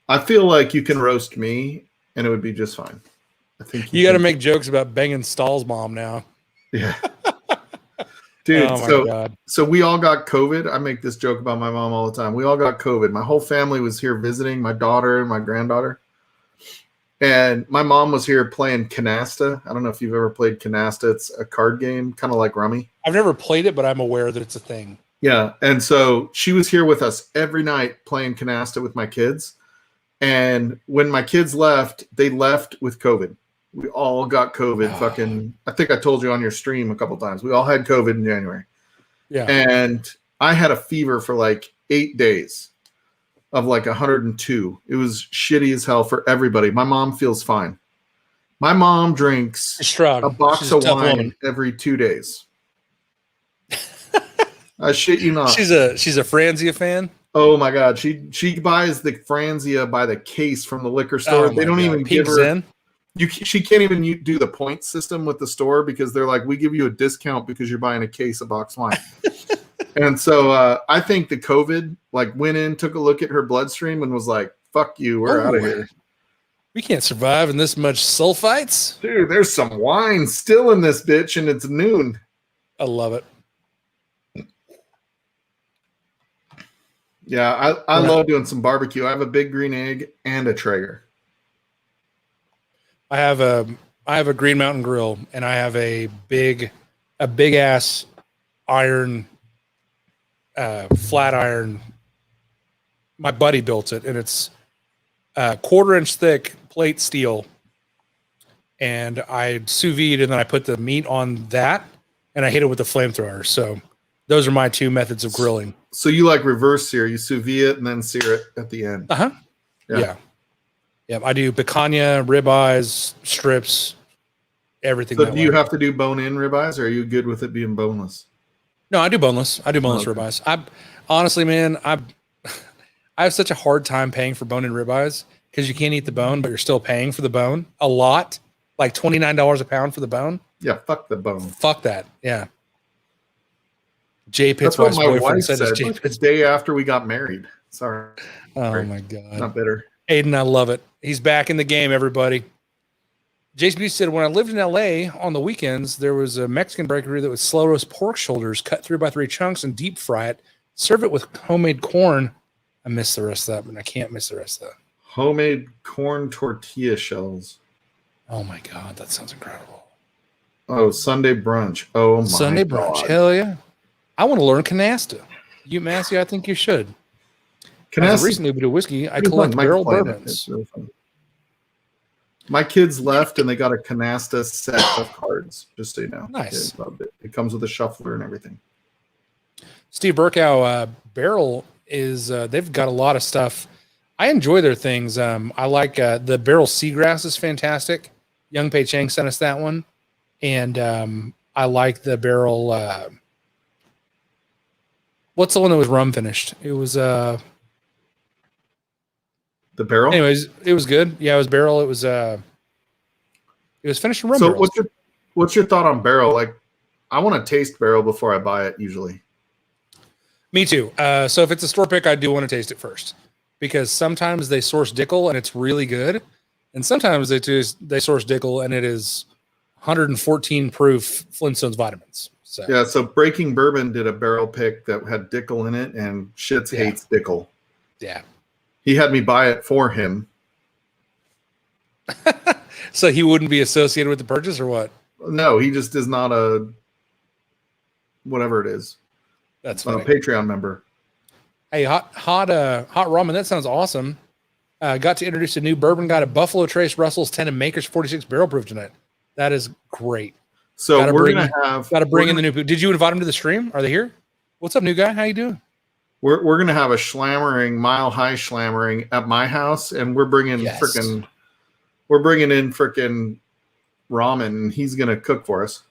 I feel like you can roast me, and it would be just fine. I think you got to make jokes about banging Stahl's mom now. Yeah. Dude, so we all got COVID. I make this joke about my mom all the time. We all got COVID. My whole family was here visiting, my daughter and my granddaughter. And my mom was here playing canasta. I don't know if you've ever played canasta. It's a card game, kind of like Rummy. I've never played it, but I'm aware that it's a thing. Yeah. And so she was here with us every night playing canasta with my kids. And when my kids left, they left with COVID. We all got COVID. I think I told you on your stream a couple times. We all had COVID in January. Yeah. And I had a fever for like 8 days of like 102. It was shitty as hell for everybody. My mom feels fine. My mom drinks a box of wine every 2 days. I shit you not. She's a Franzia fan. Oh my god, she buys the Franzia by the case from the liquor store. They don't even give her. She can't even do the point system with the store because they're like, we give you a discount because you're buying a case of box wine. And so I think the COVID went in, took a look at her bloodstream, and was like, "Fuck you, we're out of here. We can't survive in this much sulfites, dude. There's some wine still in this bitch, and it's noon. I love it." Yeah, I love doing some barbecue. I have a big green egg and a Traeger. I have a Green Mountain grill, and I have a big ass iron, flat iron. My buddy built it, and it's 1/4 inch thick plate steel. And I sous vide, and then I put the meat on that, and I hit it with the flamethrower. So those are my two methods of grilling. So you like reverse sear? You sous vide it and then sear it at the end. Yeah. I do picanha, ribeyes, strips, everything. So do you have to do bone-in ribeyes, or are you good with it being boneless? No, I do boneless. Ribeyes. Honestly, man, I have such a hard time paying for bone-in ribeyes because you can't eat the bone, but you're still paying for the bone a lot, like $29 a pound for the bone. Yeah, fuck the bone. Fuck that. Yeah. Jay Pitt's wife's boyfriend said the day after we got married. Sorry. Oh my God. Not bitter. Aiden, I love it. He's back in the game, everybody. JCB said, when I lived in LA on the weekends, there was a Mexican bakery that would slow roast pork shoulders, cut 3x3 chunks, and deep fry it. Serve it with homemade corn. I miss the rest of that, but I can't miss the rest of that. Homemade corn tortilla shells. Oh my God, that sounds incredible. Oh, Sunday brunch. Oh my Sunday God. brunch. Hell yeah. I want to learn canasta. You, Massey, I think you should. Canasta. Recently, we do whiskey. I collect barrel bourbons. Really fun. My kids left and they got a canasta set of cards, just so you know. Nice. It comes with a shuffler and everything. Steve Burkow, Barrel is, they've got a lot of stuff. I enjoy their things. I like the Barrel Seagrass is fantastic. Young Pei Chang sent us that one. And I like the Barrel. What's the one that was rum finished? It was the Barrel. Anyways, it was good. Yeah, it was Barrel. It was finished in rum. So barrels. what's your thought on Barrel? Like, I want to taste Barrel before I buy it. Usually, me too. So if it's a store pick, I do want to taste it first because sometimes they source Dickel and it's really good, and sometimes they source Dickel and it is 114 proof Flintstones vitamins. So yeah. So Breaking Bourbon did a barrel pick that had Dickel in it, and shits hates Dickel. Yeah. He had me buy it for him. So he wouldn't be associated with the purchase or what? No, he just is not a whatever it is. That's funny. A Patreon member. Hey, hot ramen. That sounds awesome. Got to introduce a new bourbon guy to Buffalo Trace Russell's 10 and Maker's 46 barrel proof tonight. That is great. So gotta we're gonna bring in the new people. Did you invite them to the stream? Are they here? What's up, new guy? How you doing? We're gonna have a schlammering, mile high schlammering at my house, and we're bringing in frickin' ramen, and he's gonna cook for us.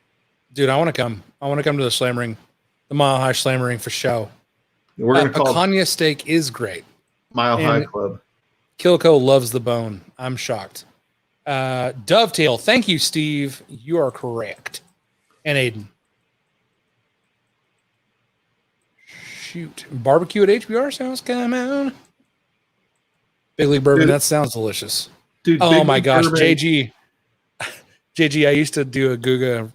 Dude, I want to come. I want to come to the slammering, the mile high slammering for show. We're gonna call Picanha steak is great. Mile High Club. Kilco loves the bone. I'm shocked. Dovetail, thank you, Steve. You are correct. And Aiden. Shoot. Barbecue at HBR's house, come on. Big League Bourbon, that sounds delicious. Dude, oh my gosh, Bourbon. JG, I used to do a Guga.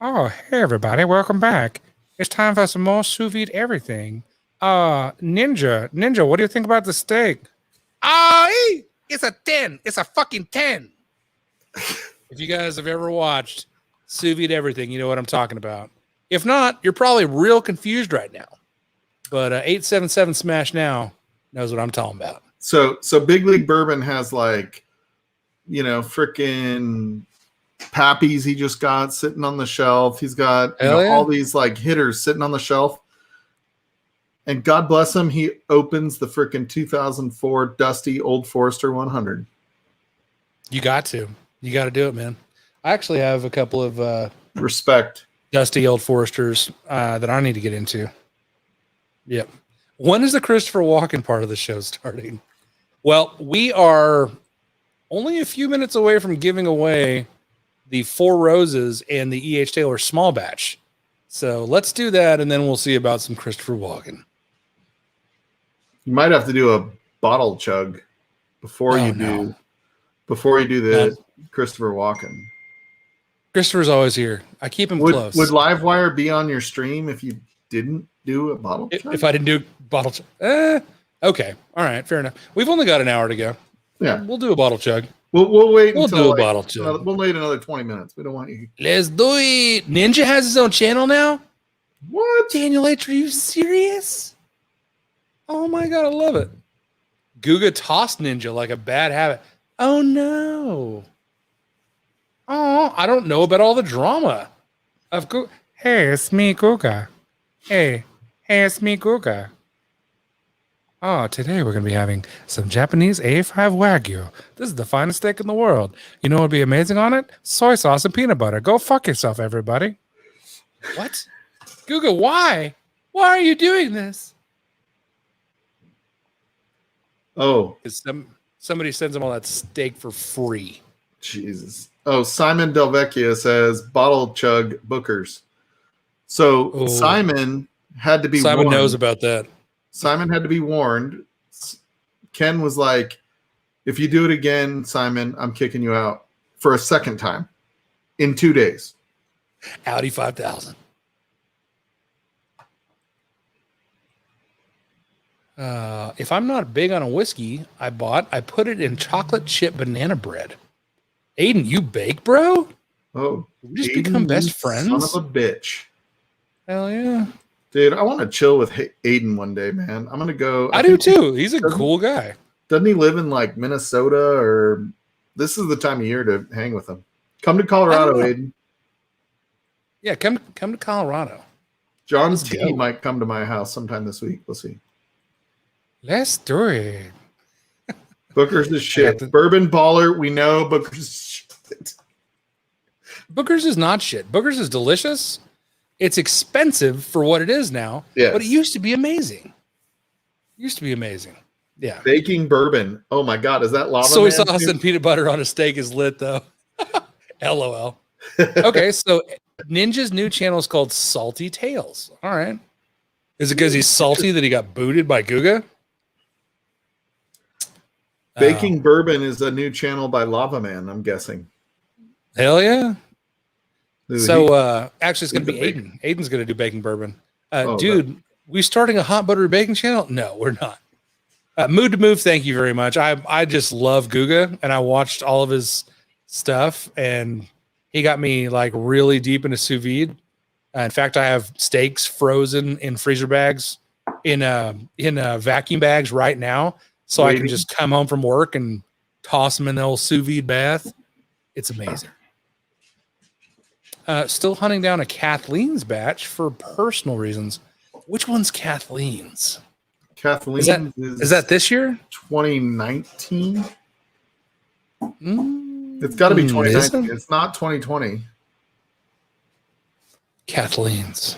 Oh, hey everybody, welcome back. It's time for some more sous vide everything. Ninja, what do you think about the steak? It's a 10. It's a fucking 10. If you guys have ever watched Sous Vide Everything, you know what I'm talking about. If not, you're probably real confused right now. But 877 Smash Now knows what I'm talking about. So Big League Bourbon has freaking Pappies he just got sitting on the shelf. He's got all these hitters sitting on the shelf. And God bless him, he opens the freaking 2004 Dusty Old Forester 100. You got to do it, man. I actually have a couple of respect Dusty Old Foresters that I need to get into. Yep. When is the Christopher Walken part of the show starting? Well, we are only a few minutes away from giving away the Four Roses and the E.H. Taylor small batch. So let's do that, and then we'll see about some Christopher Walken. You might have to do a bottle chug before you do the Christopher Walken. Christopher's always here. I keep him close. Would Livewire be on your stream if you didn't do a bottle chug? If I didn't do a bottle chug? Okay. All right. Fair enough. We've only got an hour to go. Yeah. We'll do a bottle chug. We'll wait until do a bottle chug. We'll wait another 20 minutes. We don't want you. Let's do it. Ninja has his own channel now? What? Daniel H., are you serious? Oh my God, I love it. Guga tossed Ninja like a bad habit. Oh no. Oh, I don't know about all the drama of Guga. Hey, it's me, Guga. Hey, it's me, Guga. Oh, today we're going to be having some Japanese A5 Wagyu. This is the finest steak in the world. You know what would be amazing on it? Soy sauce and peanut butter. Go fuck yourself, everybody. What? Guga, why? Why are you doing this? Oh. Somebody sends them all that steak for free. Jesus. Oh, Simon Delvecchia says bottle chug bookers. So Simon had to be Simon warned. knows about that. Simon had to be warned Ken was like, if you do it again, Simon, I'm kicking you out for a second time in 2 days. Audi 5000. If I'm not big on a whiskey, I put it in chocolate chip banana bread. Aiden, you bake, bro? Oh, we just become best friends? Son of a bitch. Hell yeah. Dude, I want to chill with Aiden one day, man. I'm going to go. I do too. He's a cool guy. Doesn't he live in like Minnesota or this is the time of year to hang with him? Come to Colorado, Aiden. Yeah, come to Colorado. John T might come to my house sometime this week. We'll see. Let's do it. Booker's is shit. Bourbon baller, we know Booker's is shit. Booker's is not shit. Booker's is delicious. It's expensive for what it is now, but it used to be amazing. Yeah. Baking bourbon. Oh my God, is that lava? Soy sauce and peanut butter on a steak is lit though. LOL. Okay, so Ninja's new channel is called Salty Tales. All right. Is it because he's salty that he got booted by Guga? Baking Bourbon is a new channel by Lava Man, I'm guessing. Hell yeah. So actually it's going to be Aiden. Aiden's going to do Baking Bourbon. Dude, we starting a hot buttery baking channel? No, we're not. Mood to Move, thank you very much. I just love Guga, and I watched all of his stuff, and he got me like really deep into sous vide. In fact, I have steaks frozen in freezer bags in vacuum bags right now, so I can just come home from work and toss them in the old sous vide bath. It's amazing. Still hunting down a Kathleen's batch for personal reasons. Which one's Kathleen's? Kathleen is that this year? 2019. It's got to be 2019. It's not 2020. Kathleen's.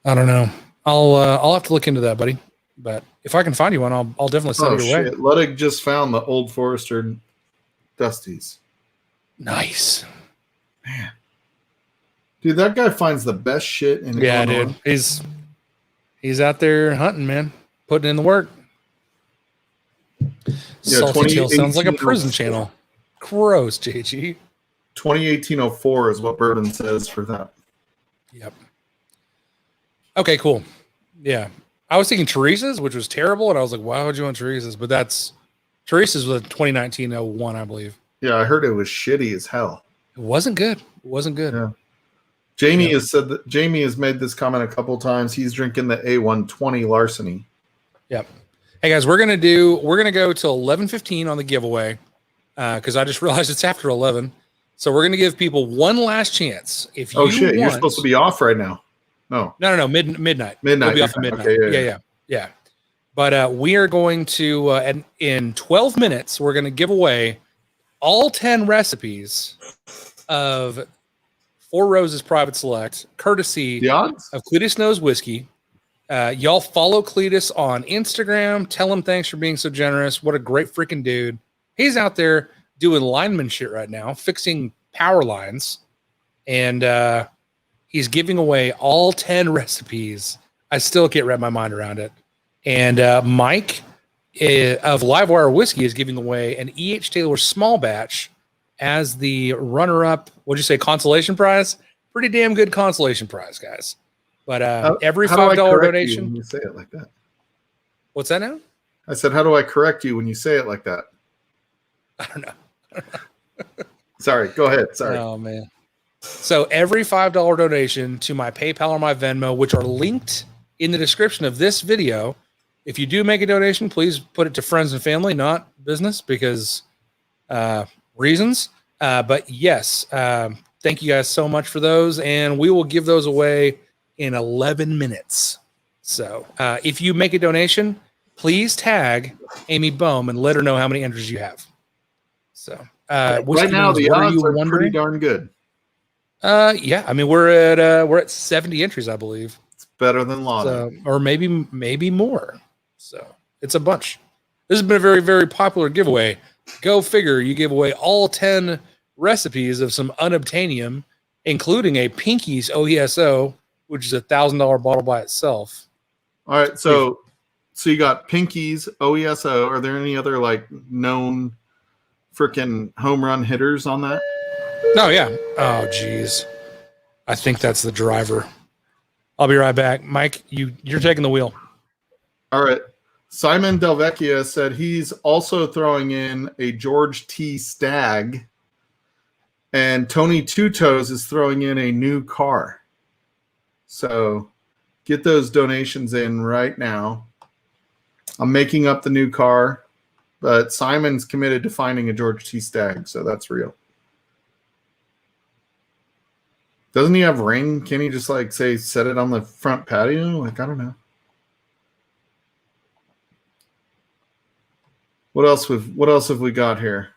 I don't know. I'll have to look into that, buddy. But if I can find you one, I'll definitely send it your way. Ludwig just found the Old Forester Dusties. Nice. Man. Dude, that guy finds the best shit in Illinois. Dude. He's out there hunting, man. Putting in the work. Yeah, Salty Tail sounds like a prison channel. Gross, JG. 2018-04 is what Bourbon says for that. Yep. Okay, cool. Yeah. I was thinking Teresa's, which was terrible, and I was like, why would you want Teresa's? But Teresa's was 2019-01, I believe. Yeah, I heard it was shitty as hell. It wasn't good. Yeah. Jamie has said that Jamie has made this comment a couple times. He's drinking the A120 Larceny. Yep. Hey guys, we're gonna go till 11:15 on the giveaway because I just realized it's after 11. So we're gonna give people one last chance. If you you're supposed to be off right now. No, midnight. We'll be off at midnight. Okay, yeah. But we are going to in 12 minutes we're gonna give away all 10 recipes of Four Roses Private Select, courtesy of Cletus Knows Whiskey. Y'all follow Cletus on Instagram. Tell him thanks for being so generous. What a great freaking dude. He's out there doing lineman shit right now, fixing power lines. And he's giving away all 10 recipes. I still can't wrap my mind around it. And Mike of Livewire Whiskey is giving away an E.H. Taylor small batch as the runner-up, what'd you say, consolation prize? Pretty damn good consolation prize, guys. But every $5 donation. When you say it like that. What's that now? I said, how do I correct you when you say it like that? I don't know. Sorry, go ahead. Sorry. Oh, man. So every $5 donation to my PayPal or my Venmo, which are linked in the description of this video, if you do make a donation, please put it to friends and family, not business, because reasons. But yes, thank you guys so much for those. And we will give those away in 11 minutes. So if you make a donation, please tag Amy Bohm and let her know how many entries you have. So right now the odds are pretty darn good. Yeah, I mean we're at 70 entries, I believe. It's better than Lana. So, or maybe more. So it's a bunch. This has been a very, very popular giveaway. Go figure, you give away all 10 recipes of some unobtainium, including a Pinky's OESO, which is $1,000 bottle by itself. All right, so So you got Pinky's, OESO. Are there any other like known freaking home run hitters on that? Oh, yeah. Oh, geez. I think that's the driver. I'll be right back. Mike, you're taking the wheel. All right. Simon Delvecchia said he's also throwing in a George T. Stagg. And Tony Two Toes is throwing in a new car. So get those donations in right now. I'm making up the new car, but Simon's committed to finding a George T. Stagg, so that's real. Doesn't he have ring? Can he just like say set it on the front patio? Like, I don't know. What else have we got here?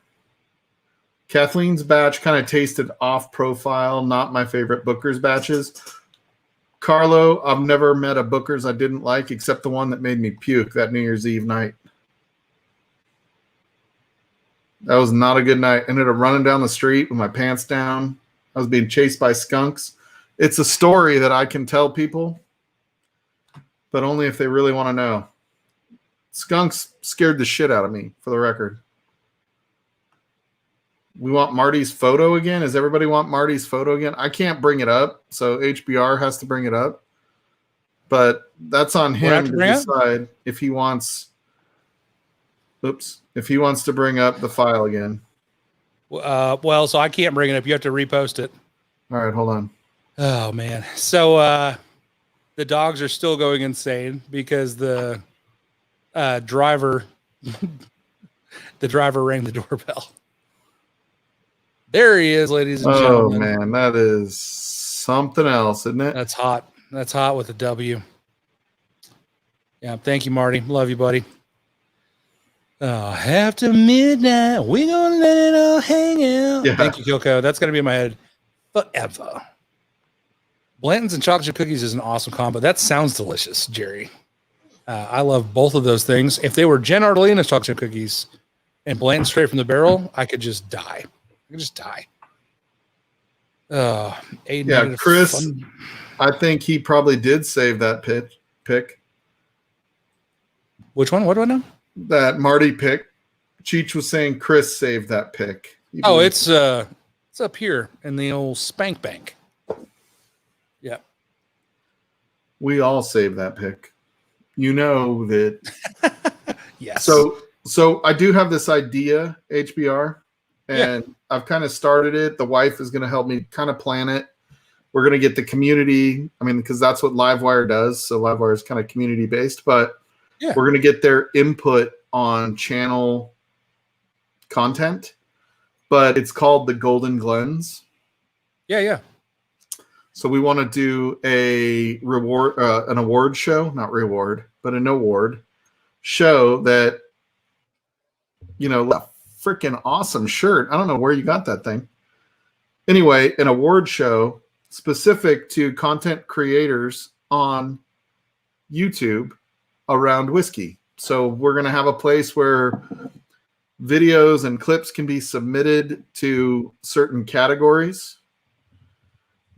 Kathleen's batch kind of tasted off profile, not my favorite Booker's batches. Carlo, I've never met a Booker's I didn't like except the one that made me puke that New Year's Eve night. That was not a good night. Ended up running down the street with my pants down. I was being chased by skunks. It's a story that I can tell people, but only if they really want to know. Skunks scared the shit out of me, for the record. We want Marty's photo again? Does everybody want Marty's photo again? I can't bring it up, so HBR has to bring it up. But that's on him to decide if he wants. Oops. If he wants to bring up the file again. Well, so I can't bring it up. You have to repost it. All right, hold on. Oh, man. So the dogs are still going insane because the driver rang the doorbell. There he is, ladies and gentlemen. Oh, man, that is something else, isn't it? That's hot. That's hot with a W. Yeah, thank you, Marty. Love you, buddy. After midnight, we're going to let it all hang out. Yeah. Thank you, Kyoko. That's going to be in my head forever. Blanton's and chocolate chip cookies is an awesome combo. That sounds delicious, Jerry. I love both of those things. If they were Jen Ardolina's chocolate chip cookies and Blanton straight from the barrel, I could just die. Aiden, yeah, Chris, I think he probably did save that pick. Which one? What do I know? That Marty pick. Cheech was saying Chris saved that pick. It's up here in the old spank bank. Yeah. We all saved that pick. You know that. Yes. So I do have this idea, HBR, and I've kind of started it. The wife is going to help me kind of plan it. We're going to get the community. I mean, because that's what Livewire does. So Livewire is kind of community based, but we're going to get their input on channel content. But it's called the Golden Glens. Yeah. So we want to do an award show, not reward, but an award show that, a freaking awesome shirt. I don't know where you got that thing. Anyway, an award show specific to content creators on YouTube around whiskey. So we're going to have a place where videos and clips can be submitted to certain categories.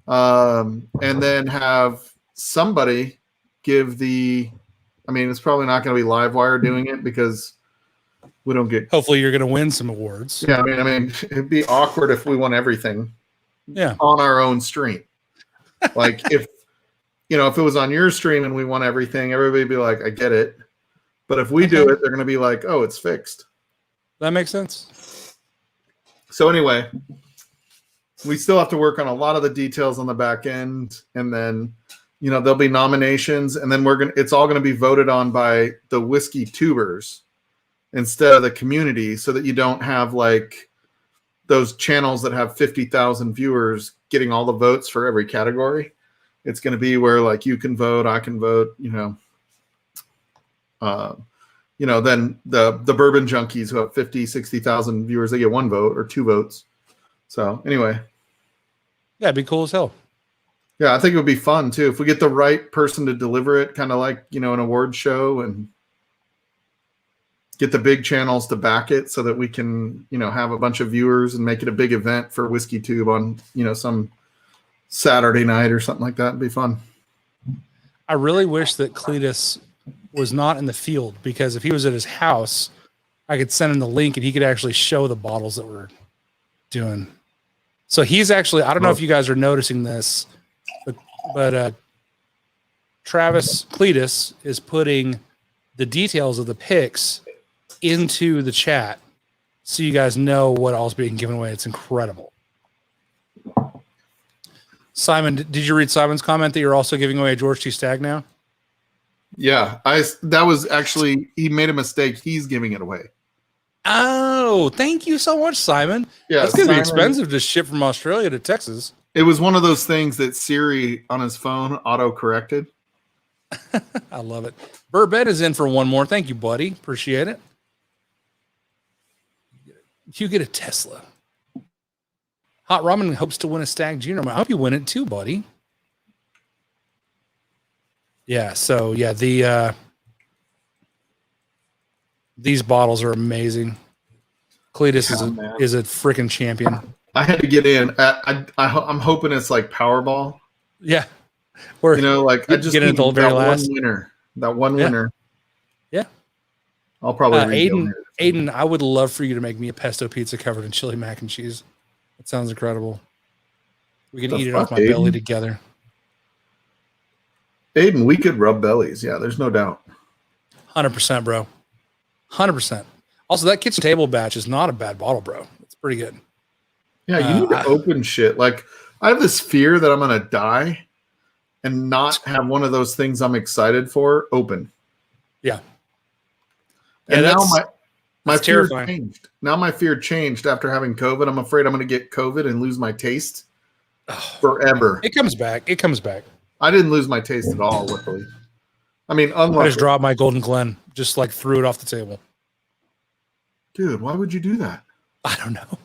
And then have somebody give it's probably not going to be Livewire doing it because we don't get. Hopefully, you're going to win some awards. Yeah, I mean, it'd be awkward if we won everything. Yeah, on our own stream. Like if it was on your stream and we won everything, everybody'd be like, "I get it." But if we do it, they're going to be like, "Oh, it's fixed." That makes sense. So anyway, we still have to work on a lot of the details on the back end, and then there'll be nominations, and then it's all going to be voted on by the whiskey tubers instead of the community, so that you don't have like those channels that have 50,000 viewers getting all the votes for every category. It's going to be where like you can vote, I can vote, then the bourbon junkies who have 50, 60,000 viewers, they get one vote or two votes. So anyway. Yeah, it'd be cool as hell. Yeah, I think it would be fun too. If we get the right person to deliver it, kind of like, an award show, and get the big channels to back it so that we can, have a bunch of viewers and make it a big event for Whiskey Tube on, some Saturday night or something like that. It'd be fun. I really wish that Cletus was not in the field, because if he was at his house, I could send him the link and he could actually show the bottles that we're doing. So he's actually, I don't know if you guys are noticing this, but Travis Cletus is putting the details of the picks into the chat so you guys know what all's being given away. It's incredible. Simon, did you read Simon's comment that you're also giving away a George T. Stagg now? Yeah, that was actually, he made a mistake. He's giving it away. Oh, thank you so much, Simon. Yeah, it's going to be expensive to ship from Australia to Texas. It was one of those things that Siri on his phone auto-corrected. I love it. Burbet is in for one more. Thank you, buddy. Appreciate it. You get a Tesla. Hot Ramen hopes to win a Stag Junior. I hope you win it too, buddy. Yeah, so yeah, these bottles are amazing. Cletus is a freaking champion. I had to get in. I'm hoping it's like Powerball. Yeah. Or, like I just get into the very last winner. That one winner. Yeah. I'll probably Aiden, I would love for you to make me a pesto pizza covered in chili mac and cheese. That sounds incredible. We can eat it off my belly together. Aiden, we could rub bellies. Yeah, there's no doubt. 100%, bro. 100%. Also, that kitchen table batch is not a bad bottle, bro. It's pretty good. Yeah, you need to open shit. Like, I have this fear that I'm going to die and not have one of those things I'm excited for open. Yeah. And now my fear changed. Now my fear changed after having COVID. I'm afraid I'm going to get COVID and lose my taste forever. It comes back. It comes back. I didn't lose my taste at all, luckily. I mean, unluckily. I just dropped my Golden Glen. Just like threw it off the table. Dude, why would you do that? I don't know.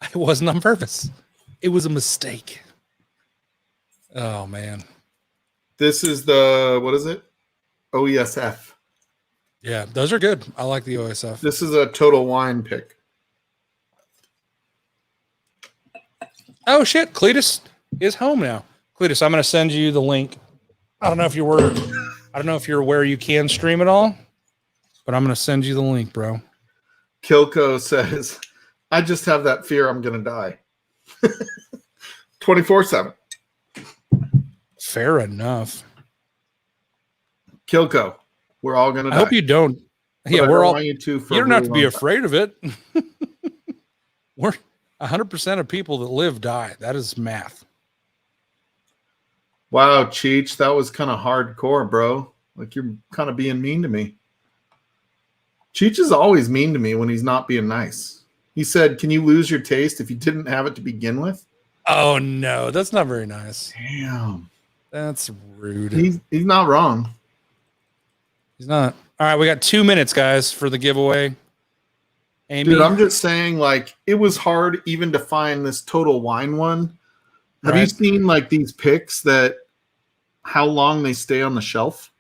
It wasn't on purpose. It was a mistake. Oh, man. This is what is it? OESF. Yeah, those are good. I like the OSF. This is a Total Wine pick. Oh, shit. Cletus is home now. Cletus, I'm going to send you the link. I don't know if you're where you can stream it all, but I'm going to send you the link, bro. Kilko says, I just have that fear I'm going to die. 24/7. Fair enough. Kilko, we're all going to die. I hope you don't. Yeah, we're all. You don't have to be afraid of it. We're 100% of people that live die. That is math. Wow, Cheech, that was kind of hardcore, bro. Like, you're kind of being mean to me. Cheech is always mean to me when he's not being nice. He said, can you lose your taste if you didn't have it to begin with? Oh, no. That's not very nice. Damn. That's rude. He's not wrong. He's not. All right, we got 2 minutes, guys, for the giveaway. Amy? Dude, I'm just saying, like, it was hard even to find this Total Wine one. Have you seen, like, these picks that how long they stay on the shelf?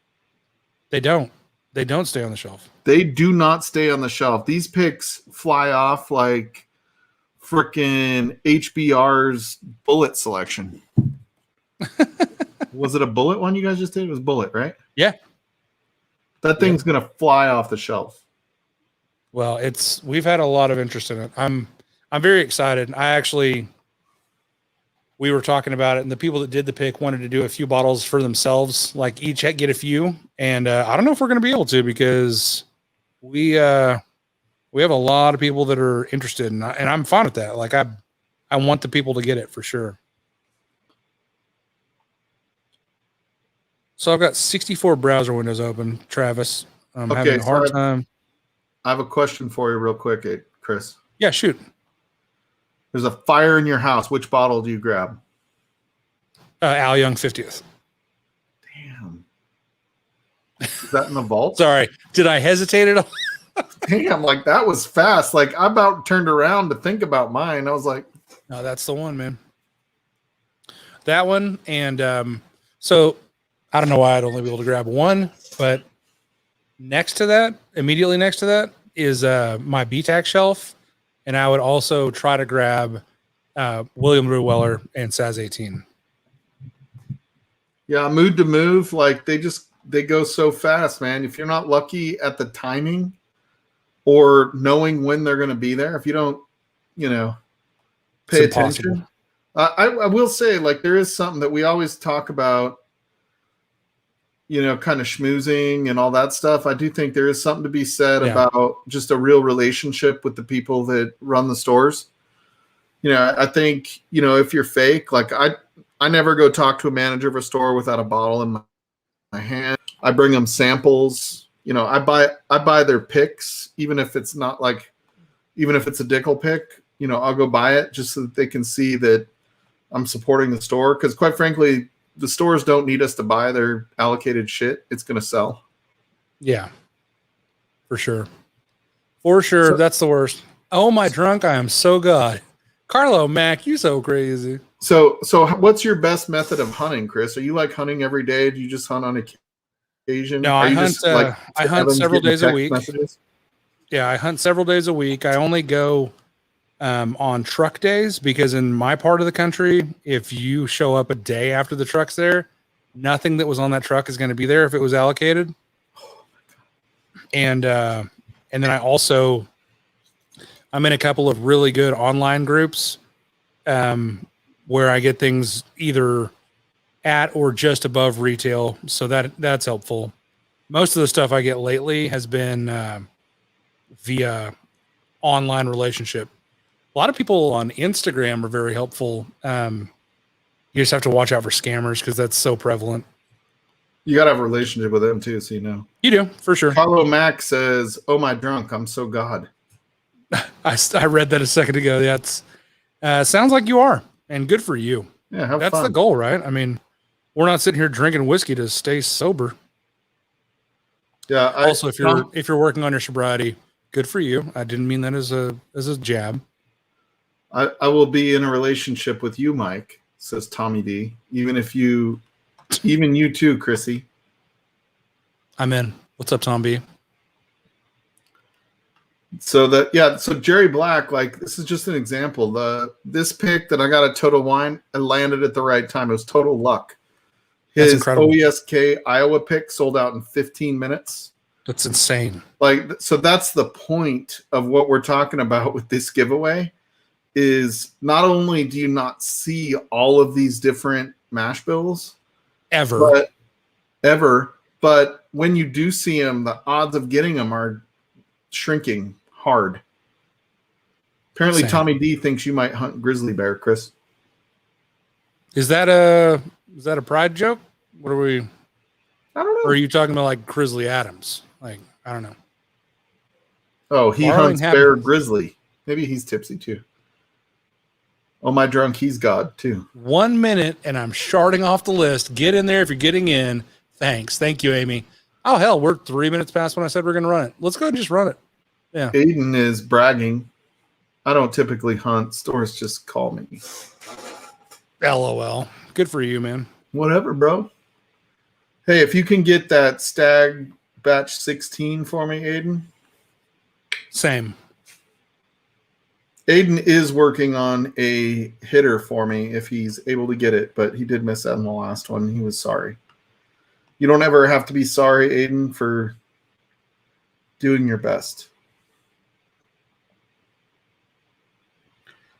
They don't. They don't stay on the shelf. They do not stay on the shelf. These picks fly off like freaking HBR's bullet selection. Was it a bullet one you guys just did? It was bullet, right? Yeah. That thing's going to fly off the shelf. Well, we've had a lot of interest in it. I'm very excited. We were talking about it, and the people that did the pick wanted to do a few bottles for themselves, like each get a few. And I don't know if we're going to be able to, because we have a lot of people that are interested, and I'm fine with that. Like, I want the people to get it for sure. So I've got 64 browser windows open, Travis. I'm having a hard time. I have a question for you real quick, Chris. Yeah, shoot. There's a fire in your house. Which bottle do you grab? Al Young 50th. Damn. Is that in the vault? Sorry. Did I hesitate at all? Damn, like that was fast. Like I about turned around to think about mine. I was like, no, that's the one, man. That one. And so I don't know why I'd only be able to grab one, but immediately next to that is my BTAC shelf. And I would also try to grab William Rue Weller and Saz 18. Yeah, Mood to Move, like they just they go so fast, man. If you're not lucky at the timing or knowing when they're going to be there, if you don't, pay attention. I will say, like, there is something that we always talk about, kind of schmoozing and all that stuff. I do think there is something to be said about just a real relationship with the people that run the stores. I think, if you're fake, like I never go talk to a manager of a store without a bottle in my hand. I bring them samples. I buy their picks, even if it's a Dickel pick, I'll go buy it just so that they can see that I'm supporting the store. Because quite frankly, the stores don't need us to buy their allocated shit. It's going to sell. Yeah, for sure. For sure. So, that's the worst. Oh, my drunk. I am so God. Carlo, Mac, you so crazy. So what's your best method of hunting, Chris? Are you like hunting every day? Do you just hunt on occasion? No, I hunt several days a week. Messages? Yeah, I hunt several days a week. I only go on truck days because in my part of the country, if you show up a day after the truck's there, nothing that was on that truck is going to be there if it was allocated. Oh my God. And then I'm in a couple of really good online groups where I get things either at or just above retail. So that's helpful. Most of the stuff I get lately has been via online relationship. A lot of people on Instagram are very helpful. You just have to watch out for scammers because that's so prevalent. You got to have a relationship with them too, so You do, for sure. Carlo Mac says, "Oh, my drunk, I'm so God." I read that a second ago. That's sounds like you are, and good for you. Yeah, that's fun. The goal, right? I mean, we're not sitting here drinking whiskey to stay sober. Yeah. Also, if you're working on your sobriety, good for you. I didn't mean that as a jab. I will be in a relationship with you, Mike, says Tommy D. Even you too, Chrissy. I'm in. What's up, Tom B? So Jerry Black, like, this is just an example. This pick that I got at Total Wine, I landed at the right time. It was total luck. His OESK Iowa pick sold out in 15 minutes. That's insane. Like, so that's the point of what we're talking about with this giveaway. Is not only do you not see all of these different mash bills ever, but when you do see them, the odds of getting them are shrinking hard. Apparently, Same. Tommy D thinks you might hunt grizzly bear, Chris. Is that a pride joke? What are we? I don't know. Or are you talking about like Grizzly Adams? Like, I don't know. Oh, he hunts bear grizzly. Maybe he's tipsy too. Oh, my drunk, he's God, too. 1 minute, and I'm sharding off the list. Get in there if you're getting in. Thanks. Thank you, Amy. Oh, hell, we're 3 minutes past when I said we're going to run it. Let's go and just run it. Yeah. Aiden is bragging. I don't typically hunt. Stores just call me. LOL. Good for you, man. Whatever, bro. Hey, if you can get that Stag Batch 16 for me, Aiden. Same. Aiden is working on a hitter for me if he's able to get it, but he did miss out on the last one. He was sorry. You don't ever have to be sorry, Aiden, for doing your best.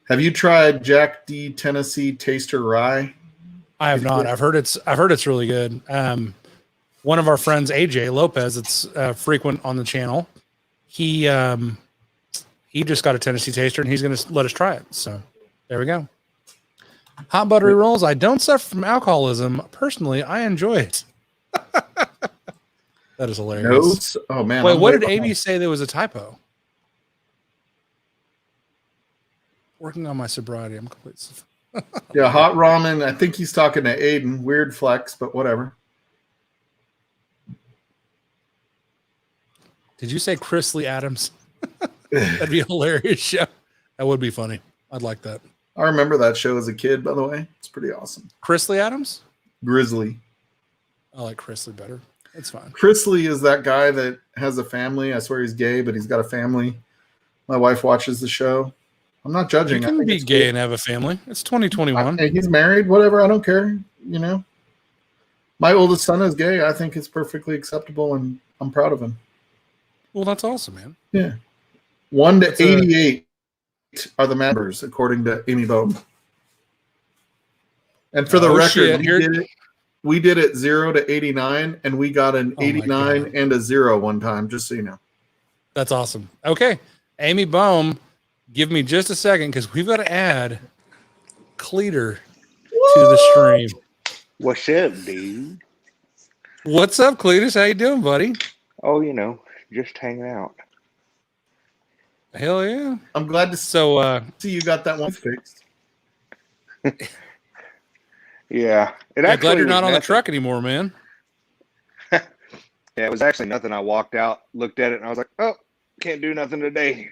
Have you tried Jack D. Tennessee Taster Rye? I have not. I've heard it's really good. One of our friends, AJ Lopez, it's frequent on the channel. He just got a Tennessee Taster, and he's going to let us try it. So there we go. Hot buttery rolls. I don't suffer from alcoholism. Personally, I enjoy it. That is hilarious. Oh, man. Wait, what did Amy say there was a typo? Working on my sobriety. I'm complete. Yeah, hot ramen. I think he's talking to Aiden. Weird flex, but whatever. Did you say Chrisley Adams? That'd be a hilarious show. That would be funny. I'd like that. I remember that show as a kid, by the way. It's pretty awesome. Chrisley Adams? Grizzly. I like Chrisley better. It's fine. Chrisley is that guy that has a family. I swear he's gay, but he's got a family. My wife watches the show. I'm not judging. You can be gay and have a family. It's 2021. He's married, whatever. I don't care. My oldest son is gay. I think it's perfectly acceptable, and I'm proud of him. Well, that's awesome, man. Yeah. 1 to 88 are the members, according to Amy Bowden. And for the record, we did it 0 to 89, and we got an 89 and a 0 one time, just so you know. That's awesome. Okay. Amy Bohm, give me just a second because we've got to add Cleater to the stream. What's up, dude? What's up, Cletus? How you doing, buddy? Oh, you know, just hanging out. Hell yeah. I'm glad to see you got that one fixed. Yeah. I'm glad you're not on the truck anymore, man. Yeah, it was actually nothing. I walked out, looked at it, and I was like, oh, can't do nothing today.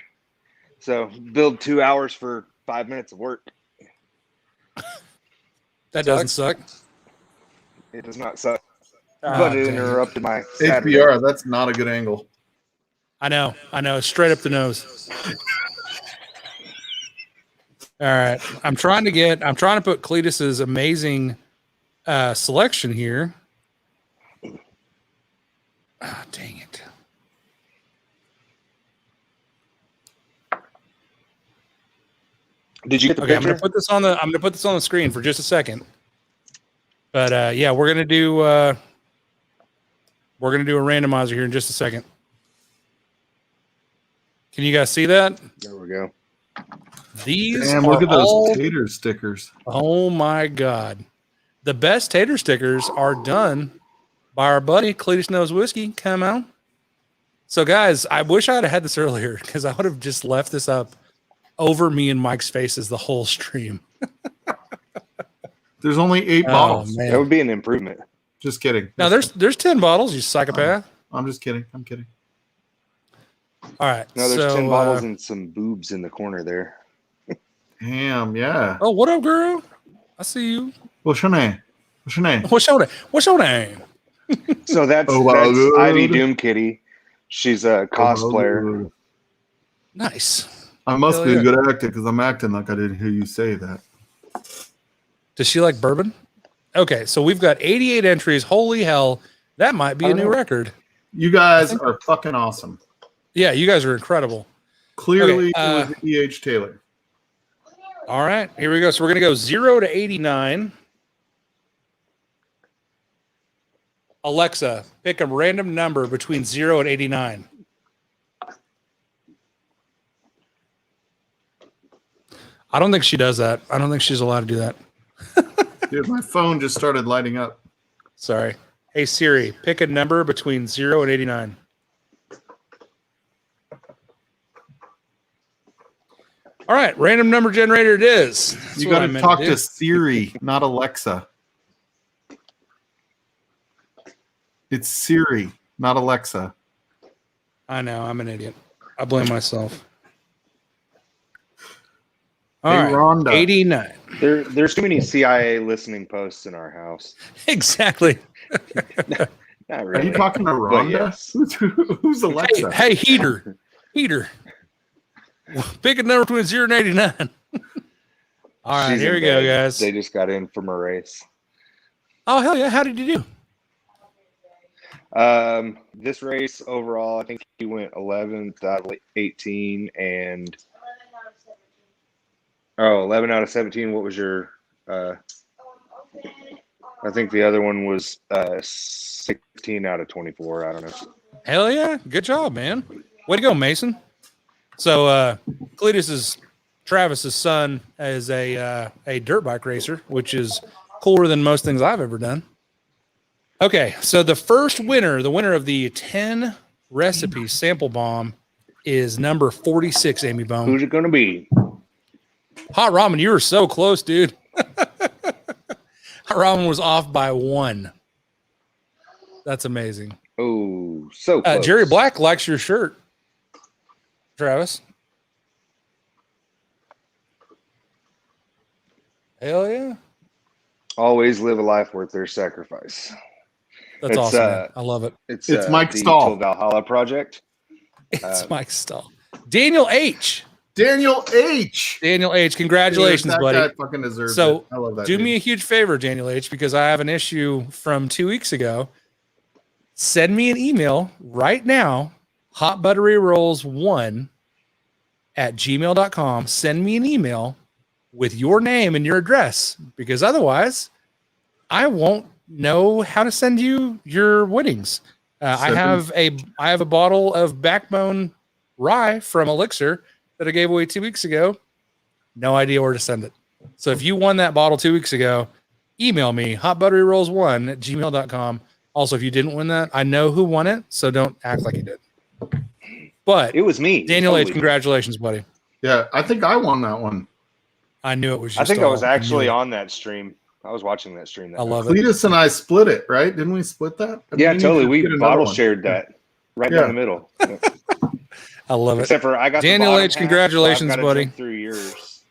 So build 2 hours for 5 minutes of work. That doesn't suck. It does not suck. But it interrupted my Saturday. HBR, that's not a good angle. I know. Straight up the nose. All right. I'm trying to put Cletus's amazing selection here. Ah, dang it. Did you get the picture? I'm gonna put this on the screen for just a second. But yeah, we're gonna do a randomizer here in just a second. Can you guys see that? There we go. These look at those tater stickers. Oh my God. The best tater stickers are done by our buddy Cletus Knows Whiskey. Come on. So guys, I wish I'd have had this earlier because I would have just left this up over me and Mike's faces the whole stream. There's only 8 bottles. Man. That would be an improvement. Just kidding. Now there's 10 bottles, you psychopath. I'm just kidding. I'm kidding. All right. No, there's 10 bottles and some boobs in the corner there. Damn, yeah. Oh, what up, girl? I see you. What's your name? What's your name? What's your name? So that's Ivy Doom Kitty. She's a cosplayer. Nice. I must be a good actor because I'm acting like I didn't hear you say that. Does she like bourbon? Okay, so we've got 88 entries. Holy hell. That might be a new record. You guys are fucking awesome. Yeah, you guys are incredible. Clearly, it was E.H. Taylor. All right, here we go. So we're going to go 0 to 89. Alexa, pick a random number between 0 and 89. I don't think she does that. I don't think she's allowed to do that. Dude, my phone just started lighting up. Sorry. Hey, Siri, pick a number between 0 and 89. All right, random number generator it is. That's you got to talk to Siri, not Alexa. It's Siri, not Alexa. I know, I'm an idiot. I blame myself. All hey, right, Rhonda. 89. There's too many CIA listening posts in our house. Exactly. Not really. Are you talking to Rhonda? Yes. Who's Alexa? Hey, Heater. Pick a number between 0 and 89. All right, here we go, guys. They just got in from a race. Oh, hell yeah. How did you do? This race overall, I think he went 11th out of 18 and 11 out of 17. What was your I think the other one was 16 out of 24. I don't know. Hell yeah. Good job, man. Way to go, Mason. So Cletus is Travis's son is a dirt bike racer, which is cooler than most things I've ever done. Okay, so the winner of the 10 recipes sample bomb is number 46, Amy Bone. Who's it going to be? Hot Ramen, you were so close, dude. Hot Ramen was off by 1. That's amazing. Oh, so close. Jerry Black likes your shirt, Travis. Hell yeah. Always live a life worth their sacrifice. That's awesome. Man. I love it. It's Mike Stahl. Valhalla project. It's Mike Stahl. Daniel H. Daniel H. Daniel H. Congratulations, Dude, buddy. That guy fucking deserves So it. I love that. do dude. me a huge favor, Daniel H., because I have an issue from 2 weeks ago. Send me an email right now, hotbutteryrolls1@gmail.com. Send me an email with your name and your address, because otherwise I won't know how to send you your winnings. I have a bottle of Backbone Rye from Elixir that I gave away 2 weeks ago. No idea where to send it. So if you won that bottle 2 weeks ago, email me, hotbutteryrolls1@gmail.com. Also, if you didn't win that, I know who won it, so don't act like you did. But It was me. Daniel totally. H., congratulations, buddy. Yeah, I think I won that one. I knew it was you. I think I was knew actually it. on that stream. I was watching that stream. I love it. Cletus and I split it, right? Didn't we split that? I mean, Yeah, you need totally. to We get another bottle one. shared that right Yeah. down the middle. Yeah. I love it. Except for I got Daniel the bottom H., half, congratulations, so I've gotta buddy. drink through yours.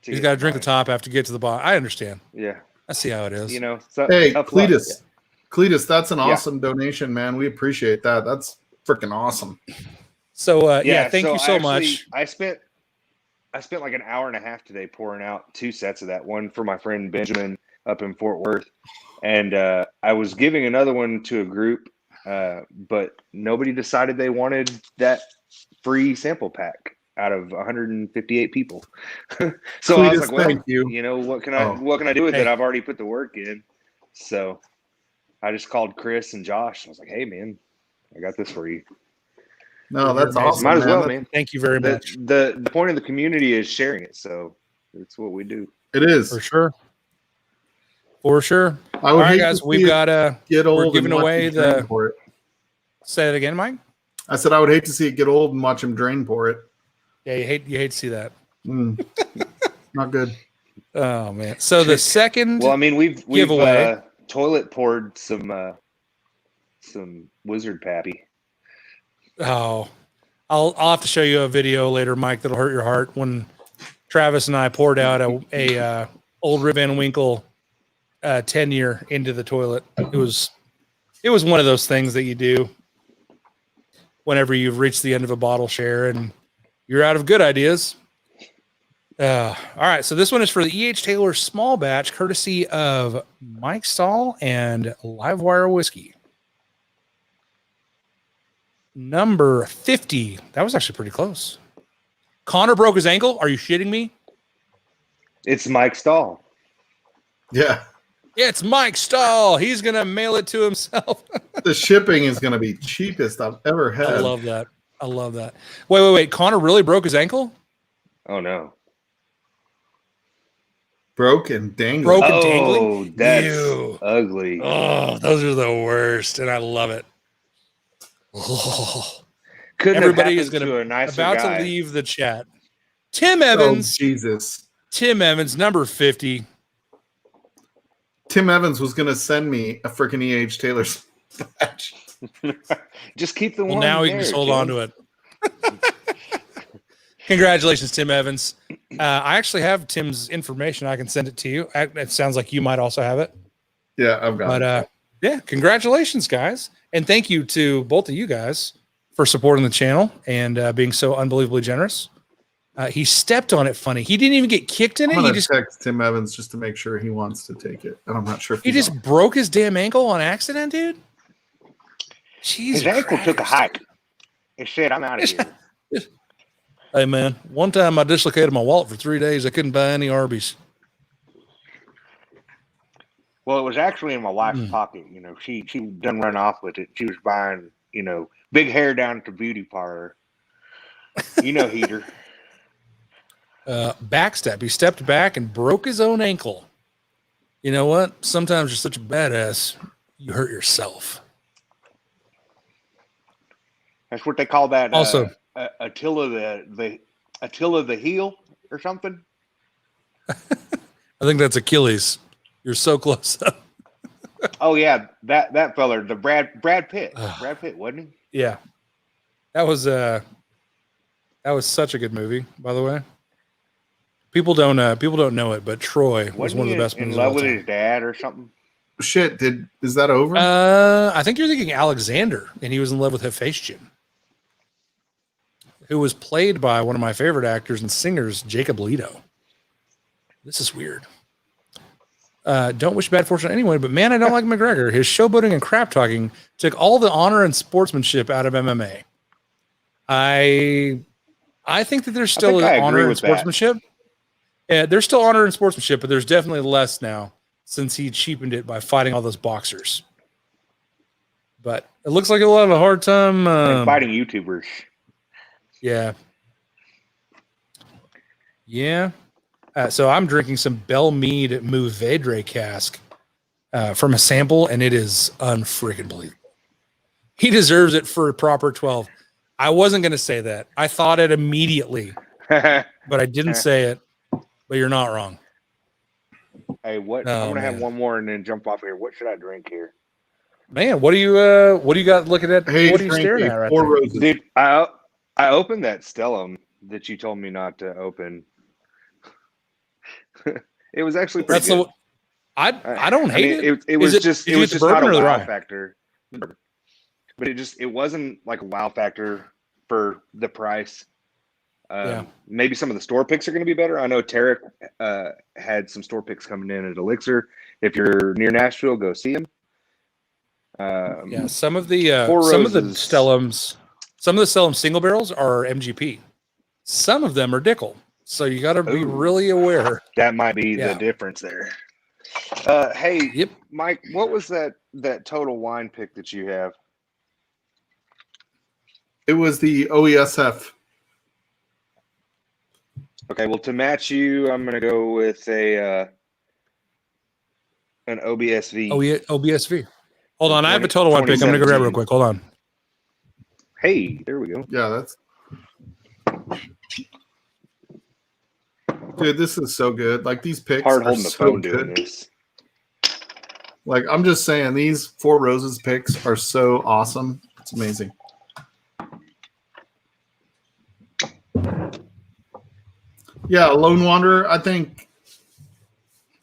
He's got to drink the top after to get to the bottom. I understand. Yeah, I see how it is. you know. So, Hey, tough luck. Cletus. Cletus, that's an Yeah. awesome donation, man. We appreciate that. That's freaking awesome. So yeah, thank you so actually, much. I spent like an hour and a half today pouring out 2 sets of that. One for my friend Benjamin up in Fort Worth, and I was giving another one to a group, but nobody decided they wanted that free sample pack out of 158 people. So Cletus, I was like, well, thank you. you know, what can Oh. I do with Hey. it? I've already put the work in. So I just called Chris and Josh. I was like, hey man, I got this for you. No, that's Amazing. awesome. Might as man. well, That's- man. Thank you very The, much. the point of the community is sharing it, so it's what we do. It is. For sure. For sure. I All would right, hate guys, to we've see got it get old. we're giving and watch away him drain the. for it. Say it again, Mike. I said I would hate to see it get old and watch him drain for it. Yeah, you hate to see that. Not good. Oh man. So the second Well, I mean, we've Giveaway. Toilet poured some Wizard Pappy. I'll have to show you a video later, Mike, that'll hurt your heart when Travis and I poured out a old Rip Van Winkle 10-year into the toilet. It was one of those things that you do whenever you've reached the end of a bottle share and you're out of good ideas. All right, so this one is for the E.H. Taylor small batch, courtesy of Mike Stahl and Livewire Whiskey. Number 50. That was actually pretty close. Connor broke his ankle. Are you shitting me? It's Mike Stahl. Yeah. It's Mike Stahl. He's going to mail it to himself. The shipping is going to be cheapest I've ever had. I love that. I love that. Wait. Connor really broke his ankle? Oh no. Broke and dangling. Broke and Oh, dangling? that's Ew. ugly. Oh, those are the worst, and I love it. Oh. Couldn't Everybody have is happened going to a nicer about guy. to leave the chat. Tim Oh, Evans. Jesus. Tim Evans, number 50. Tim Evans was going to send me a freaking E.H. Taylor's batch. Just keep the Well, one. now we can there, just hold Jim. on to it. Congratulations, Tim Evans. I actually have Tim's information. I can send it to you. It sounds like you might also have it. Yeah, I've got it. But yeah, congratulations, guys. And thank you to both of you guys for supporting the channel and being so unbelievably generous. He stepped on it funny. He didn't even get kicked in I'm it. going He to just text Tim Evans just to make sure he wants to take it. And I'm not sure if he just broke his damn ankle on accident, dude. Jesus His ankle took a Christ. hike. He said, "I'm out of here." Hey, man, one time I dislocated my wallet for 3 days. I couldn't buy any Arby's. Well, it was actually in my wife's pocket. You know, she done run off with it. She was buying, you know, big hair down at the beauty parlor. You know, heater. Backstep. He stepped back and broke his own ankle. You know what? Sometimes you're such a badass, you hurt yourself. That's what they call that. Also, Attila the heel or something. I think that's Achilles. You're so close. Oh yeah, that feller, the Brad Pitt. Brad Pitt, wasn't he? Yeah, that was such a good movie. By the way, people don't know it, but Troy was Wasn't one of he the best in movies love of all with time. his dad or something? Shit, is that over? I think you're thinking Alexander, and he was in love with Hephaestion. who was played by one of my favorite actors and singers, Jacob Leto. This is weird. Don't wish bad fortune on anyone, but man, I don't like McGregor. His showboating and crap talking took all the honor and sportsmanship out of MMA. I think that there's still honor and sportsmanship. Yeah, there's still honor and sportsmanship, but there's definitely less now since he cheapened it by fighting all those boxers. But it looks like he'll have a hard time fighting YouTubers. Yeah. Yeah. So I'm drinking some Bell Mead Mourvedre cask from a sample, and it is unfreaking believable. He deserves it for a proper 12. I wasn't going to say that. I thought it immediately, but I didn't say it. But you're not wrong. Hey, what? I'm going to have one more and then jump off here. What should I drink here? Man, what do you got looking at? Hey, what are you staring at right there? Roses. Dude, I opened that Stellum that you told me not to open. It was actually pretty good. I don't hate it. It was just not a wow rye factor. But it wasn't like a wow factor for the price. Maybe some of the store picks are going to be better. I know Tarek had some store picks coming in at Elixir. If you're near Nashville, go see him. Some of the Stellum single barrels are MGP. Some of them are Dickel. So you got to be really aware. That might be the difference there. Hey, Mike, what was that total wine pick that you have? It was the OESF. Okay, well, to match you, I'm going to go with an OBSV. OBSV. Hold on, I have a total wine pick. I'm going to go grab it real quick. Hold on. Hey, there we go. Yeah, that's... Dude, this is so good. Like, these picks hard are holding the so phone good. doing this. Like, I'm just saying, these Four Roses picks are so awesome. It's amazing. Yeah, Lone Wanderer, I think...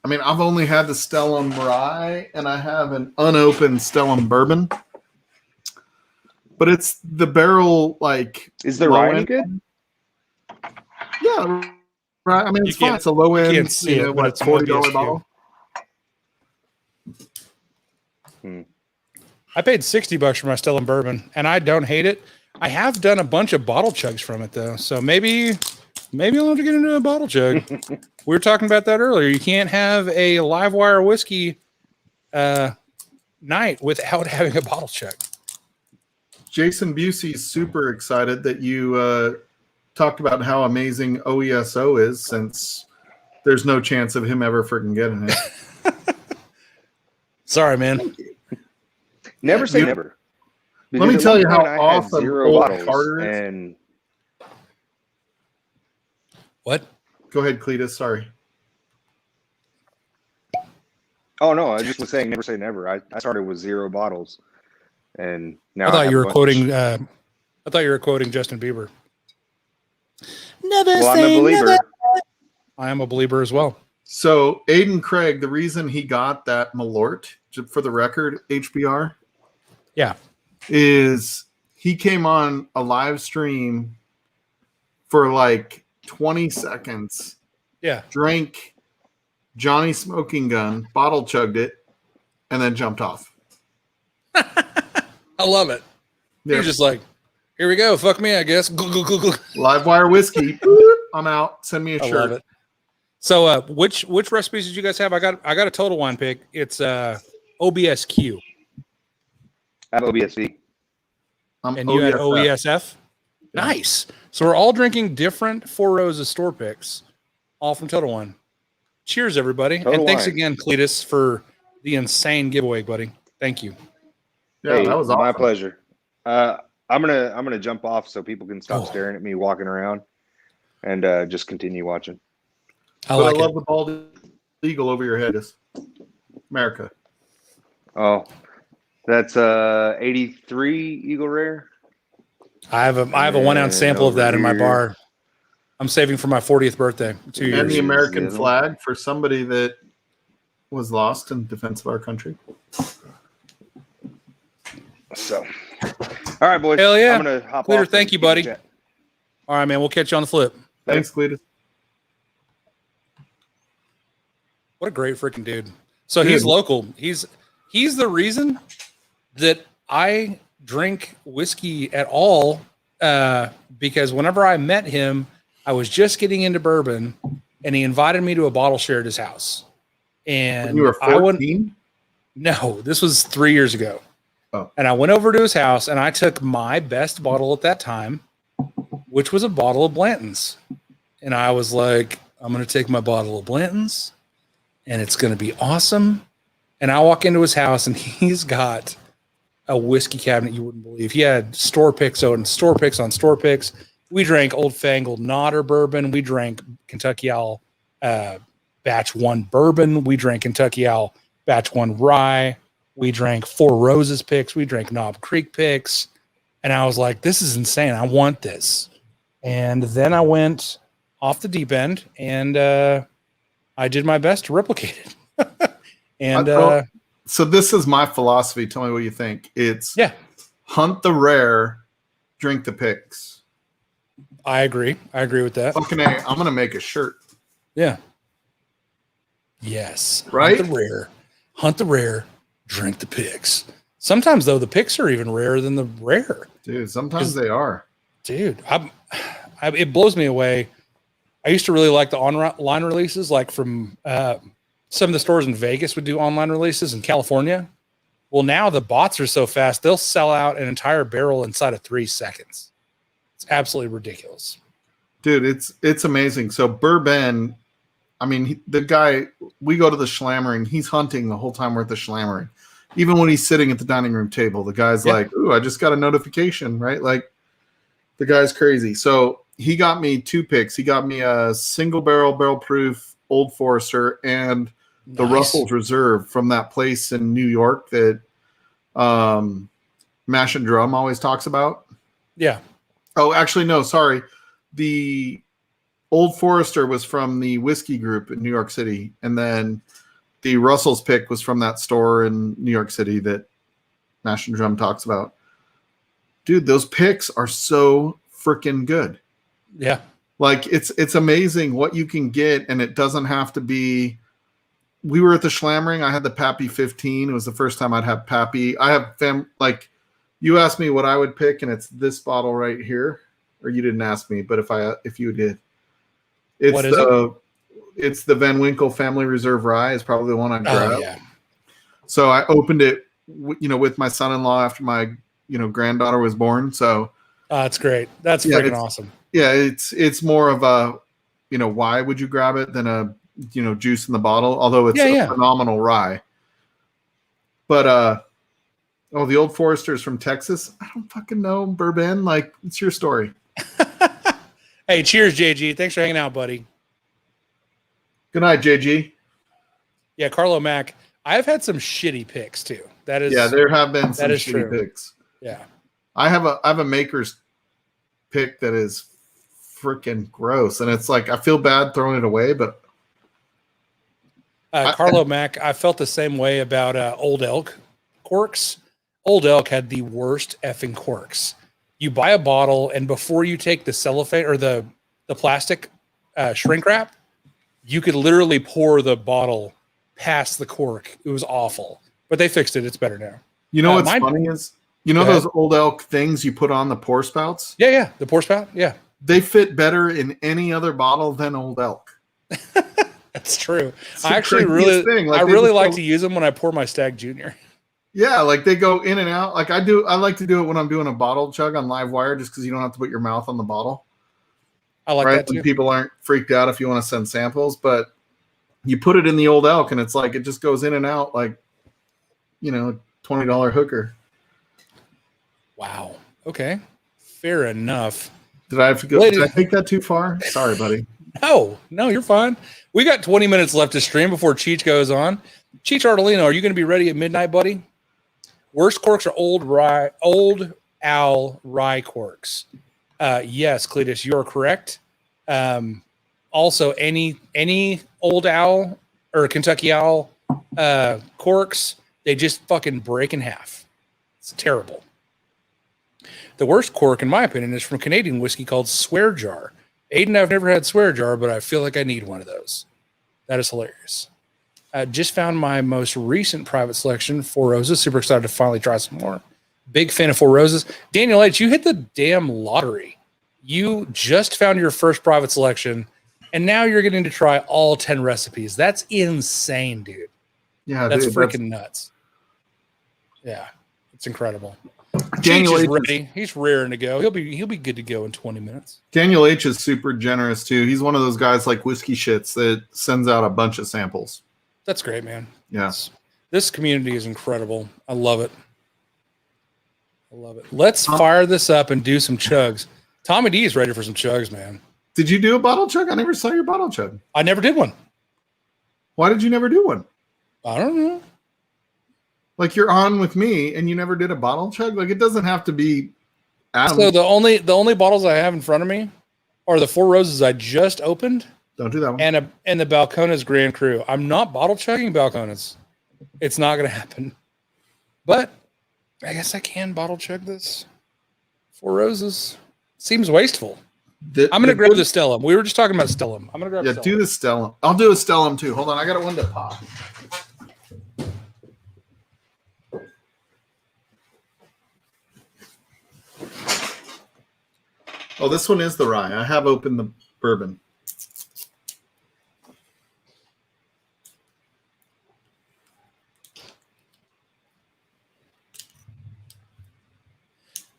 I mean, I've only had the Stellum Rye, and I have an unopened Stellum Bourbon. But it's the barrel, like... Is the rye any good? Yeah, right. I mean, it's fine. It's a low end, it's $40 bottle. I paid $60 for my Stellum Bourbon, and I don't hate it. I have done a bunch of bottle chugs from it, though. So maybe I'll have to get into a bottle chug. We were talking about that earlier. You can't have a live wire whiskey night without having a bottle chug. Jason Busey's super excited that you talked about how amazing OESO is, since there's no chance of him ever freaking getting it. Sorry, man. Never say never. Let me tell you how awesome zero bottles and what? Go ahead, Cletus. Sorry. Oh no, I just was saying never say never. I started with 0 bottles, and now I thought you were quoting. I thought you were quoting Justin Bieber. Never well, say I'm a believer. never. I am a believer as well. So Aiden Craig, the reason he got that Malort, for the record, HBR, is he came on a live stream for like 20 seconds. Yeah. Drank Johnny Smoking Gun, bottle chugged it, and then jumped off. I love it. Yeah. You're just like, here we go. Fuck me, I guess. Live wire whiskey. I'm out. Send me a shirt. Love it. So, which recipes did you guys have? I got a total wine pick. It's OBSQ. I have OBSV. And you had OESF? Yeah. Nice. So we're all drinking different Four Roses store picks, all from Total Wine. Cheers, everybody. And thanks again, Cletus, for the insane giveaway, buddy. Thank you. Yeah, that was awesome. My pleasure. I'm gonna jump off so people can stop staring at me walking around and just continue watching. I love the bald eagle over your head. America. Oh, that's 83 Eagle Rare. I have a 1 ounce sample of that in my bar. I'm saving for my 40th birthday. 2 years. And the American flag for somebody that was lost in defense of our country. So, all right, boys. Hell yeah. I'm gonna hop Later, off. thank you, buddy. All right, man. We'll catch you on the flip. Thanks, Cletus. What a great freaking dude. So he's local. He's the reason that I drink whiskey at all, because whenever I met him, I was just getting into bourbon, and he invited me to a bottle share at his house. And When you were 14? No, this was 3 years ago. Oh. And I went over to his house, and I took my best bottle at that time, which was a bottle of Blanton's. And I was like, I'm going to take my bottle of Blanton's, and it's going to be awesome. And I walk into his house, and he's got a whiskey cabinet you wouldn't believe. He had store picks on store picks on store picks. We drank Old Fangled Nodder bourbon. We drank Kentucky Owl Batch 1 bourbon. We drank Kentucky Owl Batch 1 rye. We drank Four Roses picks. We drank Knob Creek picks. And I was like, this is insane. I want this. And then I went off the deep end, and I did my best to replicate it. And so this is my philosophy. Tell me what you think. It's hunt the rare, drink the picks. I agree. I agree with that. Fucking A, I'm going to make a shirt. Yeah. Yes. Right? Hunt the rare, drink the picks. Sometimes, though, the picks are even rarer than the rare. Dude, sometimes they are. Dude, it blows me away. I used to really like the online releases, like from some of the stores in Vegas would do online releases in California. Well, now the bots are so fast, they'll sell out an entire barrel inside of 3 seconds. It's absolutely ridiculous. Dude, it's amazing. So Bourbon, I mean, the guy, we go to the Schlammering, he's hunting the whole time we're at the Schlammering. Even when he's sitting at the dining room table, the guy's like, ooh, I just got a notification, right? Like, the guy's crazy. So he got me 2 picks. He got me a single barrel proof Old Forester and the Russell's Reserve from that place in New York that Mash and Drum always talks about. Yeah. Oh, actually, no, sorry. The Old Forester was from the Whiskey Group in New York City, and then the Russell's pick was from that store in New York City that Mash and Drum talks about. Dude, those picks are so freaking good. Yeah. Like, it's amazing what you can get, and it doesn't have to be. We were at the Schlammering. I had the Pappy 15. It was the first time I'd have Pappy. I have like, you asked me what I would pick, and it's this bottle right here. Or you didn't ask me, but if you did, it's the Van Winkle Family Reserve Rye is probably the one I grabbed. Oh, yeah. So I opened it, with my son-in-law after my, granddaughter was born. So that's great. That's freaking awesome. Yeah, it's more of a, why would you grab it than a, juice in the bottle, although it's a phenomenal rye. But the Old Forester's from Texas. I don't fucking know, Bourbon. Like, it's your story. Hey, cheers, JG. Thanks for hanging out, buddy. Good night, JG. Yeah, Carlo Mack. I've had some shitty picks too. That is, there have been some shitty picks. Yeah, I have a maker's pick that is freaking gross, and it's like I feel bad throwing it away, but Carlo Mack. I felt the same way about Old Elk corks. Old Elk had the worst effing corks. You buy a bottle, and before you take the cellophane or the plastic shrink wrap, you could literally pour the bottle past the cork. It was awful, but they fixed it. It's better now. You know what's funny is, those Old Elk things you put on the pour spouts? Yeah, the pour spout. Yeah, they fit better in any other bottle than Old Elk. That's true. I actually really like to use them when I pour my Stag Junior. Yeah, like they go in and out. Like I do. I like to do it when I'm doing a bottle chug on live wire, just because you don't have to put your mouth on the bottle. I like that too. And people aren't freaked out if you want to send samples, but you put it in the Old Elk, and it's like it just goes in and out like, $20 hooker. Wow. Okay. Fair enough. Did I Did I take that too far? Sorry, buddy. No, you're fine. We got 20 minutes left to stream before Cheech goes on. Cheech Ardolino, are you going to be ready at midnight, buddy? Worst corks are Old Owl rye corks. Yes, Cletus, you're correct. Also, any Old Owl or Kentucky Owl corks, they just fucking break in half. It's terrible. The worst cork, in my opinion, is from Canadian whiskey called Swear Jar. Aiden, I've never had Swear Jar, but I feel like I need one of those. That is hilarious. I just found my most recent private selection, Four Roses. Super excited to finally try some more. Big fan of Four Roses. Daniel H., you hit the damn lottery. You just found your first private selection, and now you're getting to try all 10 recipes. That's insane, dude. Yeah, that's dude, freaking nuts. Yeah, it's incredible. Daniel H is H. ready. He's raring to go. He'll be good to go in 20 minutes. Daniel H. is super generous too. He's one of those guys like Whiskey Shits that sends out a bunch of samples. That's great, man. Yeah. This community is incredible. I love it. I love it. Let's fire this up and do some chugs. Tommy D is ready for some chugs, man. Did you do a bottle chug? I never saw your bottle chug. I never did one. Why did you never do one? I don't know. Like you're on with me and you never did a bottle chug? Like it doesn't have to be Adam. So the only bottles I have in front of me are the Four Roses I just opened. Don't do that one. And the Balcones Grand Cru. I'm not bottle chugging Balcones. It's not going to happen. But I guess I can bottle chug this. Four Roses. Seems wasteful. I'm going to grab the Stellum. We were just talking about Stellum. I'm going to grab Stellum. Do the Stellum. I'll do a Stellum too. Hold on. I got one to pop. Oh, this one is the rye. I have opened the bourbon.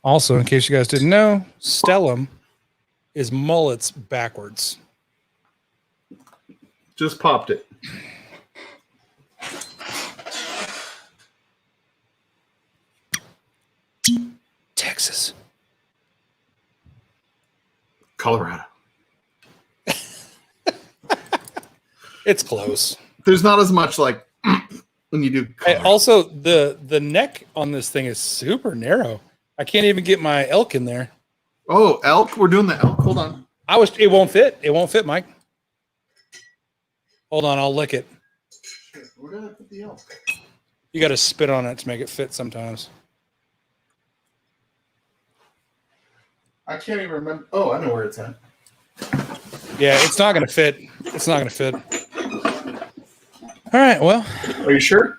Also, in case you guys didn't know, Stellum is mullets backwards. Just popped it. Texas. Colorado. It's close. There's not as much like when you do. Hey, also, the neck on this thing is super narrow. I can't even get my elk in there. Oh, elk. We're doing the elk. Hold on. It won't fit. It won't fit, Mike. Hold on, I'll lick it. Shit, where did I put the elk? You got to spit on it to make it fit sometimes. I can't even remember. Oh, I know where it's at. Yeah, it's not going to fit. It's not going to fit. All right, well. Are you sure?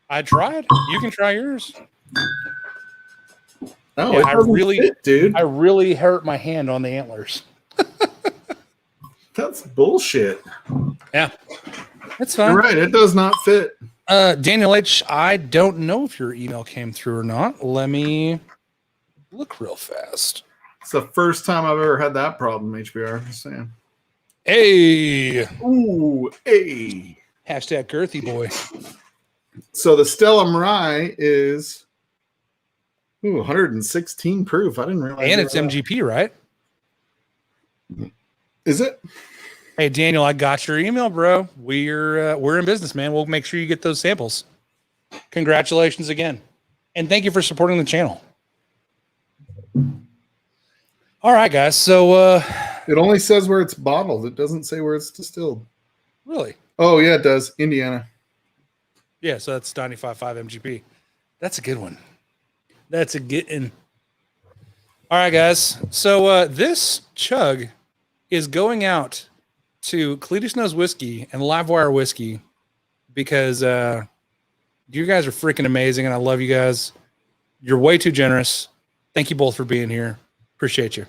I tried. You can try yours. No, yeah, dude. I really hurt my hand on the antlers. That's bullshit. Yeah, it's fine. You're right. It does not fit. Daniel H., I don't know if your email came through or not. Let me look real fast. It's the first time I've ever had that problem, HBR. Just saying. Hey. Ooh, hey. Hashtag girthy boy. So the Stellum Rye is 116 proof. I didn't realize. And it's MGP, right? Is it? Hey, Daniel, I got your email, bro. We're in business, man. We'll make sure you get those samples. Congratulations again. And thank you for supporting the channel. All right, guys. So it only says where it's bottled. It doesn't say where it's distilled. Really? Oh, yeah, it does. Indiana. Yeah, so that's 95.5 MGP. That's a good one. That's a good one. All right, guys. So this chug is going out to Cletus Knows Whiskey and Livewire Whiskey because you guys are freaking amazing, and I love you guys. You're way too generous. Thank you both for being here. Appreciate you.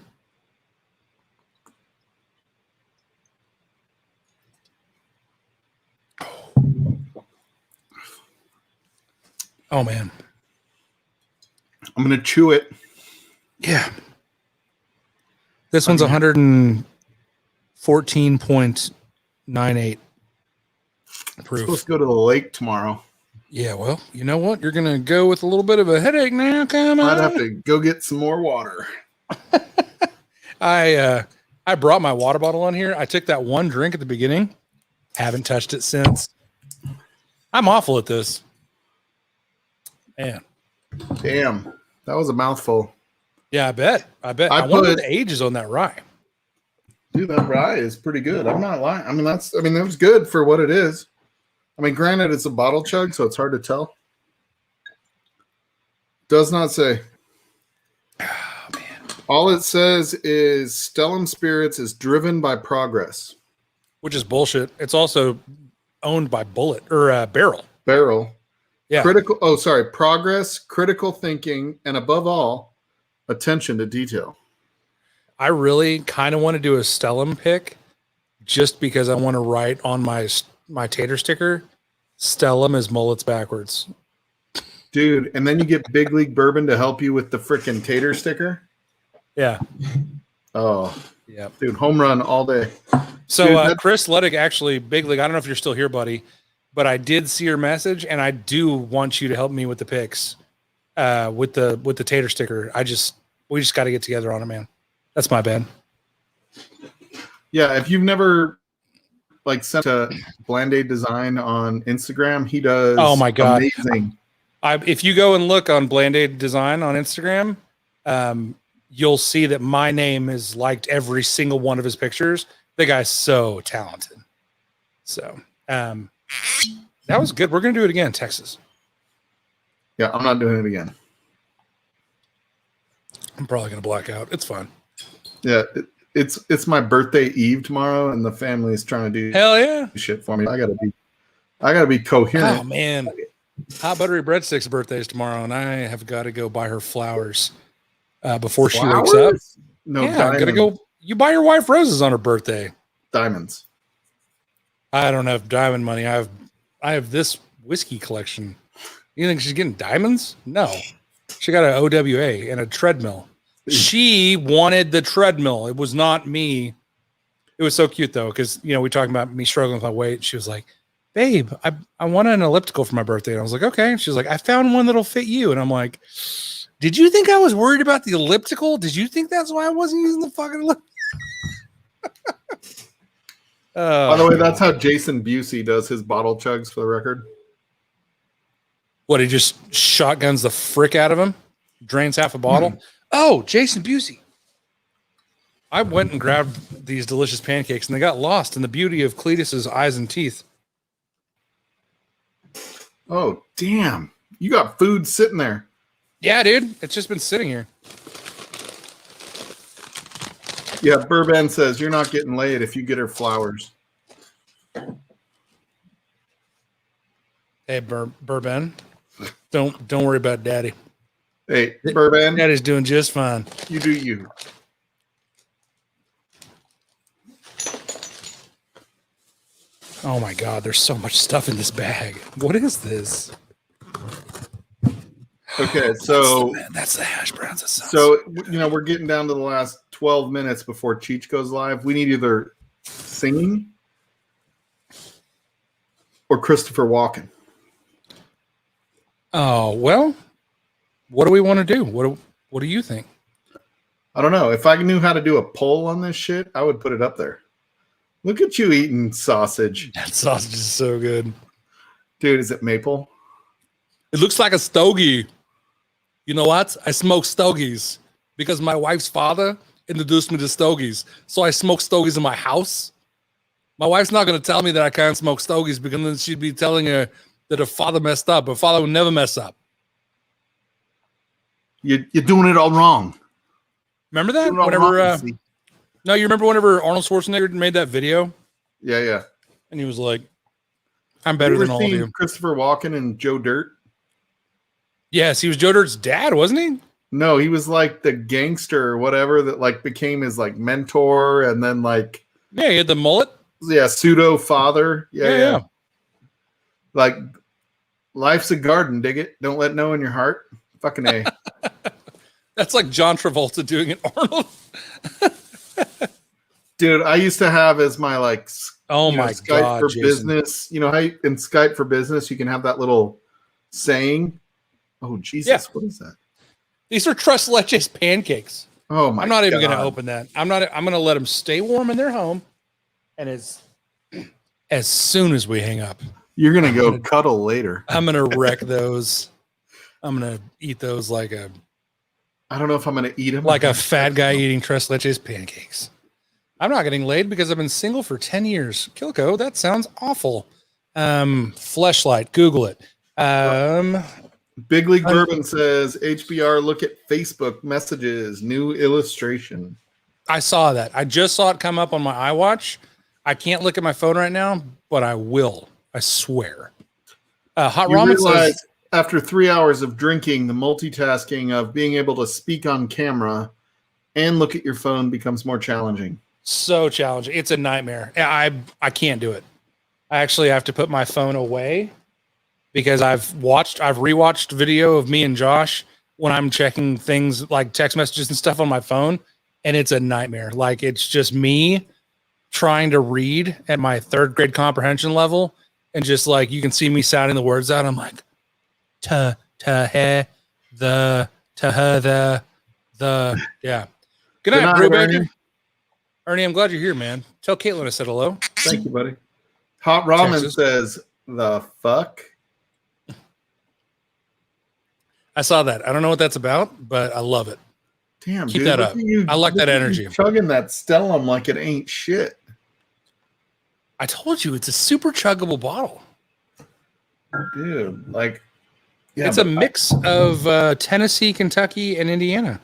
Oh, man. I'm going to chew it. Yeah. This one's 114.98 proof. Supposed to go to the lake tomorrow. Yeah, well, you know what? You're going to go with a little bit of a headache now. Come on. I'd have to go get some more water. I brought my water bottle on here. I took that one drink at the beginning. Haven't touched it since. I'm awful at this. Man. Damn. That was a mouthful. Yeah, I bet. I wonder what the age is on that rye. Dude, that rye is pretty good. I'm not lying. I mean, that was good for what it is. I mean, granted, it's a bottle chug, so it's hard to tell. Does not say. All it says is Stellum Spirits is driven by progress. Which is bullshit. It's also owned by Bullet or Barrel. Barrel. Yeah. Progress, critical thinking, and above all, attention to detail. I really kind of want to do a Stellum pick just because I want to write on my tater sticker, Stellum is mullets backwards. Dude, and then you get Big League Bourbon to help you with the freaking tater sticker. Yeah. Oh, yeah. Dude, home run all day. So Dude, Chris Luddick, actually, Big League, I don't know if you're still here, buddy, but I did see your message, and I do want you to help me with the picks, with the tater sticker. We just got to get together on it, man. That's my bad. Yeah, if you've never sent a Bland-Aid Design on Instagram, he does. Oh my God. Amazing. If you go and look on Bland-Aid Design on Instagram, you'll see that my name is liked every single one of his pictures. The guy's so talented. So that was good. We're going to do it again, Texas. Yeah, I'm not doing it again. I'm probably going to black out. It's fine. Yeah, it's my birthday eve tomorrow, and the family is trying to do hell yeah shit for me. I gotta be coherent. Oh man, Hot Buttery Breadstick's birthday is tomorrow, and I have got to go buy her flowers before she wakes up. No, yeah, I'm gonna go. You buy your wife roses on her birthday. Diamonds. I don't have diamond money. I have this whiskey collection. You think she's getting diamonds? No, she got an OWA and a treadmill. She wanted the treadmill. It was not me. It was so cute though, because we talking about me struggling with my weight. She was like, "Babe, I want an elliptical for my birthday." And I was like, "Okay." And she was like, "I found one that'll fit you." And I'm like, "Did you think I was worried about the elliptical? Did you think that's why I wasn't using the fucking elliptical?" By the way, that's how Jason Busey does his bottle chugs, for the record. What, he just shotguns the frick out of him? Drains half a bottle? Oh, Jason Busey. I went and grabbed these delicious pancakes, and they got lost in the beauty of Cletus's eyes and teeth. Oh, damn. You got food sitting there. Yeah, dude. It's just been sitting here. Yeah, Bourbon says you're not getting laid if you get her flowers. Hey, Bourbon. Don't worry about Daddy. Hey, Bourbon. Daddy's doing just fine. You do you. Oh my God, there's so much stuff in this bag. What is this? Okay, so that's the hash browns. So we're getting down to the last 12 minutes before Cheech goes live. We need either singing or Christopher Walken. Oh well, what do we want to do? What do you think? I don't know. If I knew how to do a poll on this shit, I would put it up there. Look at you eating sausage. That sausage is so good. Dude, is it maple? It looks like a stogie. You know what? I smoke stogies because my wife's father introduced me to stogies. So I smoke stogies in my house. My wife's not going to tell me that I can't smoke stogies because then she'd be telling her that her father messed up. Her father would never mess up. You're doing it all wrong. Remember that? Whenever no, you remember whenever Arnold Schwarzenegger made that video? Yeah. And he was like, I'm better than all of you. Christopher Walken and Joe Dirt? Yes, he was Joe Dirt's dad, wasn't he? No, he was like the gangster or whatever that became his mentor, and then yeah, he had the mullet. Yeah, pseudo father. Yeah. Like, life's a garden, dig it. Don't let no in your heart. Fucking A. That's like John Travolta doing it, Arnold. Dude, I used to have as my Skype God, for Jason. business. You know how in Skype for business you can have that little saying. Oh Jesus, yeah. What is that? These are Tres Leches pancakes. Oh my! I'm not even going to open that. I'm going to let them stay warm in their home, and as soon as we hang up, you're going to go cuddle later. I'm going to wreck those. I'm going to eat those like a. I don't know if I'm going to eat them like a fat guy eating Tres Leches pancakes. I'm not getting laid because I've been single for 10 years. Kilko, that sounds awful. Fleshlight, Google it. Big League Bourbon says HBR, look at Facebook messages, new illustration. I saw that. I just saw it come up on my iWatch. I can't look at my phone right now, but I will. I swear. Hot You Ramen realize says, after 3 hours of drinking, the multitasking of being able to speak on camera and look at your phone becomes more challenging. so challenging. It's a nightmare. I can't do it. I actually have to put my phone away because I've rewatched video of me and Josh when I'm checking things like text messages and stuff on my phone, and it's a nightmare. Like, it's just me trying to read at my 3rd grade comprehension level, and just like you can see me sounding the words out. I'm like, ta he the yeah. Good night, Brewbaker. Ernie, I'm glad you're here, man. Tell Caitlin I said hello. Thank you, buddy. Hot Ramen Texas. says, the fuck? I saw that. I don't know what that's about, but I love it. Damn, Keep dude, that look up. at you- I like look that at you energy. chugging that Stellum like it ain't shit. I told you it's a super chuggable bottle. Dude, like, yeah, It's a mix of Tennessee, Kentucky, and Indiana.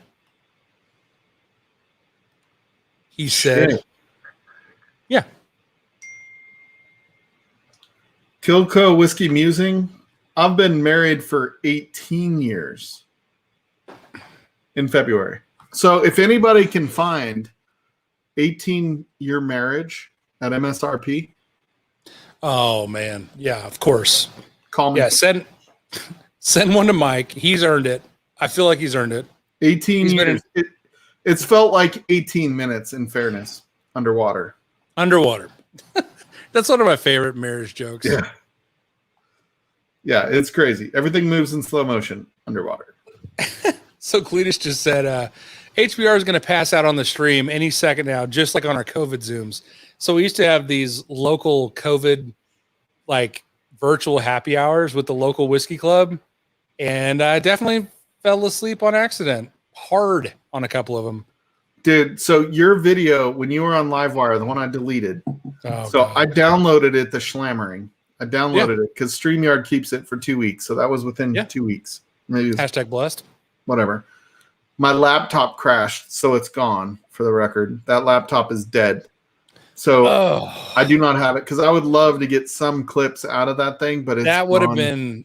He said, Shit. yeah. Kilco Whiskey Musing. I've been married for 18 years in February. So if anybody can find 18-year marriage at MSRP, Oh, man. Yeah, of course. call me. Yeah, send one to Mike. He's earned it. I feel like he's earned it. 18 He's been years. It's felt like 18 minutes in fairness underwater. Underwater. That's one of my favorite marriage jokes. Yeah. Yeah, it's crazy. Everything moves in slow motion underwater. So Cletus just said, HBR is going to pass out on the stream any second now, just like on our COVID Zooms. So we used to have these local COVID, like, virtual happy hours with the local whiskey club. And I definitely fell asleep on accident, hard on a couple of them. Dude, so your video, when you were on Livewire, the one I deleted, Oh, so God. I downloaded it, the Schlammering. I downloaded it because StreamYard keeps it for 2 weeks. So that was within 2 weeks. Maybe it was, Hashtag blessed. whatever. My laptop crashed, so it's gone, for the record. That laptop is dead. So I do not have it because I would love to get some clips out of that thing, but it's that would have gone been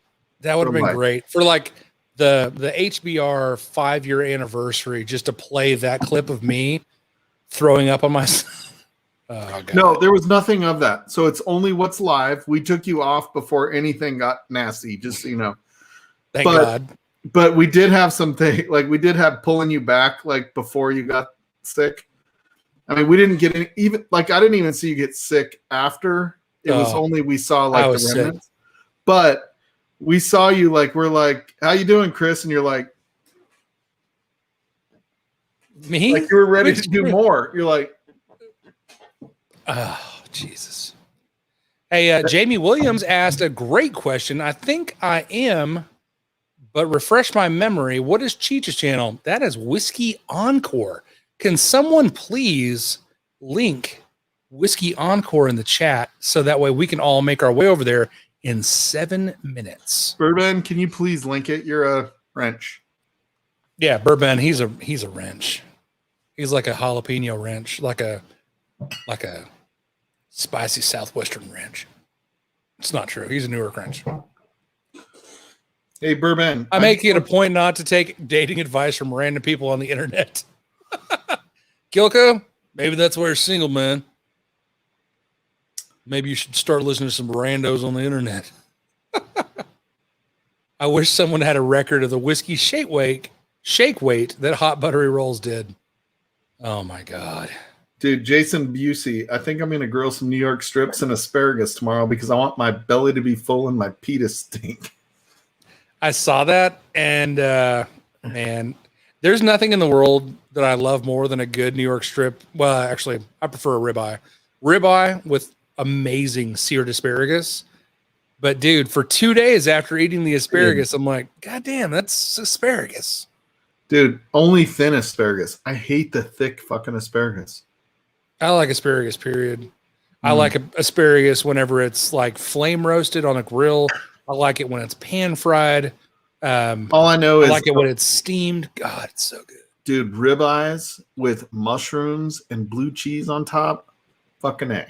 life. great for like the HBR 5-year anniversary, just to play that clip of me throwing up on myself. Oh, God. No, there was nothing of that. So it's only what's live. We took you off before anything got nasty, just so you know. Thank God. But we did have something, like we did have pulling you back, like before you got sick. I mean, we didn't get any, even like I didn't even see you get sick after. It was only we saw like the remnants. But we saw you, like we're like, "How you doing, Chris?" And you're like, Me? like you were ready to do more. You're like, oh, Jesus. Hey, Jamie Williams asked a great question. I think I am, but refresh my memory. What is Cheech's channel? That is Whiskey Encore. Can someone please link Whiskey Encore in the chat so that way we can all make our way over there in 7 minutes? Bourbon, can you please link it? You're a wrench. Yeah, Bourbon, he's a wrench. He's like a jalapeno wrench, like a spicy southwestern wrench. It's not true. He's a Newark wrench. Hey, Bourbon. I make it a point not to take dating advice from random people on the internet. Gilko, maybe that's why you're single, man. Maybe you should start listening to some randos on the internet. I wish someone had a record of the whiskey shake weight that Hot Buttery Rolls did. Oh my God. Dude, Jason Busey, I think I'm going to grill some New York strips and asparagus tomorrow because I want my belly to be full and my pee to stink. I saw that, and man, there's nothing in the world that I love more than a good New York strip. Well, actually, I prefer a ribeye. Ribeye with amazing seared asparagus. But dude, for 2 days after eating the asparagus, I'm like, God damn, that's asparagus. Dude, only thin asparagus. I hate the thick fucking asparagus. I like asparagus, period. I like asparagus whenever it's like flame roasted on a grill. I like it when it's pan fried. All I know I is like it when it's steamed. God, it's so good. Dude, ribeyes with mushrooms and blue cheese on top. Fucking A.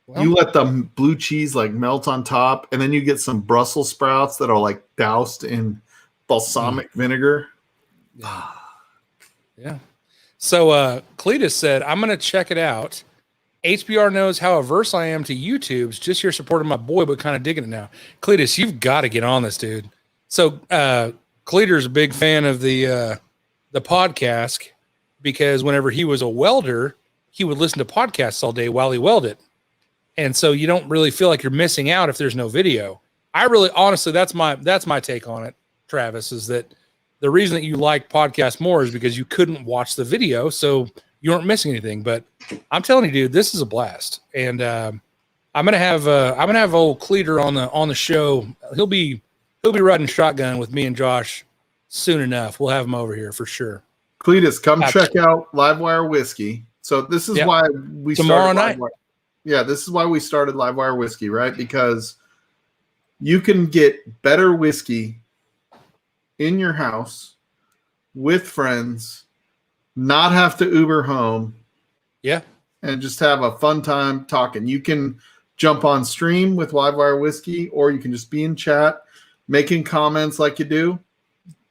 Well, You let the blue cheese like melt on top, and then you get some Brussels sprouts that are like doused in balsamic vinegar. Yeah. So Cletus said, I'm gonna check it out. HBR knows how averse I am to YouTube's. Just here supporting my boy, but kind of digging it now. Cletus, you've got to get on this, dude. So Cletus's a big fan of the podcast because whenever he was a welder, he would listen to podcasts all day while he welded. And so you don't really feel like you're missing out if there's no video. I really, honestly, that's my take on it, Travis, is that the reason that you like podcasts more is because you couldn't watch the video, so you weren't missing anything. But I'm telling you, dude, this is a blast. And I'm gonna have old Cleater on the show. He'll be riding shotgun with me and Josh soon enough. We'll have him over here for sure. Cletus, come check out Livewire Whiskey. So this is why we tomorrow started night. Livewire. Yeah, this is why we started Livewire Whiskey, right? Because you can get better whiskey in your house with friends, not have to Uber home. Yeah. And just have a fun time talking. You can jump on stream with Livewire Whiskey, or you can just be in chat making comments like you do.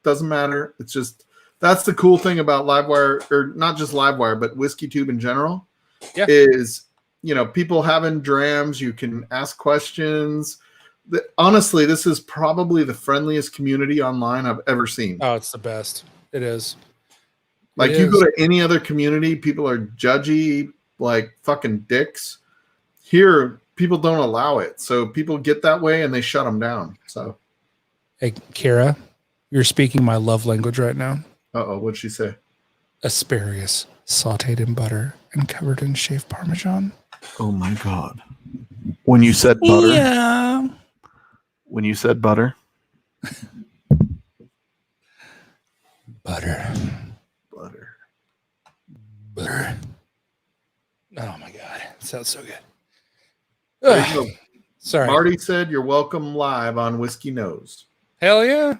Doesn't matter. It's just, that's the cool thing about Livewire, or not just Livewire, but WhiskeyTube in general, is, you know, people having drams. You can ask questions. Honestly, this is probably the friendliest community online I've ever seen. Oh, it's the best. It is. Like, you go to any other community, people are judgy, like fucking dicks. Here, people don't allow it. So people get that way and they shut them down. So, hey, Kara, you're speaking my love language right now. Uh-oh, what'd she say? Asparagus sauteed in butter and covered in shaved Parmesan. Oh my God. When you said butter. Yeah. When you said butter. Butter. Oh my God. It sounds so good. Sorry. Marty said you're welcome live on Whiskey Knows. Hell yeah.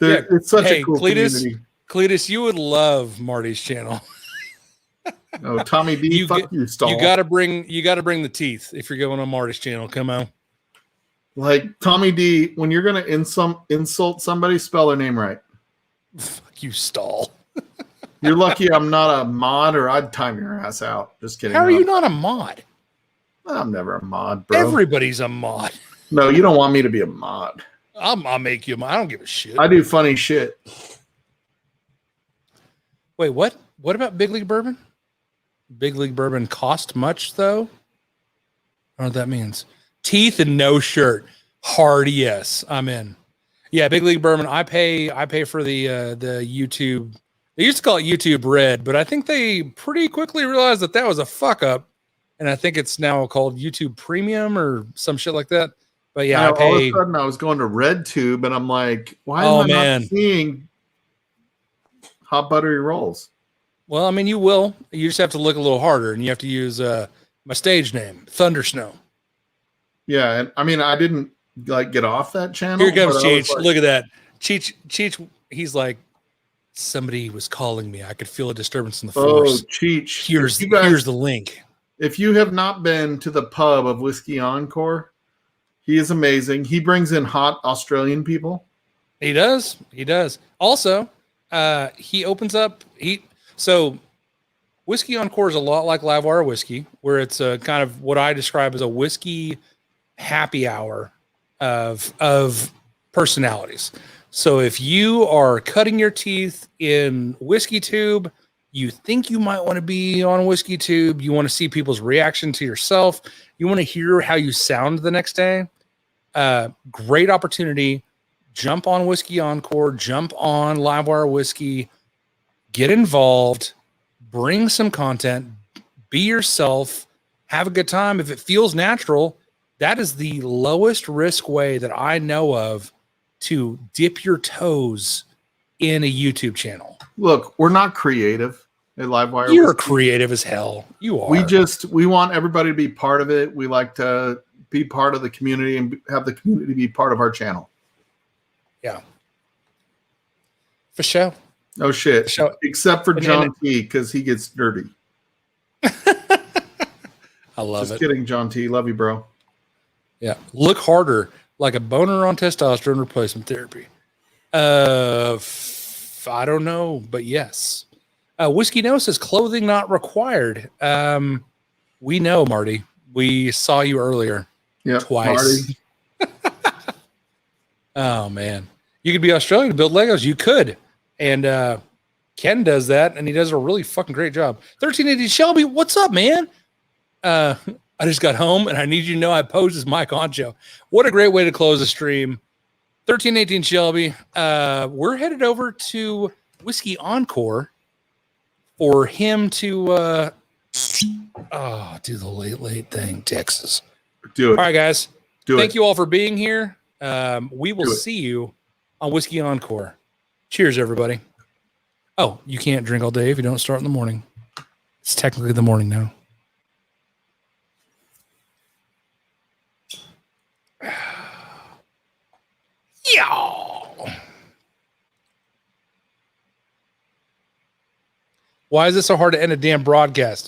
It's such a cool community. Cletus, you would love Marty's channel. Oh, Tommy D, fuck you, stall. You gotta bring the teeth if you're going on Marty's channel. Come on. Like Tommy D, when you're gonna insult somebody, spell their name right. Fuck you, stall. You're lucky I'm not a mod, or I'd time your ass out. Just kidding. How are you not a mod? I'm never a mod, bro. Everybody's a mod. No, you don't want me to be a mod. I'll make you a mod. I don't give a shit. I do funny shit. Wait, what? What about Big League Bourbon? Big League Bourbon cost much, though? I don't know what that means. Teeth and no shirt. Hard yes. I'm in. Yeah, Big League Bourbon. I pay for the YouTube. They used to call it YouTube Red, but I think they pretty quickly realized that was a fuck up. And I think it's now called YouTube Premium or some shit like that. But yeah, I pay. All of a sudden I was going to RedTube and I'm like, why am I not seeing hot buttery rolls? Well, I mean, you will. You just have to look a little harder, and you have to use my stage name, Thunder Snow. Yeah, and I mean, I didn't get off that channel. Here comes Cheech. Like, look at that, Cheech. He's like, somebody was calling me. I could feel a disturbance in the force. Oh, Cheech. Here's the link. If you have not been to the pub of Whiskey Encore, he is amazing. He brings in hot Australian people. He does. Also, he opens up. So Whiskey Encore is a lot like Livewire Whiskey, where it's a kind of what I describe as a whiskey happy hour of personalities. So if you are cutting your teeth in WhiskeyTube, you think you might want to be on WhiskeyTube, you want to see people's reaction to yourself, you want to hear how you sound the next day, great opportunity. Jump on Whiskey Encore, jump on Livewire Whiskey, get involved, bring some content, be yourself, have a good time. If it feels natural, that is the lowest risk way that I know of to dip your toes in a YouTube channel. Look, we're not creative at Livewire. You're creative as hell. You are. We want everybody to be part of it. We like to be part of the community and have the community be part of our channel. Yeah. For sure. Oh shit! So- Except for and John T, because he gets dirty. I love Just it. kidding, John T. Love you, bro. Yeah. Look harder, like a boner on testosterone replacement therapy. I don't know, but yes. Whiskey No says clothing not required. We know, Marty. We saw you earlier. Yep, Twice. Marty. Oh man. You could be Australian to build Legos. You could. And Ken does that, and he does a really fucking great job. 1380 Shelby, what's up, man? I just got home, and I need you to know I posed as Mike Oncho. What a great way to close the stream. 1318 Shelby. We're headed over to Whiskey Encore for him to do the late thing, Texas. Do it. All right, guys. Do Thank it. you all for being here. We will Do it. see you on Whiskey Encore. Cheers, everybody. Oh, you can't drink all day if you don't start in the morning. It's technically the morning now. Yeah. Why is it so hard to end a damn broadcast?